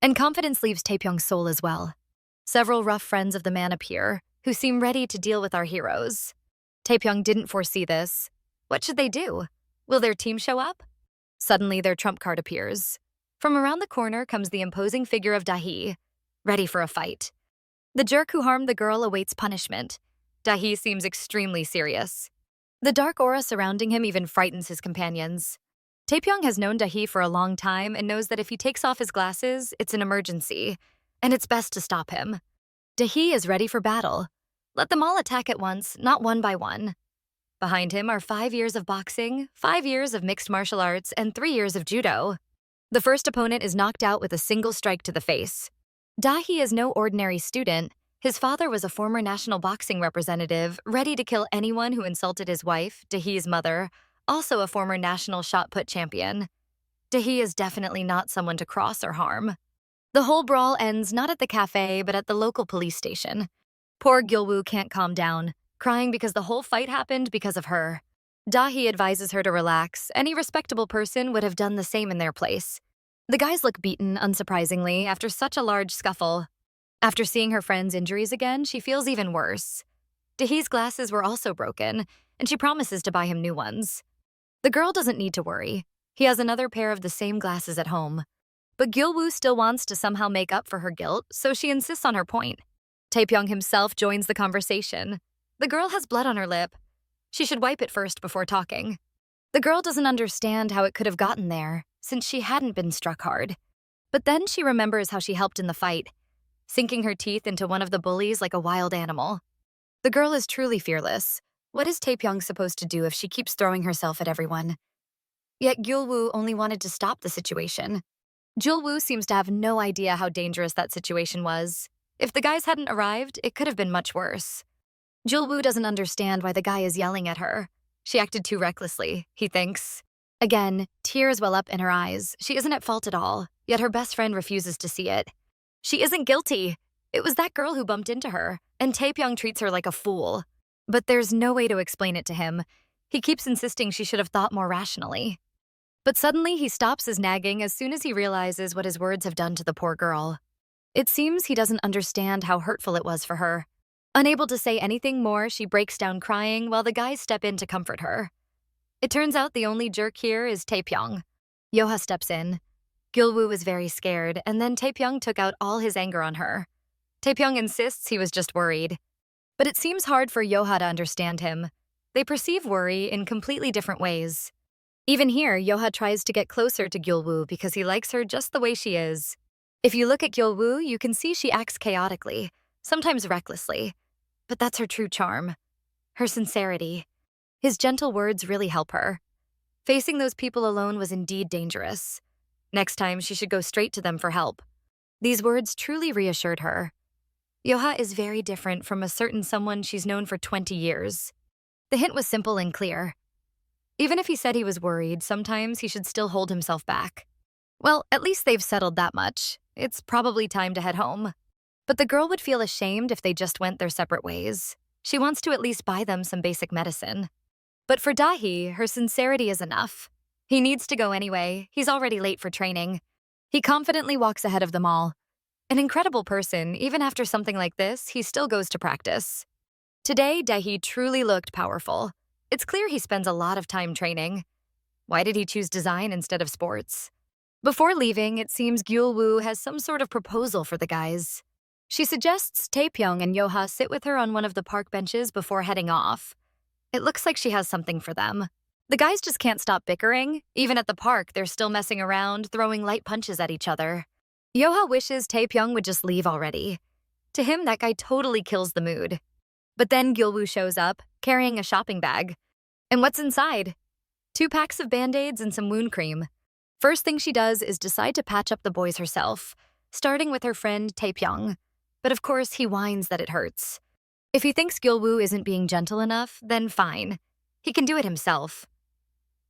And confidence leaves Taipyong's soul as well. Several rough friends of the man appear, who seem ready to deal with our heroes. Taipyong didn't foresee this. What should they do? Will their team show up? Suddenly, their trump card appears. From around the corner comes the imposing figure of Dahi, ready for a fight. The jerk who harmed the girl awaits punishment. Dahi seems extremely serious. The dark aura surrounding him even frightens his companions. Taipyong has known Dahi for a long time and knows that if he takes off his glasses, it's an emergency, and it's best to stop him. Dahi is ready for battle. Let them all attack at once, not one by one. Behind him are 5 years of boxing, 5 years of mixed martial arts, and 3 years of judo. The first opponent is knocked out with a single strike to the face. Dahi is no ordinary student. His father was a former national boxing representative, ready to kill anyone who insulted his wife, Dahi's mother, also a former national shot put champion. Dahi is definitely not someone to cross or harm. The whole brawl ends not at the cafe, but at the local police station. Poor Gyul-woo can't calm down, crying because the whole fight happened because of her. Dahi advises her to relax. Any respectable person would have done the same in their place. The guys look beaten, unsurprisingly, after such a large scuffle. After seeing her friend's injuries again, she feels even worse. Dahi's glasses were also broken, and she promises to buy him new ones. The girl doesn't need to worry. He has another pair of the same glasses at home. But Gyul-woo still wants to somehow make up for her guilt, so she insists on her point. Taipyong himself joins the conversation. The girl has blood on her lip. She should wipe it first before talking. The girl doesn't understand how it could have gotten there, since she hadn't been struck hard. But then she remembers how she helped in the fight, sinking her teeth into one of the bullies like a wild animal. The girl is truly fearless. What is Taepyeong supposed to do if she keeps throwing herself at everyone? Yet Gyul-woo only wanted to stop the situation. Gyul-woo seems to have no idea how dangerous that situation was. If the guys hadn't arrived, it could have been much worse. Gyul-woo doesn't understand why the guy is yelling at her. She acted too recklessly, he thinks. Again, tears well up in her eyes. She isn't at fault at all, yet her best friend refuses to see it. She isn't guilty. It was that girl who bumped into her, and Taepyeong treats her like a fool. But there's no way to explain it to him. He keeps insisting she should have thought more rationally. But suddenly he stops his nagging as soon as he realizes what his words have done to the poor girl. It seems he doesn't understand how hurtful it was for her. Unable to say anything more, she breaks down crying while the guys step in to comfort her. It turns out the only jerk here is Taepyeong. Yoha steps in. Gyul-woo was very scared, and then Taepyeong took out all his anger on her. Taepyeong insists he was just worried. But it seems hard for Yoha to understand him. They perceive worry in completely different ways. Even here, Yoha tries to get closer to Gyul-woo because he likes her just the way she is. If you look at Gyul-woo, you can see she acts chaotically, sometimes recklessly. But that's her true charm. Her sincerity. His gentle words really help her. Facing those people alone was indeed dangerous. Next time, she should go straight to them for help. These words truly reassured her. Yoha is very different from a certain someone she's known for 20 years. The hint was simple and clear. Even if he said he was worried, sometimes he should still hold himself back. Well, at least they've settled that much. It's probably time to head home. But the girl would feel ashamed if they just went their separate ways. She wants to at least buy them some basic medicine. But for Dahi, her sincerity is enough. He needs to go anyway. He's already late for training. He confidently walks ahead of them all. An incredible person, even after something like this, he still goes to practice. Today, Dahi truly looked powerful. It's clear he spends a lot of time training. Why did he choose design instead of sports? Before leaving, it seems Gyul-woo has some sort of proposal for the guys. She suggests Taipyong and Yoha sit with her on one of the park benches before heading off. It looks like she has something for them. The guys just can't stop bickering. Even at the park, they're still messing around, throwing light punches at each other. Yoha wishes Taipyong would just leave already. To him, that guy totally kills the mood. But then Gyul-woo shows up, carrying a shopping bag. And what's inside? 2 packs of Band-Aids and some wound cream. First thing she does is decide to patch up the boys herself, starting with her friend Taipyong. But of course, he whines that it hurts. If he thinks Gyul-woo isn't being gentle enough, then fine. He can do it himself.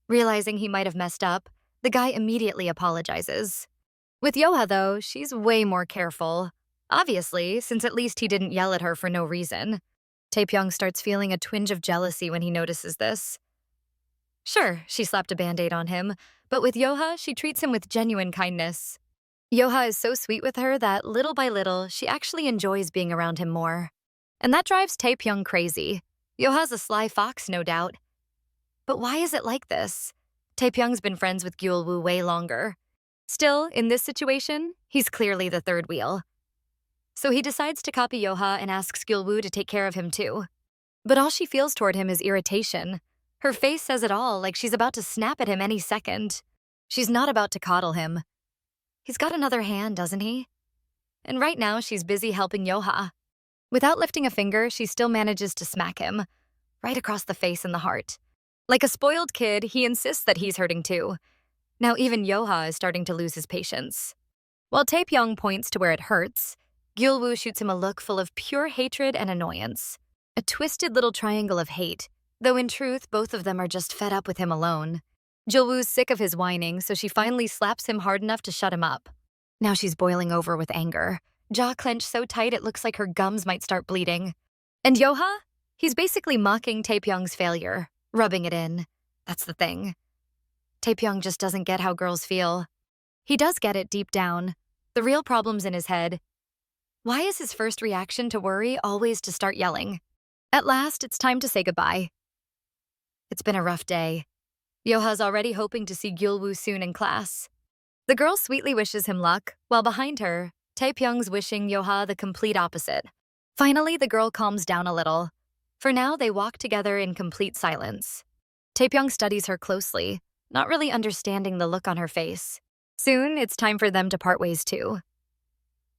Realizing he might have messed up, the guy immediately apologizes. With Yoha, though, she's way more careful. Obviously, since at least he didn't yell at her for no reason. Taipyong starts feeling a twinge of jealousy when he notices this. Sure, she slapped a Band-Aid on him, but with Yoha, she treats him with genuine kindness. Yoha is so sweet with her that, little by little, she actually enjoys being around him more. And that drives Taipyong crazy. Yoha's a sly fox, no doubt. But why is it like this? Taipyong's been friends with Gyul-woo way longer. Still, in this situation, he's clearly the third wheel. So he decides to copy Yoha and asks Gyul-woo to take care of him too. But all she feels toward him is irritation. Her face says it all, like she's about to snap at him any second. She's not about to coddle him. He's got another hand, doesn't he? And right now, she's busy helping Yoha. Without lifting a finger, she still manages to smack him, right across the face and the heart. Like a spoiled kid, he insists that he's hurting too. Now even Yoha is starting to lose his patience. While Taepyeong points to where it hurts, Gyul-woo shoots him a look full of pure hatred and annoyance. A twisted little triangle of hate, though in truth, both of them are just fed up with him alone. Gyul-woo's sick of his whining, so she finally slaps him hard enough to shut him up. Now she's boiling over with anger. Jaw clenched so tight it looks like her gums might start bleeding. And Yoha? He's basically mocking Taepyeong's failure, rubbing it in. That's the thing. Taepyeong just doesn't get how girls feel. He does get it deep down. The real problem's in his head. Why is his first reaction to worry always to start yelling? At last, it's time to say goodbye. It's been a rough day. Yoha's already hoping to see Gyul-woo soon in class. The girl sweetly wishes him luck, while behind her, Taepyeong's wishing Yoha the complete opposite. Finally, the girl calms down a little. For now, they walk together in complete silence. Taepyeong studies her closely, not really understanding the look on her face. Soon, it's time for them to part ways too.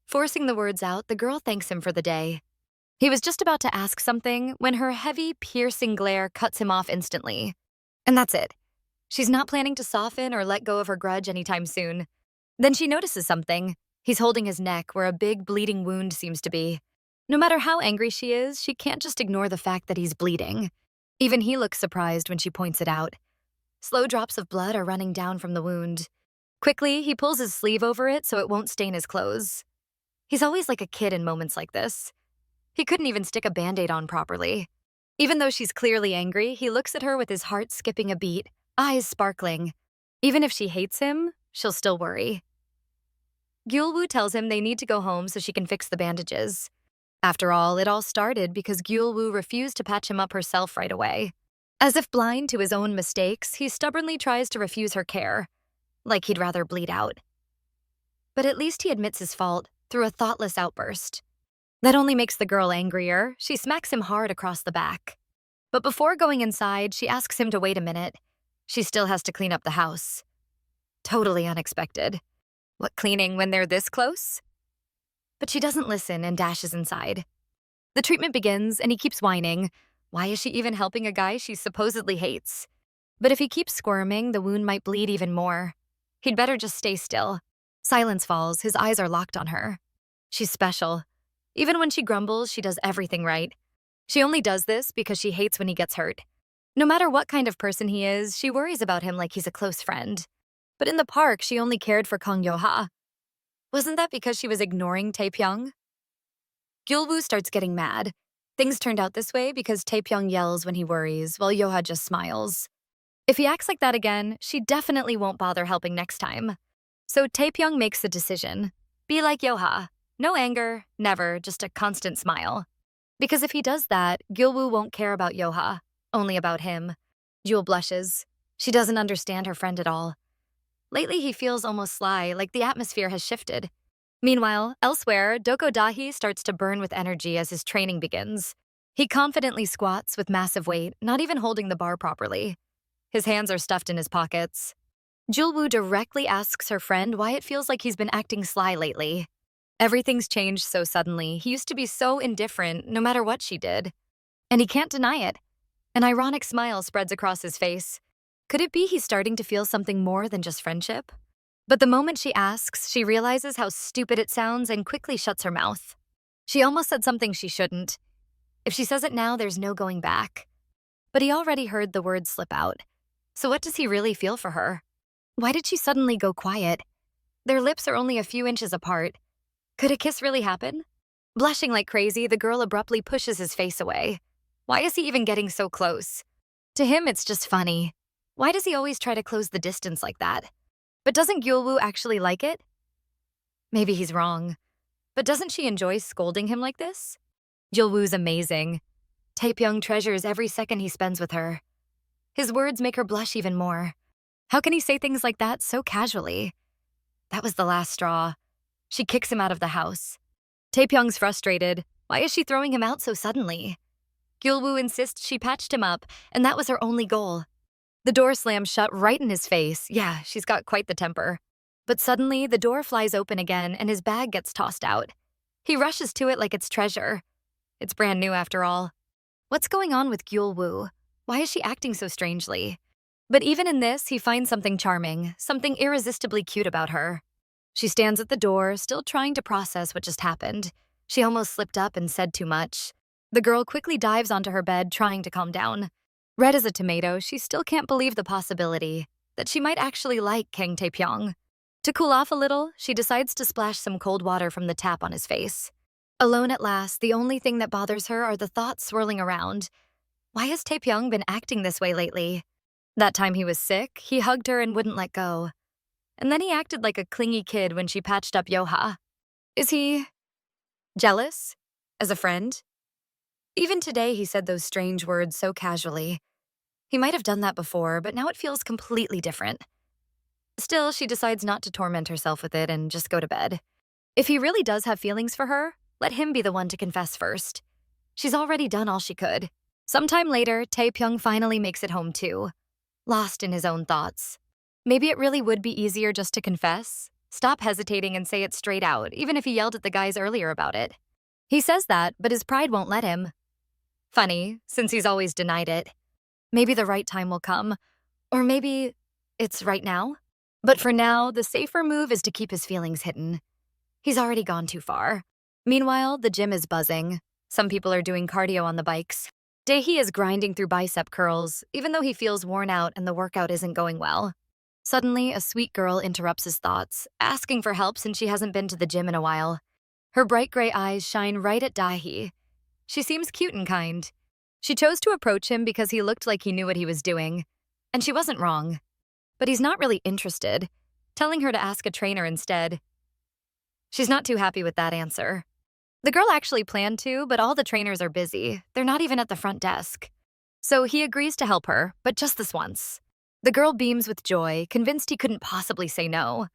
Forcing the words out, the girl thanks him for the day. He was just about to ask something when her heavy, piercing glare cuts him off instantly. And that's it. She's not planning to soften or let go of her grudge anytime soon. Then she notices something. He's holding his neck where a big bleeding wound seems to be. No matter how angry she is, she can't just ignore the fact that he's bleeding. Even he looks surprised when she points it out. Slow drops of blood are running down from the wound. Quickly, he pulls his sleeve over it so it won't stain his clothes. He's always like a kid in moments like this. He couldn't even stick a Band-Aid on properly. Even though she's clearly angry, he looks at her with his heart skipping a beat, eyes sparkling. Even if she hates him, she'll still worry. Gyul-woo tells him they need to go home so she can fix the bandages. After all, it all started because Gyul-woo refused to patch him up herself right away. As if blind to his own mistakes, he stubbornly tries to refuse her care, like he'd rather bleed out. But at least he admits his fault through a thoughtless outburst. That only makes the girl angrier. She smacks him hard across the back. But before going inside, she asks him to wait a minute. She still has to clean up the house. Totally unexpected. What cleaning when they're this close? But she doesn't listen and dashes inside. The treatment begins and he keeps whining. Why is she even helping a guy she supposedly hates? But if he keeps squirming, the wound might bleed even more. He'd better just stay still. Silence falls, his eyes are locked on her. She's special. Even when she grumbles, she does everything right. She only does this because she hates when he gets hurt. No matter what kind of person he is, she worries about him like he's a close friend. But in the park, she only cared for Kang Yo-ha. Wasn't that because she was ignoring Taipyong? Gyul-woo starts getting mad. Things turned out this way because Taipyong yells when he worries, while Yo-ha just smiles. If he acts like that again, she definitely won't bother helping next time. So Taipyong makes the decision. Be like Yo-ha. No anger, never, just a constant smile. Because if he does that, Gyul-woo won't care about Yo-ha, only about him. Jewel blushes. She doesn't understand her friend at all. Lately, he feels almost sly, like the atmosphere has shifted. Meanwhile, elsewhere, Doko-dahi starts to burn with energy as his training begins. He confidently squats with massive weight, not even holding the bar properly. His hands are stuffed in his pockets. Gyul-woo directly asks her friend why it feels like he's been acting sly lately. Everything's changed so suddenly. He used to be so indifferent, no matter what she did. And he can't deny it. An ironic smile spreads across his face. Could it be he's starting to feel something more than just friendship? But the moment she asks, she realizes how stupid it sounds and quickly shuts her mouth. She almost said something she shouldn't. If she says it now, there's no going back. But he already heard the words slip out. So what does he really feel for her? Why did she suddenly go quiet? Their lips are only a few inches apart. Could a kiss really happen? Blushing like crazy, the girl abruptly pushes his face away. Why is he even getting so close? To him, it's just funny. Why does he always try to close the distance like that? But doesn't Gyul-woo actually like it? Maybe he's wrong. But doesn't she enjoy scolding him like this? Gyul-woo's amazing. Taipyong treasures every second he spends with her. His words make her blush even more. How can he say things like that so casually? That was the last straw. She kicks him out of the house. Taipyong's frustrated. Why is she throwing him out so suddenly? Gyul-woo insists she patched him up, and that was her only goal. The door slams shut right in his face. Yeah, she's got quite the temper. But suddenly, the door flies open again and his bag gets tossed out. He rushes to it like it's treasure. It's brand new after all. What's going on with Gyul-woo? Why is she acting so strangely? But even in this, he finds something charming, something irresistibly cute about her. She stands at the door, still trying to process what just happened. She almost slipped up and said too much. The girl quickly dives onto her bed, trying to calm down. Red as a tomato, she still can't believe the possibility that she might actually like Kang Tae-pyeong. To cool off a little, she decides to splash some cold water from the tap on his face. Alone at last, the only thing that bothers her are the thoughts swirling around. Why has Taipyong been acting this way lately? That time he was sick, he hugged her and wouldn't let go. And then he acted like a clingy kid when she patched up Yo-ha. Is he jealous? As a friend? Even today, he said those strange words so casually. He might have done that before, but now it feels completely different. Still, she decides not to torment herself with it and just go to bed. If he really does have feelings for her, let him be the one to confess first. She's already done all she could. Sometime later, Taipyong finally makes it home too, lost in his own thoughts. Maybe it really would be easier just to confess, stop hesitating and say it straight out, even if he yelled at the guys earlier about it. He says that, but his pride won't let him. Funny, since he's always denied it. Maybe the right time will come. Or maybe it's right now? But for now, the safer move is to keep his feelings hidden. He's already gone too far. Meanwhile, the gym is buzzing. Some people are doing cardio on the bikes. Dae-hee is grinding through bicep curls, even though he feels worn out and the workout isn't going well. Suddenly, a sweet girl interrupts his thoughts, asking for help since she hasn't been to the gym in a while. Her bright gray eyes shine right at Dae-hee. She seems cute and kind. She chose to approach him because he looked like he knew what he was doing. And she wasn't wrong. But he's not really interested, telling her to ask a trainer instead. She's not too happy with that answer. The girl actually planned to, but all the trainers are busy. They're not even at the front desk. So he agrees to help her, but just this once. The girl beams with joy, convinced he couldn't possibly say no.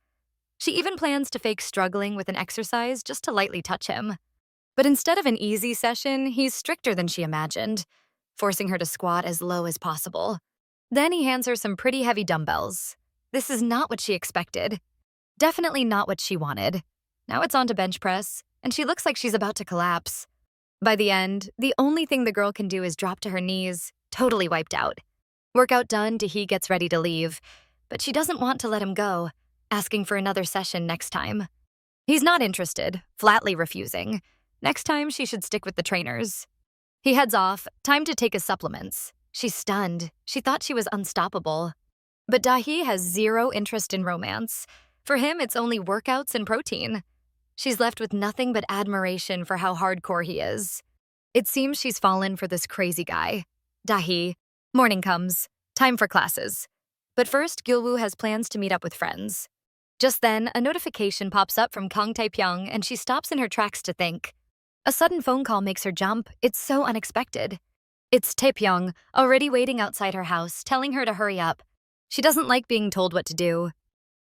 She even plans to fake struggling with an exercise just to lightly touch him. But instead of an easy session, he's stricter than she imagined, forcing her to squat as low as possible. Then he hands her some pretty heavy dumbbells. This is not what she expected. Definitely not what she wanted. Now it's on to bench press, and she looks like she's about to collapse. By the end, the only thing the girl can do is drop to her knees, totally wiped out. Workout done, Dae-hee gets ready to leave, but she doesn't want to let him go, asking for another session next time. He's not interested, flatly refusing. Next time, she should stick with the trainers. He heads off, time to take his supplements. She's stunned. She thought she was unstoppable. But Dae-hee has zero interest in romance. For him, it's only workouts and protein. She's left with nothing but admiration for how hardcore he is. It seems she's fallen for this crazy guy. Dae-hee. Morning comes. Time for classes. But first, Gyul-woo has plans to meet up with friends. Just then, a notification pops up from Kang Tae-pyeong, and she stops in her tracks to think. A sudden phone call makes her jump. It's so unexpected. It's Taipyong, already waiting outside her house, telling her to hurry up. She doesn't like being told what to do.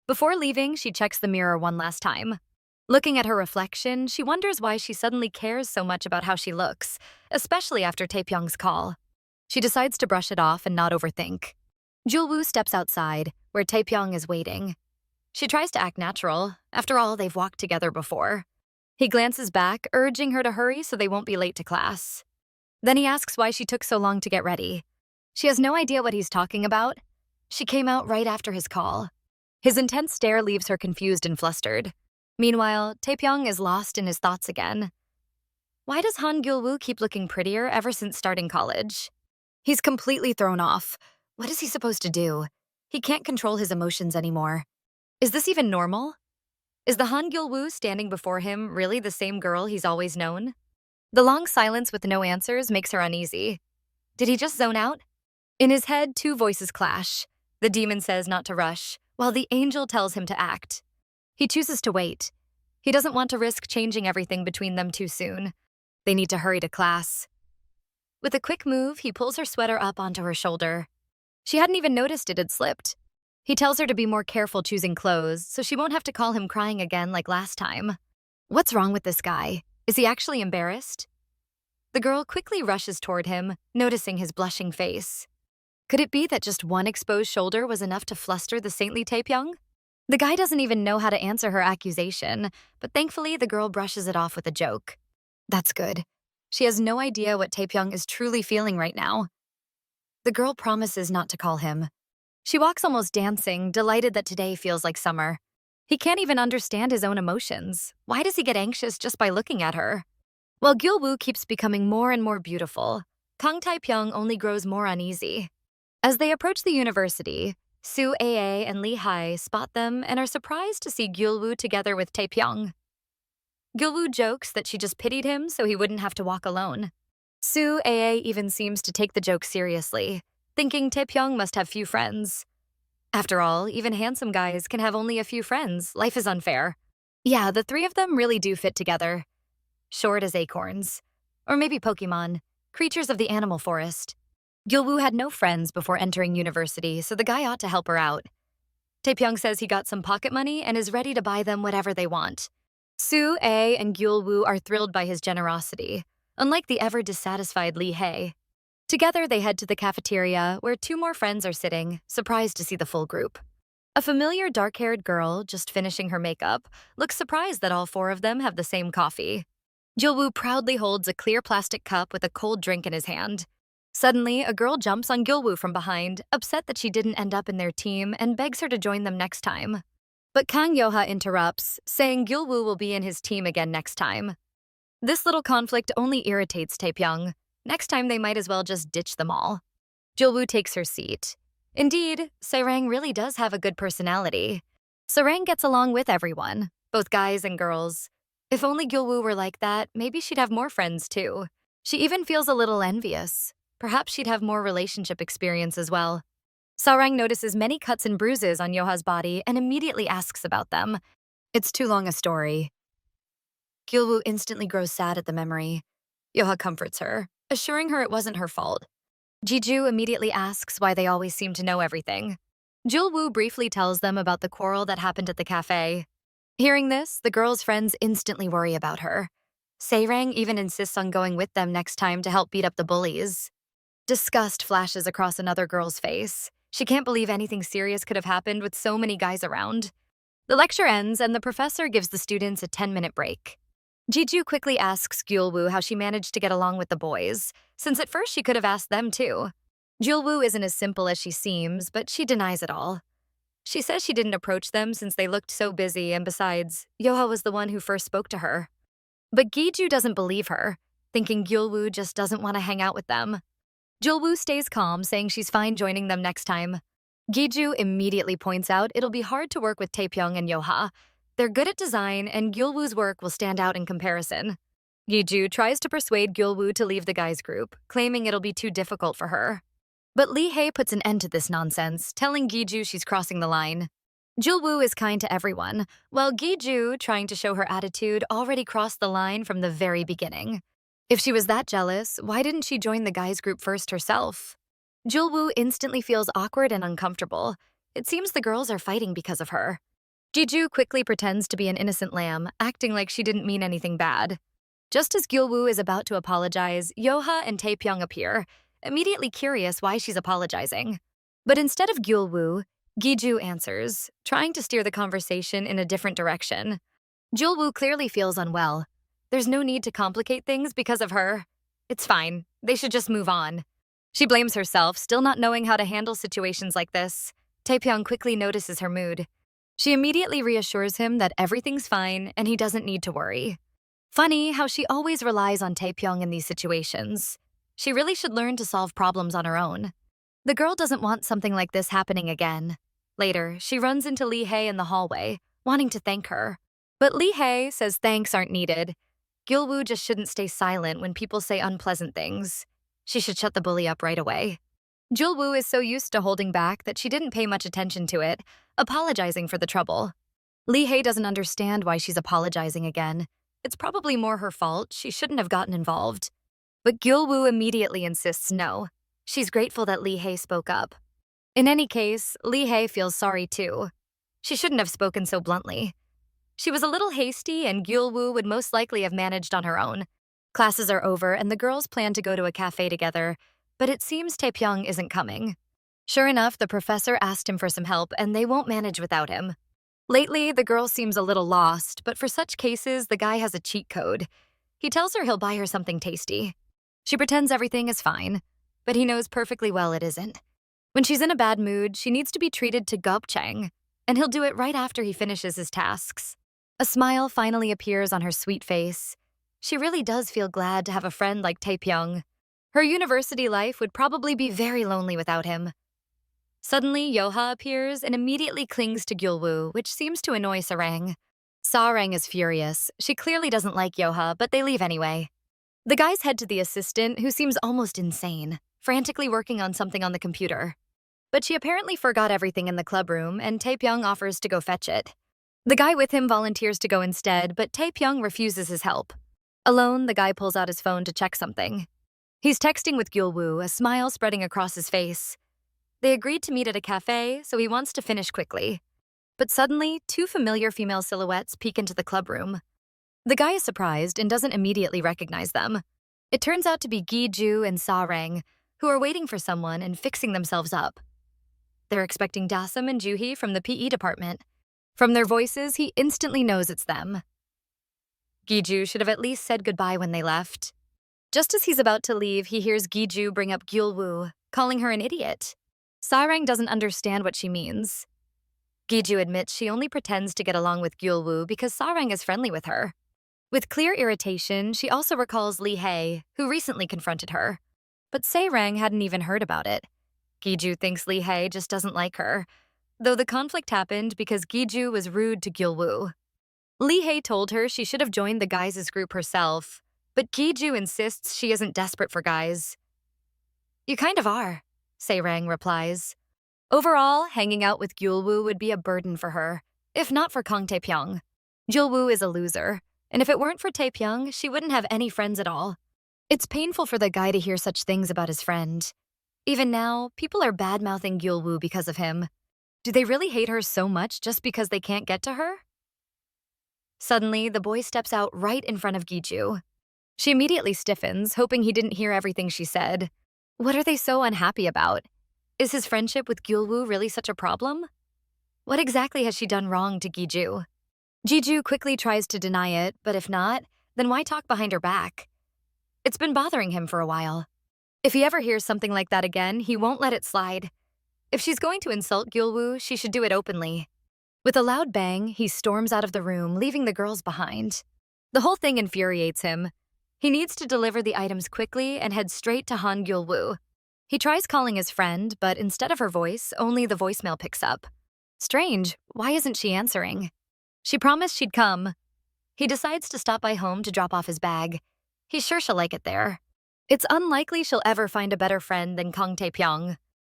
Before leaving, she checks the mirror one last time. Looking at her reflection, she wonders why she suddenly cares so much about how she looks, especially after Taipyong's call. She decides to brush it off and not overthink. Gyul-woo steps outside, where Taipyong is waiting. She tries to act natural. After all, they've walked together before. He glances back, urging her to hurry so they won't be late to class. Then he asks why she took so long to get ready. She has no idea what he's talking about. She came out right after his call. His intense stare leaves her confused and flustered. Meanwhile, Taipyong is lost in his thoughts again. Why does Han Gyul-woo keep looking prettier ever since starting college? He's completely thrown off. What is he supposed to do? He can't control his emotions anymore. Is this even normal? Is the Han Gyul-woo standing before him really the same girl he's always known? The long silence with no answers makes her uneasy. Did he just zone out? In his head, two voices clash. The demon says not to rush, while the angel tells him to act. He chooses to wait. He doesn't want to risk changing everything between them too soon. They need to hurry to class. With a quick move, he pulls her sweater up onto her shoulder. She hadn't even noticed it had slipped. He tells her to be more careful choosing clothes so she won't have to call him crying again like last time. What's wrong with this guy? Is he actually embarrassed? The girl quickly rushes toward him, noticing his blushing face. Could it be that just one exposed shoulder was enough to fluster the saintly Taipyong? The guy doesn't even know how to answer her accusation, but thankfully the girl brushes it off with a joke. That's good. She has no idea what Taipyong is truly feeling right now. The girl promises not to call him. She walks almost dancing, delighted that today feels like summer. He can't even understand his own emotions. Why does he get anxious just by looking at her? While Gyul-woo keeps becoming more and more beautiful, Kang Tae-pyeong only grows more uneasy. As they approach the university, Soo Ae and Lee Hai spot them and are surprised to see Gyul-woo together with Taipyong. Gyul-woo jokes that she just pitied him so he wouldn't have to walk alone. Soo Ae even seems to take the joke seriously, thinking Taipyong must have few friends. After all, even handsome guys can have only a few friends. Life is unfair. Yeah, the three of them really do fit together. Short as acorns. Or maybe Pokemon, creatures of the animal forest. Gyul-woo had no friends before entering university, so the guy ought to help her out. Taipyong says he got some pocket money and is ready to buy them whatever they want. Soo Ae and Gyul-woo are thrilled by his generosity, unlike the ever-dissatisfied Lee Hae. Together, they head to the cafeteria, where two more friends are sitting, surprised to see the full group. A familiar dark-haired girl, just finishing her makeup, looks surprised that all four of them have the same coffee. Gyul-woo proudly holds a clear plastic cup with a cold drink in his hand. Suddenly, a girl jumps on Gyul-woo from behind, upset that she didn't end up in their team, and begs her to join them next time. But Kang Yo-ha interrupts, saying Gyul-woo will be in his team again next time. This little conflict only irritates Taipyong. Next time they might as well just ditch them all. Gyul-woo takes her seat. Indeed, Sae-rang really does have a good personality. Sae-rang gets along with everyone, both guys and girls. If only Gyul-woo were like that, maybe she'd have more friends too. She even feels a little envious. Perhaps she'd have more relationship experience as well. Sae-rang notices many cuts and bruises on Yo-ha's body and immediately asks about them. It's too long a story. Gyul-woo instantly grows sad at the memory. Yo-ha comforts her, assuring her it wasn't her fault. Ji-ju immediately asks why they always seem to know everything. Gyul-woo briefly tells them about the quarrel that happened at the cafe. Hearing this, the girls' friends instantly worry about her. Sae-rang even insists on going with them next time to help beat up the bullies. Disgust flashes across another girl's face. She can't believe anything serious could have happened with so many guys around. The lecture ends and the professor gives the students a 10-minute break. Ji-ju quickly asks Gyul-woo how she managed to get along with the boys, since at first she could have asked them too. Gyul-woo isn't as simple as she seems, but she denies it all. She says she didn't approach them since they looked so busy, and besides, Yo-ha was the one who first spoke to her. But Gi-ju doesn't believe her, thinking Gyul-woo just doesn't want to hang out with them. Gyul-woo stays calm, saying she's fine joining them next time. Gi-ju immediately points out it'll be hard to work with Taipyong and Yo-ha. They're good at design, and Gyul-woo's work will stand out in comparison. Gi-ju tries to persuade Gyul-woo to leave the guys' group, claiming it'll be too difficult for her. But Lee-hae puts an end to this nonsense, telling Gi-ju she's crossing the line. Gyul-woo is kind to everyone, while Gi-ju, trying to show her attitude, already crossed the line from the very beginning. If she was that jealous, why didn't she join the guys' group first herself? Gyul-woo instantly feels awkward and uncomfortable. It seems the girls are fighting because of her. Gi-ju quickly pretends to be an innocent lamb, acting like she didn't mean anything bad. Just as Gyul-woo is about to apologize, Yo-ha and Taipyong appear, immediately curious why she's apologizing. But instead of Gyul-woo, Gi-ju answers, trying to steer the conversation in a different direction. Gyul-woo clearly feels unwell. There's no need to complicate things because of her. It's fine. They should just move on. She blames herself, still not knowing how to handle situations like this. Taipyong quickly notices her mood. She immediately reassures him that everything's fine and he doesn't need to worry. Funny how she always relies on Taipyong in these situations. She really should learn to solve problems on her own. The girl doesn't want something like this happening again. Later, she runs into Lee-hae in the hallway, wanting to thank her. But Lee-hae says thanks aren't needed. Gyul-woo just shouldn't stay silent when people say unpleasant things. She should shut the bully up right away. Gyul-woo is so used to holding back that she didn't pay much attention to it, apologizing for the trouble. Lee-hae doesn't understand why she's apologizing again. It's probably more her fault. She shouldn't have gotten involved. But Gyul-woo immediately insists no. She's grateful that Lee-hae spoke up. In any case, Lee-hae feels sorry too. She shouldn't have spoken so bluntly. She was a little hasty, and Gyul-woo would most likely have managed on her own. Classes are over and the girls plan to go to a cafe together, but it seems Taipyong isn't coming. Sure enough, the professor asked him for some help and they won't manage without him. Lately, the girl seems a little lost, but for such cases, the guy has a cheat code. He tells her he'll buy her something tasty. She pretends everything is fine, but he knows perfectly well it isn't. When she's in a bad mood, she needs to be treated to gopchang, and he'll do it right after he finishes his tasks. A smile finally appears on her sweet face. She really does feel glad to have a friend like Taipyong. Her university life would probably be very lonely without him. Suddenly, Yo-ha appears and immediately clings to Gyul-woo, which seems to annoy Sae-rang. Sae-rang is furious. She clearly doesn't like Yo-ha, but they leave anyway. The guys head to the assistant, who seems almost insane, frantically working on something on the computer. But she apparently forgot everything in the club room, and Taipyong offers to go fetch it. The guy with him volunteers to go instead, but Taipyong refuses his help. Alone, the guy pulls out his phone to check something. He's texting with Gyul-woo, a smile spreading across his face. They agreed to meet at a cafe, so he wants to finish quickly. But suddenly, two familiar female silhouettes peek into the club room. The guy is surprised and doesn't immediately recognize them. It turns out to be Gi-ju and Sae-rang, who are waiting for someone and fixing themselves up. They're expecting Dasam and Juhi from the PE department. From their voices, he instantly knows it's them. Gi-ju should have at least said goodbye when they left. Just as he's about to leave, he hears Gi-ju bring up Gyul-woo, calling her an idiot. Sarang doesn't understand what she means. Gi-ju admits she only pretends to get along with Gyul-woo because Sarang is friendly with her. With clear irritation, she also recalls Lee Hae, who recently confronted her. But Sarang hadn't even heard about it. Gi-ju thinks Lee Hae just doesn't like her, though the conflict happened because Gi-ju was rude to Gyul-woo. Lee Hae told her she should have joined the guys' group herself, but Gi-ju insists she isn't desperate for guys. You kind of are, Sarang replies. Overall, hanging out with Gyul-woo would be a burden for her, if not for Kang Tae-pyeong. Gyul-woo is a loser, and if it weren't for Taipyong, she wouldn't have any friends at all. It's painful for the guy to hear such things about his friend. Even now, people are bad-mouthing Gyul-woo because of him. Do they really hate her so much just because they can't get to her? Suddenly, the boy steps out right in front of Gi-ju. She immediately stiffens, hoping he didn't hear everything she said. What are they so unhappy about? Is his friendship with Gyul-woo really such a problem? What exactly has she done wrong to Gi-ju? Gi-ju quickly tries to deny it, but if not, then why talk behind her back? It's been bothering him for a while. If he ever hears something like that again, he won't let it slide. If she's going to insult Gyul-woo, she should do it openly. With a loud bang, he storms out of the room, leaving the girls behind. The whole thing infuriates him. He needs to deliver the items quickly and head straight to Han Gyul-woo. He tries calling his friend, but instead of her voice, only the voicemail picks up. Strange, why isn't she answering? She promised she'd come. He decides to stop by home to drop off his bag. He's sure she'll like it there. It's unlikely she'll ever find a better friend than Kang Tae-pyeong.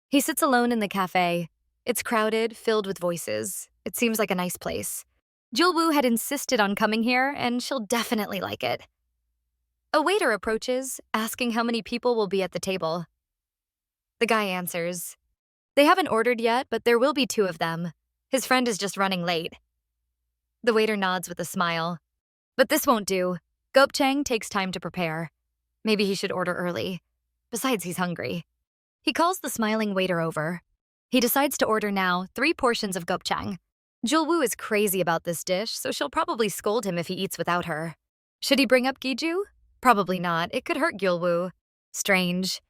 He sits alone in the cafe. It's crowded, filled with voices. It seems like a nice place. Gyul-woo had insisted on coming here, and she'll definitely like it. A waiter approaches, asking how many people will be at the table. The guy answers. They haven't ordered yet, but there will be 2 of them. His friend is just running late. The waiter nods with a smile. But this won't do. Gopchang takes time to prepare. Maybe he should order early. Besides, he's hungry. He calls the smiling waiter over. He decides to order now 3 portions of gopchang. Gyul-woo is crazy about this dish, so she'll probably scold him if he eats without her. Should he bring up Gi-ju? Probably not. It could hurt Gyul-woo. Strange.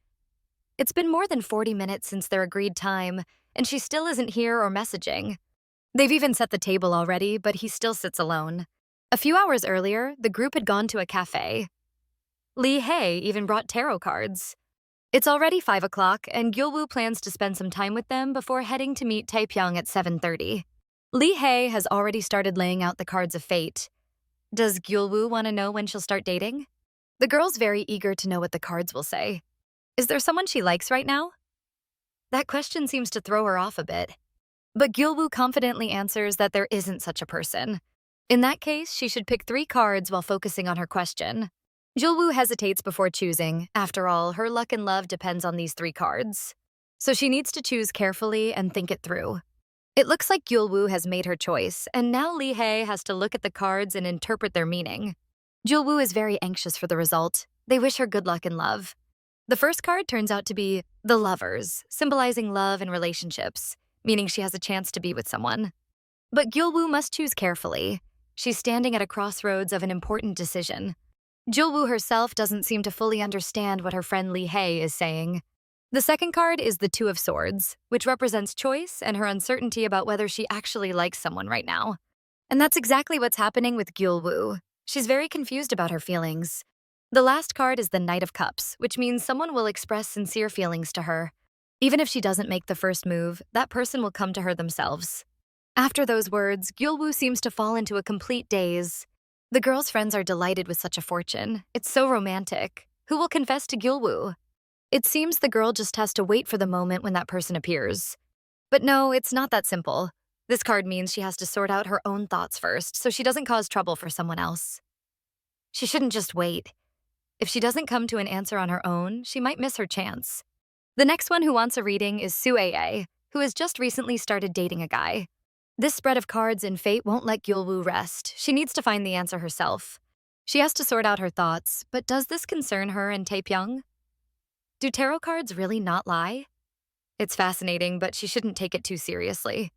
It's been more than 40 minutes since their agreed time, and she still isn't here or messaging. They've even set the table already, but he still sits alone. A few hours earlier, the group had gone to a cafe. Lee Hae even brought tarot cards. It's already 5 o'clock, and Gyul-woo plans to spend some time with them before heading to meet Taipyong at 7:30. Lee Hae has already started laying out the cards of fate. Does Gyul-woo want to know when she'll start dating? The girl's very eager to know what the cards will say. Is there someone she likes right now? That question seems to throw her off a bit. But Gyul-woo confidently answers that there isn't such a person. In that case, she should pick 3 cards while focusing on her question. Gyul-woo hesitates before choosing. After all, her luck and love depends on these 3 cards. So she needs to choose carefully and think it through. It looks like Gyul-woo has made her choice, and now Lee Hae has to look at the cards and interpret their meaning. Gyul-woo is very anxious for the result. They wish her good luck in love. The first card turns out to be the Lovers, symbolizing love and relationships, meaning she has a chance to be with someone. But Gyul-woo must choose carefully. She's standing at a crossroads of an important decision. Gyul-woo herself doesn't seem to fully understand what her friend Lee Hae is saying. The second card is the 2 of Swords, which represents choice and her uncertainty about whether she actually likes someone right now. And that's exactly what's happening with Gyul-woo. She's very confused about her feelings. The last card is the Knight of Cups, which means someone will express sincere feelings to her. Even if she doesn't make the first move, that person will come to her themselves. After those words, Gyul-woo seems to fall into a complete daze. The girl's friends are delighted with such a fortune. It's so romantic. Who will confess to Gyul-woo? It seems the girl just has to wait for the moment when that person appears. But no, it's not that simple. This card means she has to sort out her own thoughts first, so she doesn't cause trouble for someone else. She shouldn't just wait. If she doesn't come to an answer on her own, she might miss her chance. The next one who wants a reading is Soo-ae, who has just recently started dating a guy. This spread of cards in fate won't let Gyul-woo rest. She needs to find the answer herself. She has to sort out her thoughts, but does this concern her and Taipyong? Do tarot cards really not lie? It's fascinating, but she shouldn't take it too seriously.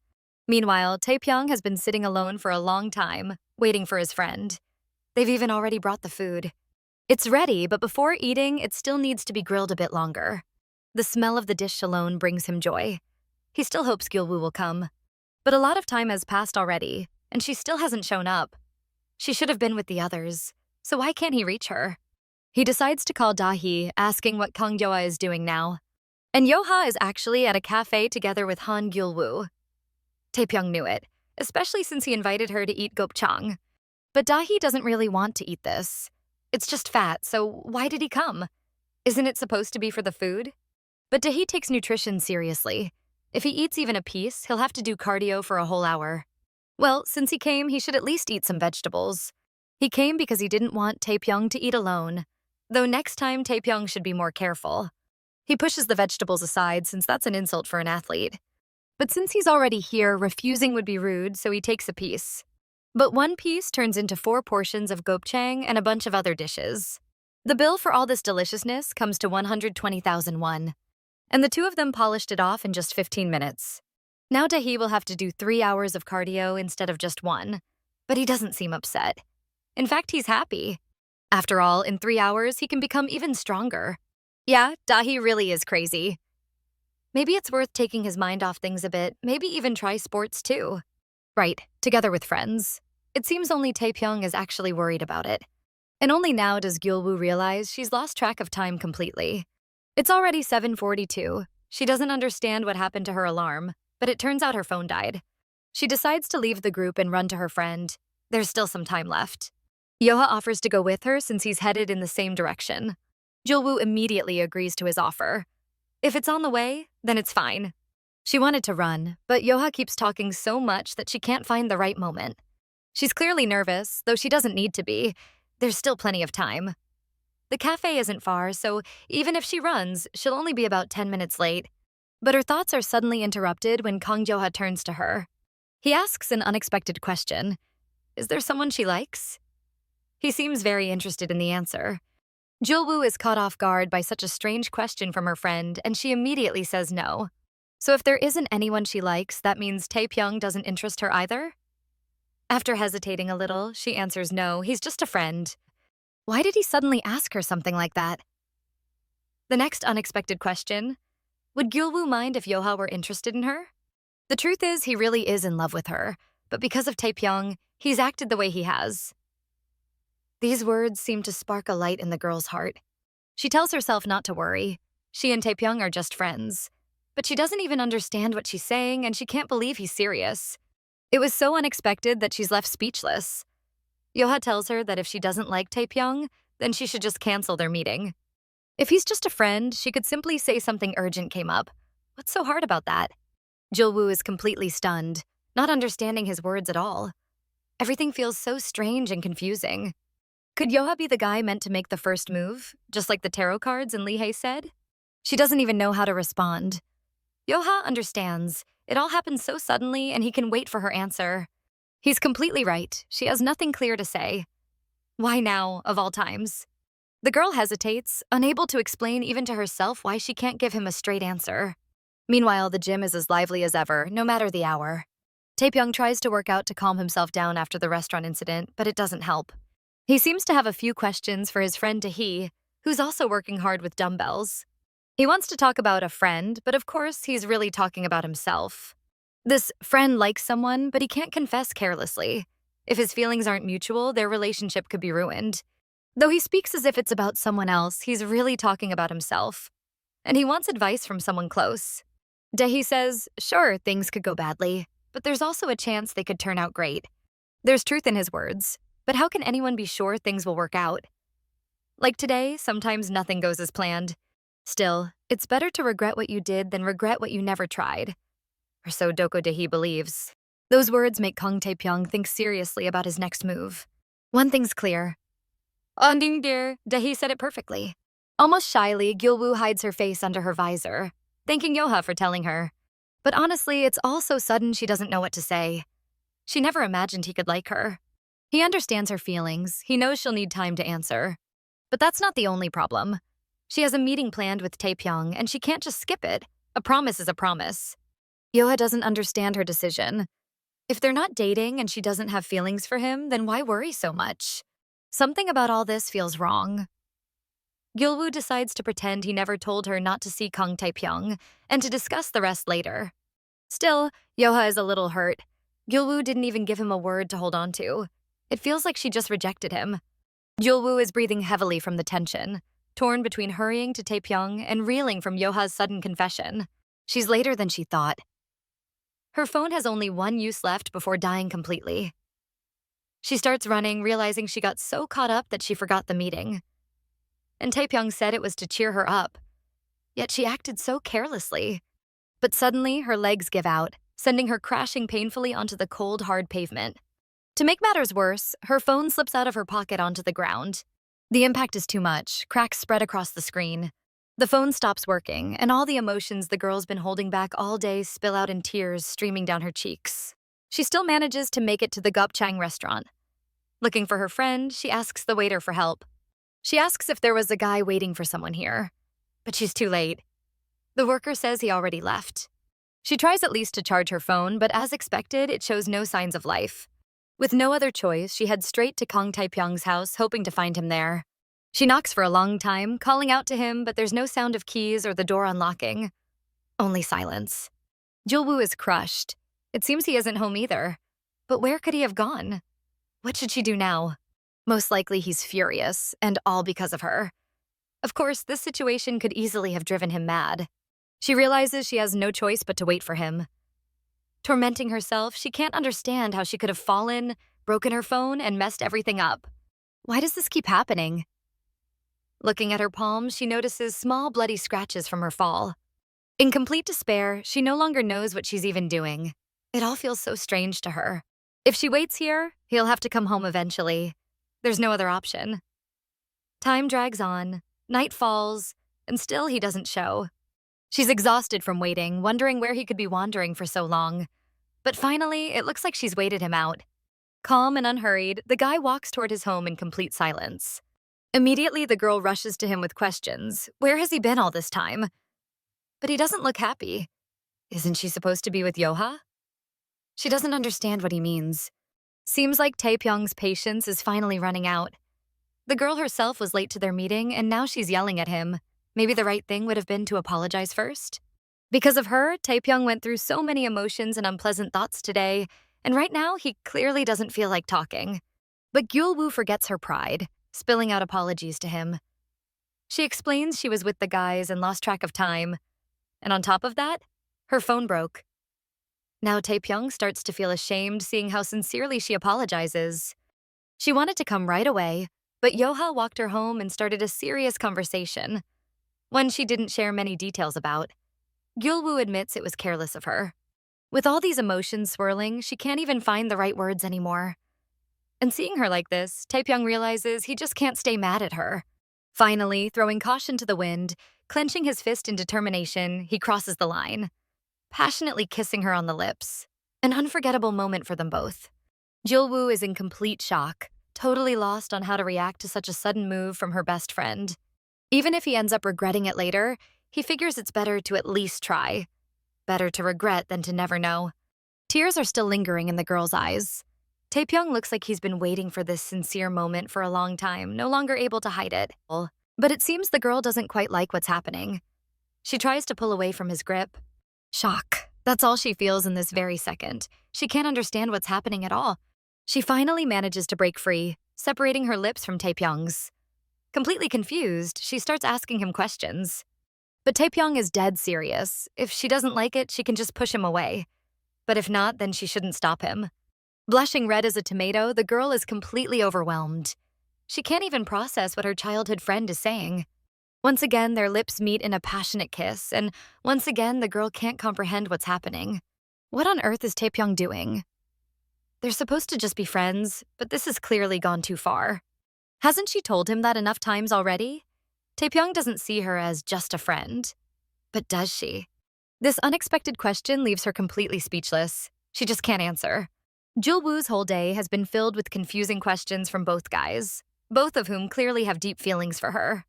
Meanwhile, Taipyong has been sitting alone for a long time, waiting for his friend. They've even already brought the food. It's ready, but before eating, it still needs to be grilled a bit longer. The smell of the dish alone brings him joy. He still hopes Gyul-woo will come. But a lot of time has passed already, and she still hasn't shown up. She should have been with the others, so why can't he reach her? He decides to call Dahi, asking what Kang Yeoha is doing now. And Yeoha is actually at a cafe together with Han Gyul-woo. Taipyong knew it, especially since he invited her to eat gopchang. But Dahi doesn't really want to eat this. It's just fat, so why did he come? Isn't it supposed to be for the food? But Dahi takes nutrition seriously. If he eats even a piece, he'll have to do cardio for a whole hour. Well, since he came, he should at least eat some vegetables. He came because he didn't want Taipyong to eat alone, though next time Taipyong should be more careful. He pushes the vegetables aside since that's an insult for an athlete. But since he's already here, refusing would be rude, so he takes a piece. But one piece turns into 4 portions of gopchang and a bunch of other dishes. The bill for all this deliciousness comes to 120,000 won, and the two of them polished it off in just 15 minutes. Now Dahi will have to do 3 hours of cardio instead of just 1, but he doesn't seem upset. In fact, he's happy. After all, in 3 hours, he can become even stronger. Yeah, Dahi really is crazy. Maybe it's worth taking his mind off things a bit, maybe even try sports too. Right, together with friends. It seems only Taipyong is actually worried about it. And only now does Gyul-woo realize she's lost track of time completely. It's already 7:42. She doesn't understand what happened to her alarm, but it turns out her phone died. She decides to leave the group and run to her friend. There's still some time left. Yeoha offers to go with her since he's headed in the same direction. Gyul-woo immediately agrees to his offer. If it's on the way, then it's fine. She wanted to run, but Yeoha keeps talking so much that she can't find the right moment. She's clearly nervous, though she doesn't need to be. There's still plenty of time. The cafe isn't far, so even if she runs, she'll only be about 10 minutes late. But her thoughts are suddenly interrupted when Kang Yeoha turns to her. He asks an unexpected question. Is there someone she likes? He seems very interested in the answer. Gyul-woo is caught off guard by such a strange question from her friend, and she immediately says no. So if there isn't anyone she likes, that means Taipyong doesn't interest her either? After hesitating a little, she answers no, he's just a friend. Why did he suddenly ask her something like that? The next unexpected question, would Gyul-woo mind if Yeoha were interested in her? The truth is, he really is in love with her, but because of Taipyong, he's acted the way he has. These words seem to spark a light in the girl's heart. She tells herself not to worry. She and Taipyong are just friends. But she doesn't even understand what she's saying, and she can't believe he's serious. It was so unexpected that she's left speechless. Yeoha tells her that if she doesn't like Taipyong, then she should just cancel their meeting. If he's just a friend, she could simply say something urgent came up. What's so hard about that? Gyul-woo is completely stunned, not understanding his words at all. Everything feels so strange and confusing. Could Yeoha be the guy meant to make the first move, just like the tarot cards and Lee-hae said? She doesn't even know how to respond. Yeoha understands. It all happened so suddenly, and he can wait for her answer. He's completely right. She has nothing clear to say. Why now, of all times? The girl hesitates, unable to explain even to herself why she can't give him a straight answer. Meanwhile, the gym is as lively as ever, no matter the hour. Taipyong tries to work out to calm himself down after the restaurant incident, but it doesn't help. He seems to have a few questions for his friend Dahi, who's also working hard with dumbbells. He wants to talk about a friend, but of course, he's really talking about himself. This friend likes someone, but he can't confess carelessly. If his feelings aren't mutual, their relationship could be ruined. Though he speaks as if it's about someone else, he's really talking about himself. And he wants advice from someone close. Dahi says, sure, things could go badly, but there's also a chance they could turn out great. There's truth in his words, but how can anyone be sure things will work out? Like today, sometimes nothing goes as planned. Still, it's better to regret what you did than regret what you never tried. Or so Doko Dahi believes. Those words make Kang Tae-pyeong think seriously about his next move. One thing's clear. Anding dear, Dahi said it perfectly. Almost shyly, Gyul-woo hides her face under her visor, thanking Yeoha for telling her. But honestly, it's all so sudden she doesn't know what to say. She never imagined he could like her. He understands her feelings. He knows she'll need time to answer. But that's not the only problem. She has a meeting planned with Taipyong, and she can't just skip it. A promise is a promise. Yeoha doesn't understand her decision. If they're not dating and she doesn't have feelings for him, then why worry so much? Something about all this feels wrong. Gyul-woo decides to pretend he never told her not to see Kang Tae-pyeong and to discuss the rest later. Still, Yoha is a little hurt. Gyul-woo didn't even give him a word to hold on to. It feels like she just rejected him. Gyul-woo is breathing heavily from the tension, torn between hurrying to Taipyong and reeling from Yoha's sudden confession. She's later than she thought. Her phone has only one use left before dying completely. She starts running, realizing she got so caught up that she forgot the meeting. And Taipyong said it was to cheer her up. Yet she acted so carelessly. But suddenly, her legs give out, sending her crashing painfully onto the cold, hard pavement. To make matters worse, her phone slips out of her pocket onto the ground. The impact is too much, cracks spread across the screen. The phone stops working, and all the emotions the girl's been holding back all day spill out in tears streaming down her cheeks. She still manages to make it to the Gopchang restaurant. Looking for her friend, she asks the waiter for help. She asks if there was a guy waiting for someone here, but she's too late. The worker says he already left. She tries at least to charge her phone, but as expected, it shows no signs of life. With no other choice, she heads straight to Kang Tae-pyong's house, hoping to find him there. She knocks for a long time, calling out to him, but there's no sound of keys or the door unlocking. Only silence. Gyul-woo is crushed. It seems he isn't home either. But where could he have gone? What should she do now? Most likely he's furious, and all because of her. Of course, this situation could easily have driven him mad. She realizes she has no choice but to wait for him. Tormenting herself, she can't understand how she could have fallen, broken her phone, and messed everything up. Why does this keep happening? Looking at her palm, she notices small bloody scratches from her fall. In complete despair, she no longer knows what she's even doing. It all feels so strange to her. If she waits here, he'll have to come home eventually. There's no other option. Time drags on, night falls, and still he doesn't show. She's exhausted from waiting, wondering where he could be wandering for so long. But finally, it looks like she's waited him out. Calm and unhurried, the guy walks toward his home in complete silence. Immediately, the girl rushes to him with questions. Where has he been all this time? But he doesn't look happy. Isn't she supposed to be with Yoha? She doesn't understand what he means. Seems like Taipyong's patience is finally running out. The girl herself was late to their meeting, and now she's yelling at him. Maybe the right thing would have been to apologize first? Because of her, Taipyong went through so many emotions and unpleasant thoughts today, and right now he clearly doesn't feel like talking. But Gyul-woo forgets her pride, spilling out apologies to him. She explains she was with the guys and lost track of time. And on top of that, her phone broke. Now Taipyong starts to feel ashamed seeing how sincerely she apologizes. She wanted to come right away, but Yoha walked her home and started a serious conversation. One she didn't share many details about. Gyul-woo admits it was careless of her. With all these emotions swirling, she can't even find the right words anymore. And seeing her like this, Taipyong realizes he just can't stay mad at her. Finally, throwing caution to the wind, clenching his fist in determination, he crosses the line, passionately kissing her on the lips. An unforgettable moment for them both. Gyul-woo is in complete shock, totally lost on how to react to such a sudden move from her best friend. Even if he ends up regretting it later, he figures it's better to at least try. Better to regret than to never know. Tears are still lingering in the girl's eyes. Taipyong looks like he's been waiting for this sincere moment for a long time, no longer able to hide it. But it seems the girl doesn't quite like what's happening. She tries to pull away from his grip. Shock. That's all she feels in this very second. She can't understand what's happening at all. She finally manages to break free, separating her lips from Taipyong's. Completely confused, she starts asking him questions. But Taipyong is dead serious. If she doesn't like it, she can just push him away. But if not, then she shouldn't stop him. Blushing red as a tomato, the girl is completely overwhelmed. She can't even process what her childhood friend is saying. Once again, their lips meet in a passionate kiss, and once again, the girl can't comprehend what's happening. What on earth is Taipyong doing? They're supposed to just be friends, but this has clearly gone too far. Hasn't she told him that enough times already? Taipyong doesn't see her as just a friend. But does she? This unexpected question leaves her completely speechless. She just can't answer. Gyul-woo's whole day has been filled with confusing questions from both guys, both of whom clearly have deep feelings for her.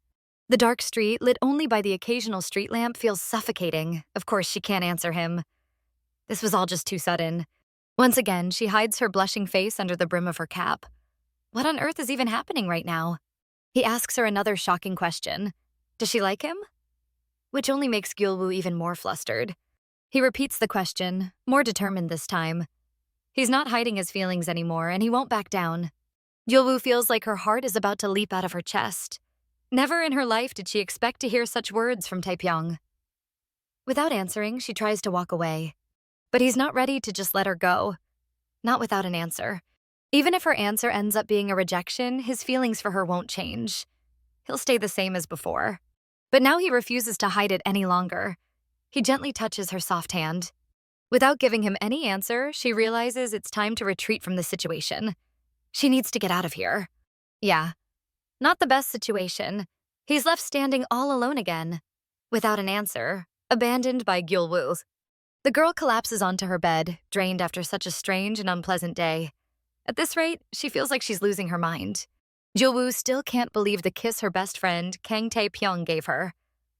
The dark street, lit only by the occasional street lamp, feels suffocating. Of course, she can't answer him. This was all just too sudden. Once again, she hides her blushing face under the brim of her cap. What on earth is even happening right now? He asks her another shocking question. Does she like him? Which only makes Gyul-woo even more flustered. He repeats the question, more determined this time. He's not hiding his feelings anymore, and he won't back down. Gyul-woo feels like her heart is about to leap out of her chest. Never in her life did she expect to hear such words from Taipyong. Without answering, she tries to walk away. But he's not ready to just let her go. Not without an answer. Even if her answer ends up being a rejection, his feelings for her won't change. He'll stay the same as before. But now he refuses to hide it any longer. He gently touches her soft hand. Without giving him any answer, she realizes it's time to retreat from the situation. She needs to get out of here. Yeah, not the best situation. He's left standing all alone again, without an answer, abandoned by Gyul-woo. The girl collapses onto her bed, drained after such a strange and unpleasant day. At this rate, she feels like she's losing her mind. Gyul-woo still can't believe the kiss her best friend, Kang Tae-pyeong, gave her.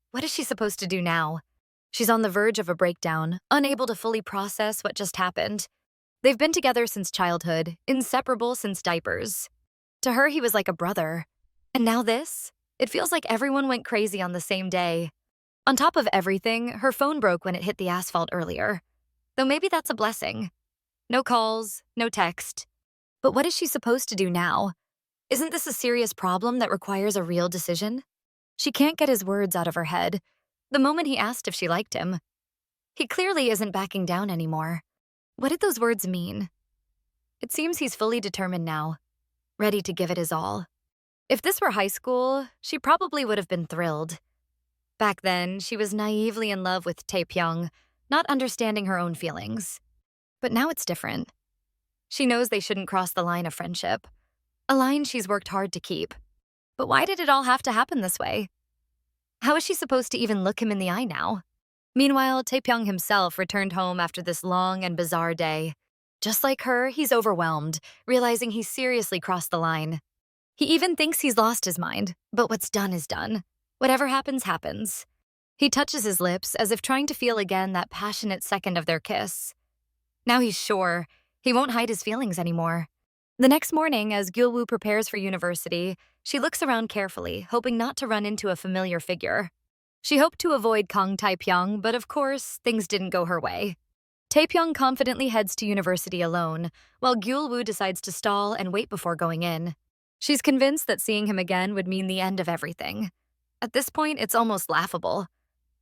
What is she supposed to do now? She's on the verge of a breakdown, unable to fully process what just happened. They've been together since childhood, inseparable since diapers. To her, he was like a brother. And now this? It feels like everyone went crazy on the same day. On top of everything, her phone broke when it hit the asphalt earlier. Though maybe that's a blessing. No calls, no text. But what is she supposed to do now? Isn't this a serious problem that requires a real decision? She can't get his words out of her head. The moment he asked if she liked him. He clearly isn't backing down anymore. What did those words mean? It seems he's fully determined now, ready to give it his all. If this were high school, she probably would have been thrilled. Back then, she was naively in love with Taipyong, not understanding her own feelings. But now it's different. She knows they shouldn't cross the line of friendship, a line she's worked hard to keep. But why did it all have to happen this way? How is she supposed to even look him in the eye now? Meanwhile, Taipyong himself returned home after this long and bizarre day. Just like her, he's overwhelmed, realizing he's seriously crossed the line. He even thinks he's lost his mind, but what's done is done. Whatever happens, happens. He touches his lips as if trying to feel again that passionate second of their kiss. Now he's sure he won't hide his feelings anymore. The next morning, as Gyul-woo prepares for university, she looks around carefully, hoping not to run into a familiar figure. She hoped to avoid Kang Tae-pyeong, but of course, things didn't go her way. Taipyong confidently heads to university alone, while Gyul-woo decides to stall and wait before going in. She's convinced that seeing him again would mean the end of everything. At this point, it's almost laughable.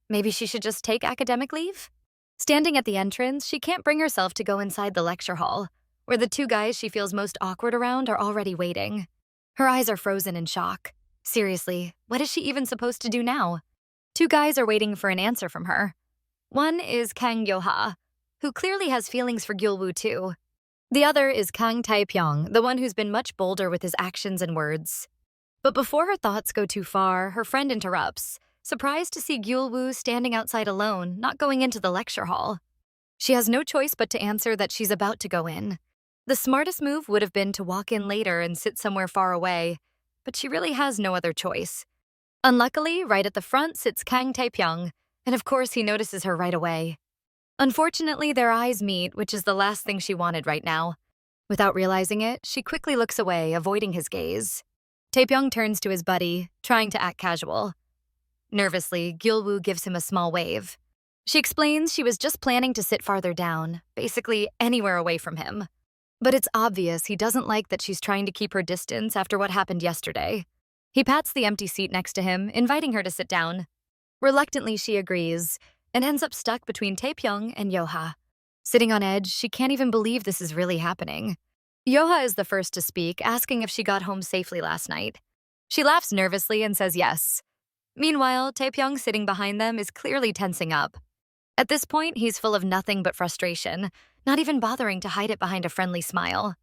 Maybe she should just take academic leave? Standing at the entrance, she can't bring herself to go inside the lecture hall, where the two guys she feels most awkward around are already waiting. Her eyes are frozen in shock. Seriously, what is she even supposed to do now? Two guys are waiting for an answer from her. One is Kang Yo-ha, who clearly has feelings for Gyul-woo too. The other is Kang Tae-pyeong, the one who's been much bolder with his actions and words. But before her thoughts go too far, her friend interrupts, surprised to see Gyul-woo standing outside alone, not going into the lecture hall. She has no choice but to answer that she's about to go in. The smartest move would have been to walk in later and sit somewhere far away, but she really has no other choice. Unluckily, right at the front sits Kang Tae-pyeong, and of course he notices her right away. Unfortunately, their eyes meet, which is the last thing she wanted right now. Without realizing it, she quickly looks away, avoiding his gaze. Taipyong turns to his buddy, trying to act casual. Nervously, Gyul-woo gives him a small wave. She explains she was just planning to sit farther down, basically anywhere away from him. But it's obvious he doesn't like that she's trying to keep her distance after what happened yesterday. He pats the empty seat next to him, inviting her to sit down. Reluctantly, she agrees, and ends up stuck between Taipyong and Yo-ha. Sitting on edge, she can't even believe this is really happening. Yo-ha is the first to speak, asking if she got home safely last night. She laughs nervously and says yes. Meanwhile, Taipyong sitting behind them is clearly tensing up. At this point, he's full of nothing but frustration, not even bothering to hide it behind a friendly smile.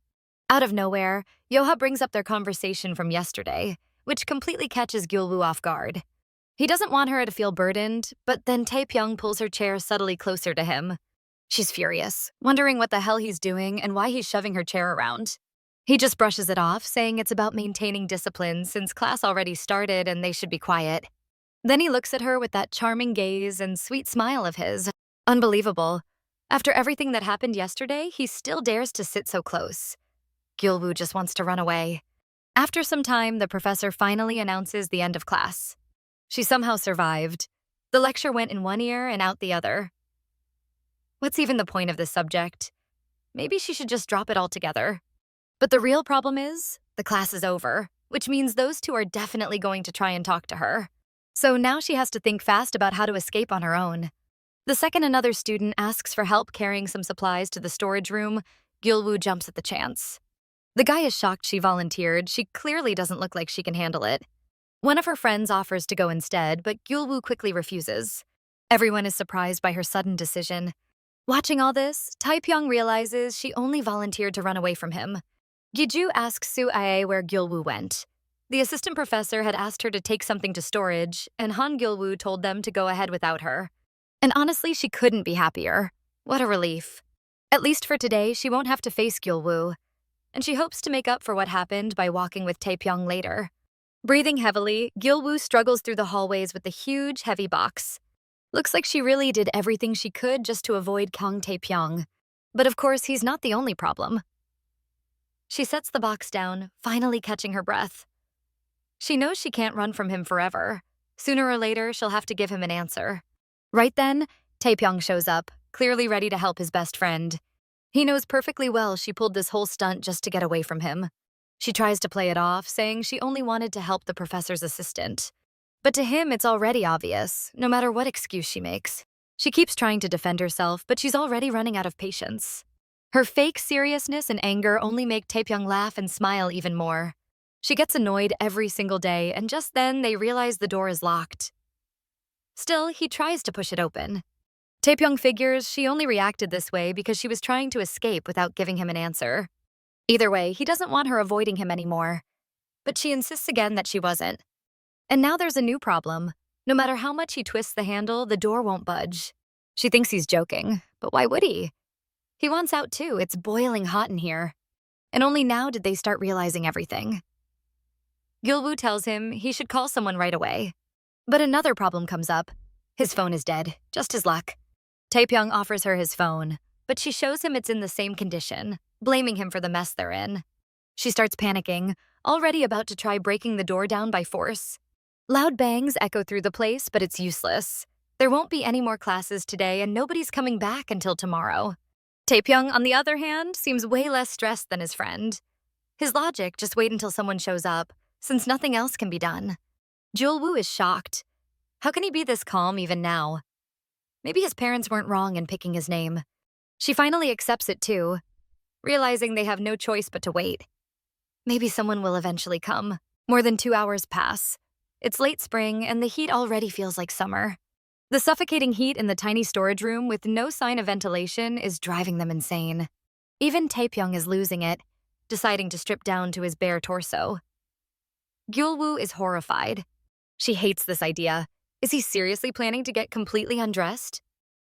Out of nowhere, Yo-ha brings up their conversation from yesterday, which completely catches Gyul-woo off guard. He doesn't want her to feel burdened, but then Taipyong pulls her chair subtly closer to him. She's furious, wondering what the hell he's doing and why he's shoving her chair around. He just brushes it off, saying it's about maintaining discipline since class already started and they should be quiet. Then he looks at her with that charming gaze and sweet smile of his. Unbelievable. After everything that happened yesterday, he still dares to sit so close. Gyul-woo just wants to run away. After some time, the professor finally announces the end of class. She somehow survived. The lecture went in one ear and out the other. What's even the point of this subject? Maybe she should just drop it altogether. But the real problem is, the class is over, which means those two are definitely going to try and talk to her. So now she has to think fast about how to escape on her own. The second another student asks for help carrying some supplies to the storage room, Gyul-woo jumps at the chance. The guy is shocked she volunteered. She clearly doesn't look like she can handle it. One of her friends offers to go instead, but Gyul-woo quickly refuses. Everyone is surprised by her sudden decision. Watching all this, Taipyong realizes she only volunteered to run away from him. Giju asks Su-ae where Gyul-woo went. The assistant professor had asked her to take something to storage, and Han Gyul-woo told them to go ahead without her. And honestly, she couldn't be happier. What a relief. At least for today, she won't have to face Gyul-woo. And she hopes to make up for what happened by walking with Taipyong later. Breathing heavily, Gyul-woo struggles through the hallways with the huge, heavy box. Looks like she really did everything she could just to avoid Kang Tae-pyeong. But of course, he's not the only problem. She sets the box down, finally catching her breath. She knows she can't run from him forever. Sooner or later, she'll have to give him an answer. Right then, Taipyong shows up, clearly ready to help his best friend. He knows perfectly well she pulled this whole stunt just to get away from him. She tries to play it off, saying she only wanted to help the professor's assistant. But to him, it's already obvious, no matter what excuse she makes. She keeps trying to defend herself, but she's already running out of patience. Her fake seriousness and anger only make Taipyong laugh and smile even more. She gets annoyed every single day, and just then they realize the door is locked. Still, he tries to push it open. Taipyong figures she only reacted this way because she was trying to escape without giving him an answer. Either way, he doesn't want her avoiding him anymore. But she insists again that she wasn't. And now there's a new problem. No matter how much he twists the handle, the door won't budge. She thinks he's joking, but why would he? He wants out too. It's boiling hot in here. And only now did they start realizing everything. Gyul-woo tells him he should call someone right away. But another problem comes up. His phone is dead, just his luck. Taipyong offers her his phone, but she shows him it's in the same condition, blaming him for the mess they're in. She starts panicking, already about to try breaking the door down by force. Loud bangs echo through the place, but it's useless. There won't be any more classes today, and nobody's coming back until tomorrow. Taipyong, on the other hand, seems way less stressed than his friend. His logic, just wait until someone shows up, since nothing else can be done. Gyul-woo is shocked. How can he be this calm even now? Maybe his parents weren't wrong in picking his name. She finally accepts it too, realizing they have no choice but to wait. Maybe someone will eventually come. More than 2 hours pass. It's late spring, and the heat already feels like summer. The suffocating heat in the tiny storage room with no sign of ventilation is driving them insane. Even Taipyong is losing it, deciding to strip down to his bare torso. Gyul-woo is horrified. She hates this idea. Is he seriously planning to get completely undressed?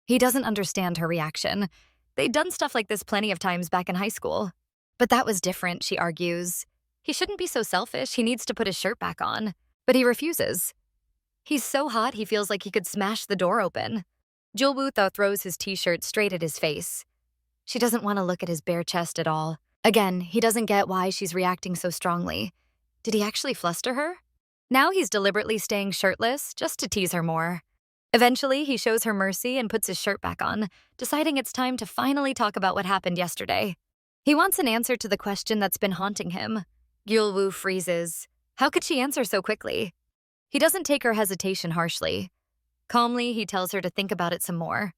He doesn't understand her reaction. They'd done stuff like this plenty of times back in high school. But that was different, she argues. He shouldn't be so selfish. He needs to put his shirt back on. But he refuses. He's so hot he feels like he could smash the door open. Gyul-woo though throws his t-shirt straight at his face. She doesn't want to look at his bare chest at all. Again, he doesn't get why she's reacting so strongly. Did he actually fluster her? Now he's deliberately staying shirtless just to tease her more. Eventually, he shows her mercy and puts his shirt back on, deciding it's time to finally talk about what happened yesterday. He wants an answer to the question that's been haunting him. Gyul-woo freezes. How could she answer so quickly? He doesn't take her hesitation harshly. Calmly, he tells her to think about it some more.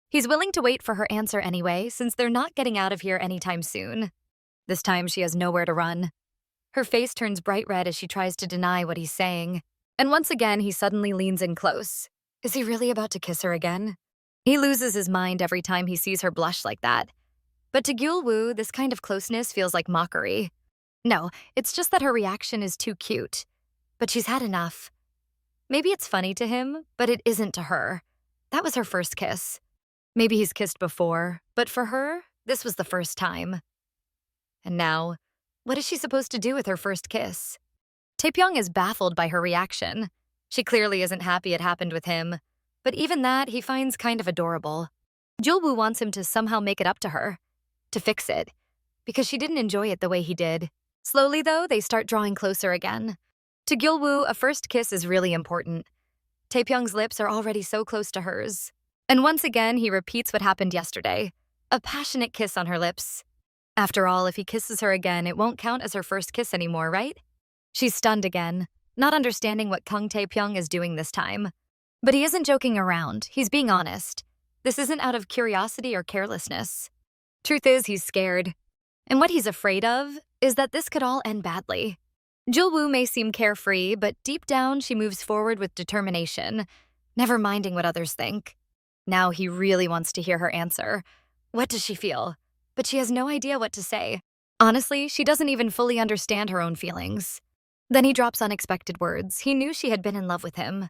He's willing to wait for her answer anyway, since they're not getting out of here anytime soon. This time, she has nowhere to run. Her face turns bright red as she tries to deny what he's saying. And once again, he suddenly leans in close. Is he really about to kiss her again? He loses his mind every time he sees her blush like that. But to Gyul-woo, this kind of closeness feels like mockery. No, it's just that her reaction is too cute. But she's had enough. Maybe it's funny to him, but it isn't to her. That was her first kiss. Maybe he's kissed before, but for her, this was the first time. And now, what is she supposed to do with her first kiss? Taipyong is baffled by her reaction. She clearly isn't happy it happened with him, but even that he finds kind of adorable. Gyul-woo wants him to somehow make it up to her, to fix it, because she didn't enjoy it the way he did. Slowly, though, they start drawing closer again. To Gyul-woo, a first kiss is really important. Taepyeong's lips are already so close to hers. And once again, he repeats what happened yesterday. A passionate kiss on her lips. After all, if he kisses her again, it won't count as her first kiss anymore, right? She's stunned again, not understanding what Kang Tae-pyeong is doing this time. But he isn't joking around, he's being honest. This isn't out of curiosity or carelessness. Truth is, he's scared. And what he's afraid of is that this could all end badly. Gyul-woo may seem carefree, but deep down she moves forward with determination, never minding what others think. Now he really wants to hear her answer. What does she feel? But she has no idea what to say. Honestly, she doesn't even fully understand her own feelings. Then he drops unexpected words. He knew she had been in love with him.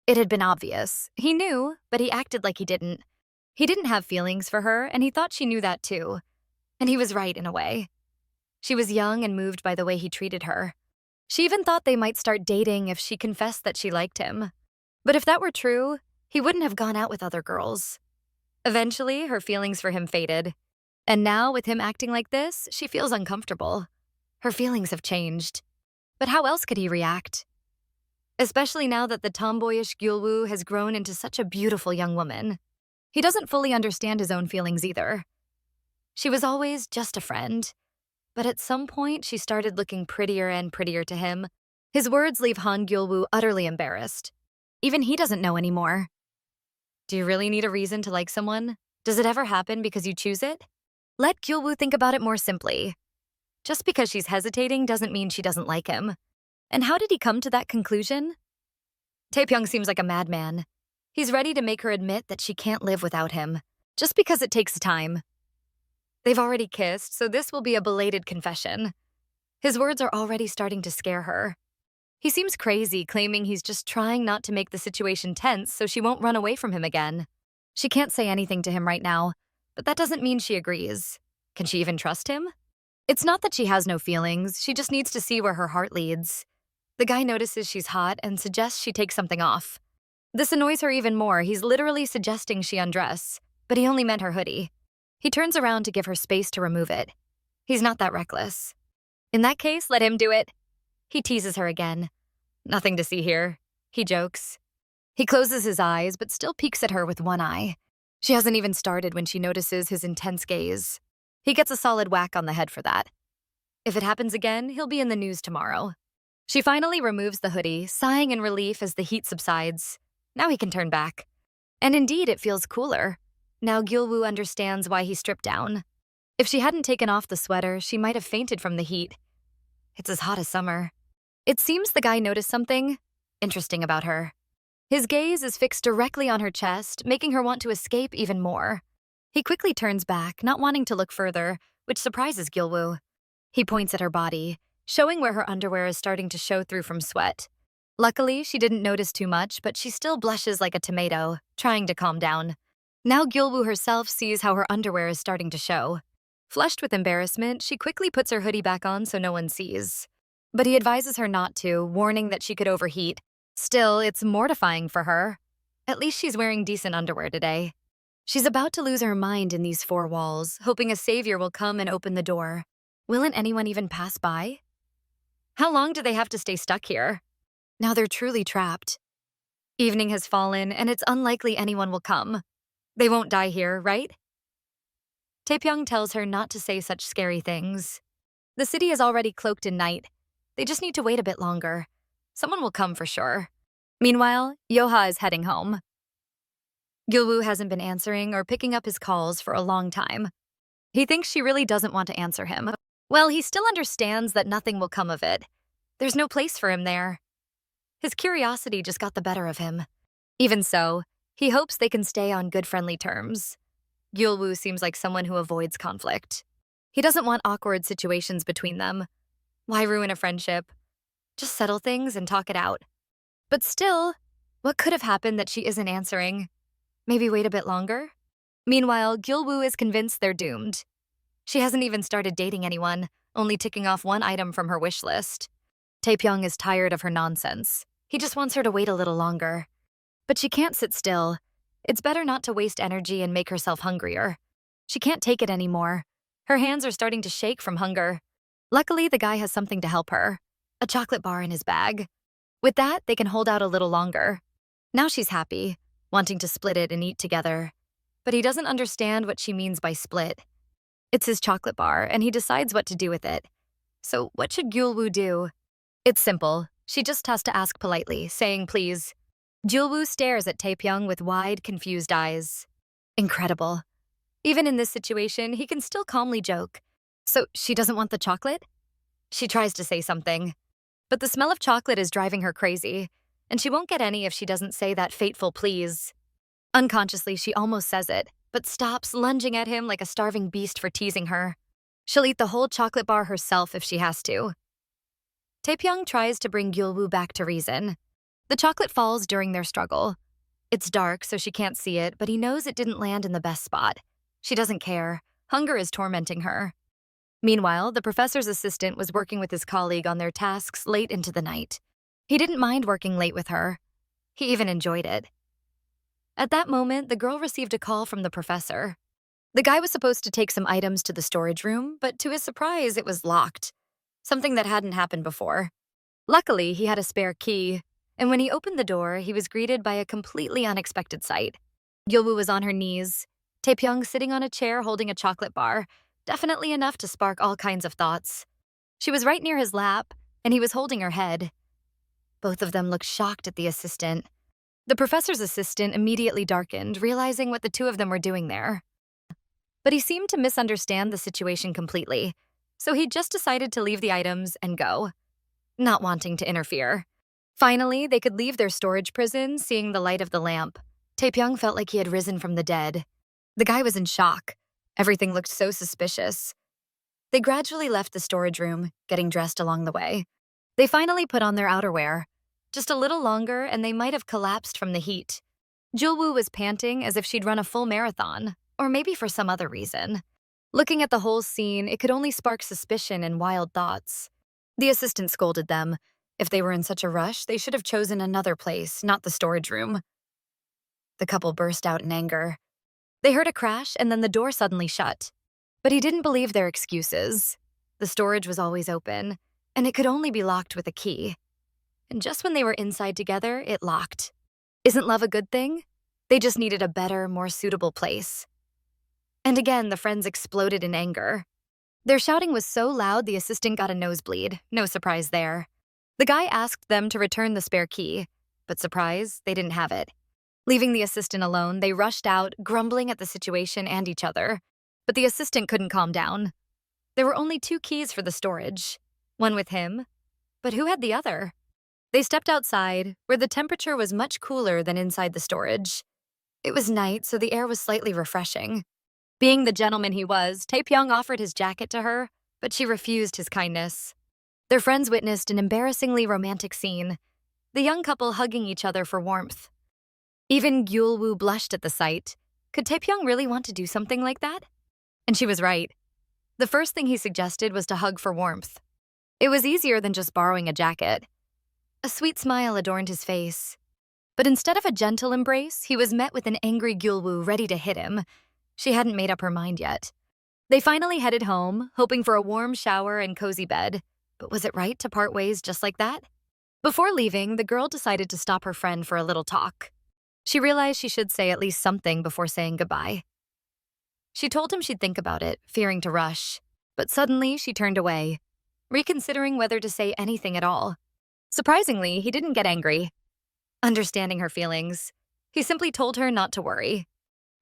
It had been obvious. He knew, but he acted like he didn't. He didn't have feelings for her, and he thought she knew that too. And he was right in a way. She was young and moved by the way he treated her. She even thought they might start dating if she confessed that she liked him. But if that were true, he wouldn't have gone out with other girls. Eventually, her feelings for him faded. And now, with him acting like this, she feels uncomfortable. Her feelings have changed. But how else could he react? Especially now that the tomboyish Gyul-woo has grown into such a beautiful young woman. He doesn't fully understand his own feelings either. She was always just a friend. But at some point, she started looking prettier and prettier to him. His words leave Han Gyul-woo utterly embarrassed. Even he doesn't know anymore. Do you really need a reason to like someone? Does it ever happen because you choose it? Let Gyul-woo think about it more simply. Just because she's hesitating doesn't mean she doesn't like him. And how did he come to that conclusion? Taipyong seems like a madman. He's ready to make her admit that she can't live without him, just because it takes time. They've already kissed, so this will be a belated confession. His words are already starting to scare her. He seems crazy, claiming he's just trying not to make the situation tense so she won't run away from him again. She can't say anything to him right now, but that doesn't mean she agrees. Can she even trust him? It's not that she has no feelings, she just needs to see where her heart leads. The guy notices she's hot and suggests she take something off. This annoys her even more. He's literally suggesting she undress, but he only meant her hoodie. He turns around to give her space to remove it. He's not that reckless. In that case, let him do it. He teases her again. Nothing to see here, he jokes. He closes his eyes, but still peeks at her with one eye. She hasn't even started when she notices his intense gaze. He gets a solid whack on the head for that. If it happens again, he'll be in the news tomorrow. She finally removes the hoodie, sighing in relief as the heat subsides. Now he can turn back. And indeed, it feels cooler. Now Gyul-woo understands why he stripped down. If she hadn't taken off the sweater, she might have fainted from the heat. It's as hot as summer. It seems the guy noticed something interesting about her. His gaze is fixed directly on her chest, making her want to escape even more. He quickly turns back, not wanting to look further, which surprises Gyul-woo. He points at her body, showing where her underwear is starting to show through from sweat. Luckily, she didn't notice too much, but she still blushes like a tomato, trying to calm down. Now Gyul-woo herself sees how her underwear is starting to show. Flushed with embarrassment, she quickly puts her hoodie back on so no one sees. But he advises her not to, warning that she could overheat. Still, it's mortifying for her. At least she's wearing decent underwear today. She's about to lose her mind in these four walls, hoping a savior will come and open the door. Willin't anyone even pass by? How long do they have to stay stuck here? Now they're truly trapped. Evening has fallen, and it's unlikely anyone will come. They won't die here, right? Taipyong tells her not to say such scary things. The city is already cloaked in night. They just need to wait a bit longer. Someone will come for sure. Meanwhile, Yoha is heading home. Gyul-woo hasn't been answering or picking up his calls for a long time. He thinks she really doesn't want to answer him. Well, he still understands that nothing will come of it. There's no place for him there. His curiosity just got the better of him. Even so, he hopes they can stay on good friendly terms. Gyul-woo seems like someone who avoids conflict. He doesn't want awkward situations between them. Why ruin a friendship? Just settle things and talk it out. But still, what could have happened that she isn't answering? Maybe wait a bit longer? Meanwhile, Gyul-woo is convinced they're doomed. She hasn't even started dating anyone, only ticking off one item from her wish list. Taipyong is tired of her nonsense. He just wants her to wait a little longer. But she can't sit still. It's better not to waste energy and make herself hungrier. She can't take it anymore. Her hands are starting to shake from hunger. Luckily, the guy has something to help her, a chocolate bar in his bag. With that, they can hold out a little longer. Now she's happy, wanting to split it and eat together. But he doesn't understand what she means by split. It's his chocolate bar, and he decides what to do with it. So what should Gyul-woo do? It's simple. She just has to ask politely, saying please. Gyul-woo stares at Taipyong with wide, confused eyes. Incredible. Even in this situation, he can still calmly joke. So she doesn't want the chocolate? She tries to say something. But the smell of chocolate is driving her crazy, and she won't get any if she doesn't say that fateful please. Unconsciously, she almost says it, but stops, lunging at him like a starving beast for teasing her. She'll eat the whole chocolate bar herself if she has to. Taipyong tries to bring Gyul-woo back to reason. The chocolate falls during their struggle. It's dark, so she can't see it, but he knows it didn't land in the best spot. She doesn't care. Hunger is tormenting her. Meanwhile, the professor's assistant was working with his colleague on their tasks late into the night. He didn't mind working late with her. He even enjoyed it. At that moment, the girl received a call from the professor. The guy was supposed to take some items to the storage room, but to his surprise, it was locked. Something that hadn't happened before. Luckily, he had a spare key, and when he opened the door, he was greeted by a completely unexpected sight. Gyul-woo was on her knees, Taipyong sitting on a chair holding a chocolate bar, definitely enough to spark all kinds of thoughts. She was right near his lap, and he was holding her head. Both of them looked shocked at the assistant. The professor's assistant immediately darkened, realizing what the two of them were doing there. But he seemed to misunderstand the situation completely, so he just decided to leave the items and go, not wanting to interfere. Finally, they could leave their storage prison, seeing the light of the lamp. Taipyong felt like he had risen from the dead. The guy was in shock. Everything looked so suspicious. They gradually left the storage room, getting dressed along the way. They finally put on their outerwear. Just a little longer, and they might have collapsed from the heat. Gyul-woo was panting as if she'd run a full marathon, or maybe for some other reason. Looking at the whole scene, it could only spark suspicion and wild thoughts. The assistant scolded them. If they were in such a rush, they should have chosen another place, not the storage room. The couple burst out in anger. They heard a crash, and then the door suddenly shut. But he didn't believe their excuses. The storage was always open, and it could only be locked with a key. And just when they were inside together, it locked. Isn't love a good thing? They just needed a better, more suitable place. And again, the friends exploded in anger. Their shouting was so loud the assistant got a nosebleed. No surprise there. The guy asked them to return the spare key, but surprise, they didn't have it. Leaving the assistant alone, they rushed out, grumbling at the situation and each other. But the assistant couldn't calm down. There were only 2 keys for the storage, one with him, but who had the other? They stepped outside, where the temperature was much cooler than inside the storage. It was night, so the air was slightly refreshing. Being the gentleman he was, Taipyong offered his jacket to her, but she refused his kindness. Their friends witnessed an embarrassingly romantic scene, the young couple hugging each other for warmth. Even Gyul-woo blushed at the sight. Could Taipyong really want to do something like that? And she was right. The first thing he suggested was to hug for warmth. It was easier than just borrowing a jacket. A sweet smile adorned his face. But instead of a gentle embrace, he was met with an angry Gyul-woo ready to hit him. She hadn't made up her mind yet. They finally headed home, hoping for a warm shower and cozy bed. But was it right to part ways just like that? Before leaving, the girl decided to stop her friend for a little talk. She realized she should say at least something before saying goodbye. She told him she'd think about it, fearing to rush. But suddenly, she turned away, reconsidering whether to say anything at all. Surprisingly, he didn't get angry. Understanding her feelings, he simply told her not to worry.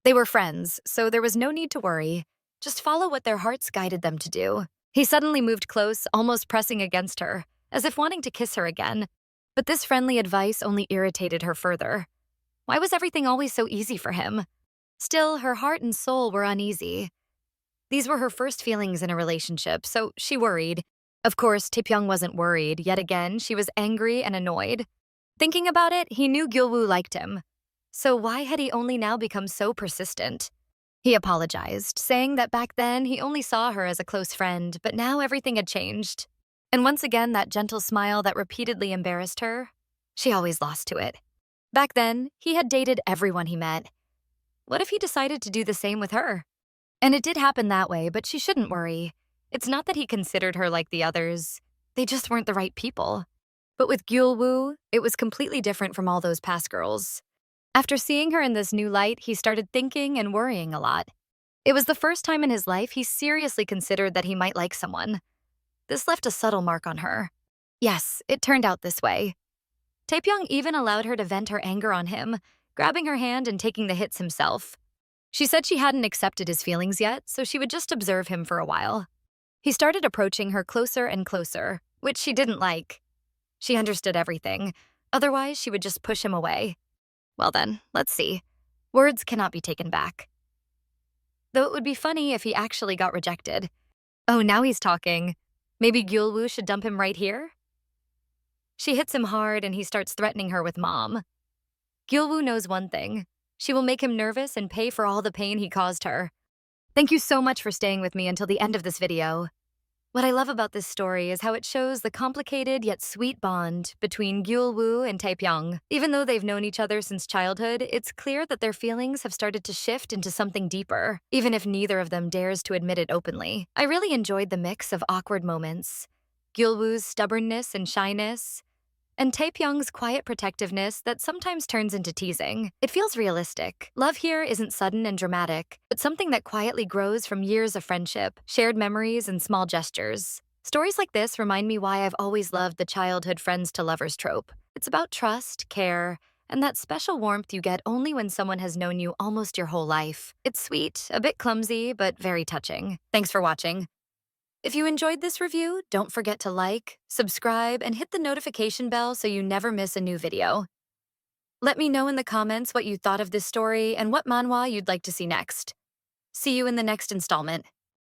They were friends, so there was no need to worry. Just follow what their hearts guided them to do. He suddenly moved close, almost pressing against her, as if wanting to kiss her again. But this friendly advice only irritated her further. Why was everything always so easy for him? Still, her heart and soul were uneasy. These were her first feelings in a relationship, so she worried. Of course, Taipyong wasn't worried. Yet again, she was angry and annoyed. Thinking about it, he knew Gyul-woo liked him. So why had he only now become so persistent? He apologized, saying that back then he only saw her as a close friend, but now everything had changed. And once again, that gentle smile that repeatedly embarrassed her, she always lost to it. Back then, he had dated everyone he met. What if he decided to do the same with her? And it did happen that way, but she shouldn't worry. It's not that he considered her like the others, they just weren't the right people. But with Gyul-woo, it was completely different from all those past girls. After seeing her in this new light, he started thinking and worrying a lot. It was the first time in his life he seriously considered that he might like someone. This left a subtle mark on her. Yes, it turned out this way. Taipyong even allowed her to vent her anger on him, grabbing her hand and taking the hits himself. She said she hadn't accepted his feelings yet, so she would just observe him for a while. He started approaching her closer and closer, which she didn't like. She understood everything. Otherwise, she would just push him away. Well then, let's see. Words cannot be taken back. Though it would be funny if he actually got rejected. Oh, now he's talking. Maybe Gyul-woo should dump him right here? She hits him hard and he starts threatening her with mom. Gyul-woo knows one thing. She will make him nervous and pay for all the pain he caused her. Thank you so much for staying with me until the end of this video. What I love about this story is how it shows the complicated yet sweet bond between Gyul-woo and Taipyong. Even though they've known each other since childhood, it's clear that their feelings have started to shift into something deeper, even if neither of them dares to admit it openly. I really enjoyed the mix of awkward moments, Gyul-woo's stubbornness and shyness, and Taepyeong's quiet protectiveness that sometimes turns into teasing. It feels realistic. Love here isn't sudden and dramatic, but something that quietly grows from years of friendship, shared memories, and small gestures. Stories like this remind me why I've always loved the childhood friends to lovers trope. It's about trust, care, and that special warmth you get only when someone has known you almost your whole life. It's sweet, a bit clumsy, but very touching. Thanks for watching. If you enjoyed this review, don't forget to like, subscribe, and hit the notification bell so you never miss a new video. Let me know in the comments what you thought of this story and what manhwa you'd like to see next. See you in the next installment.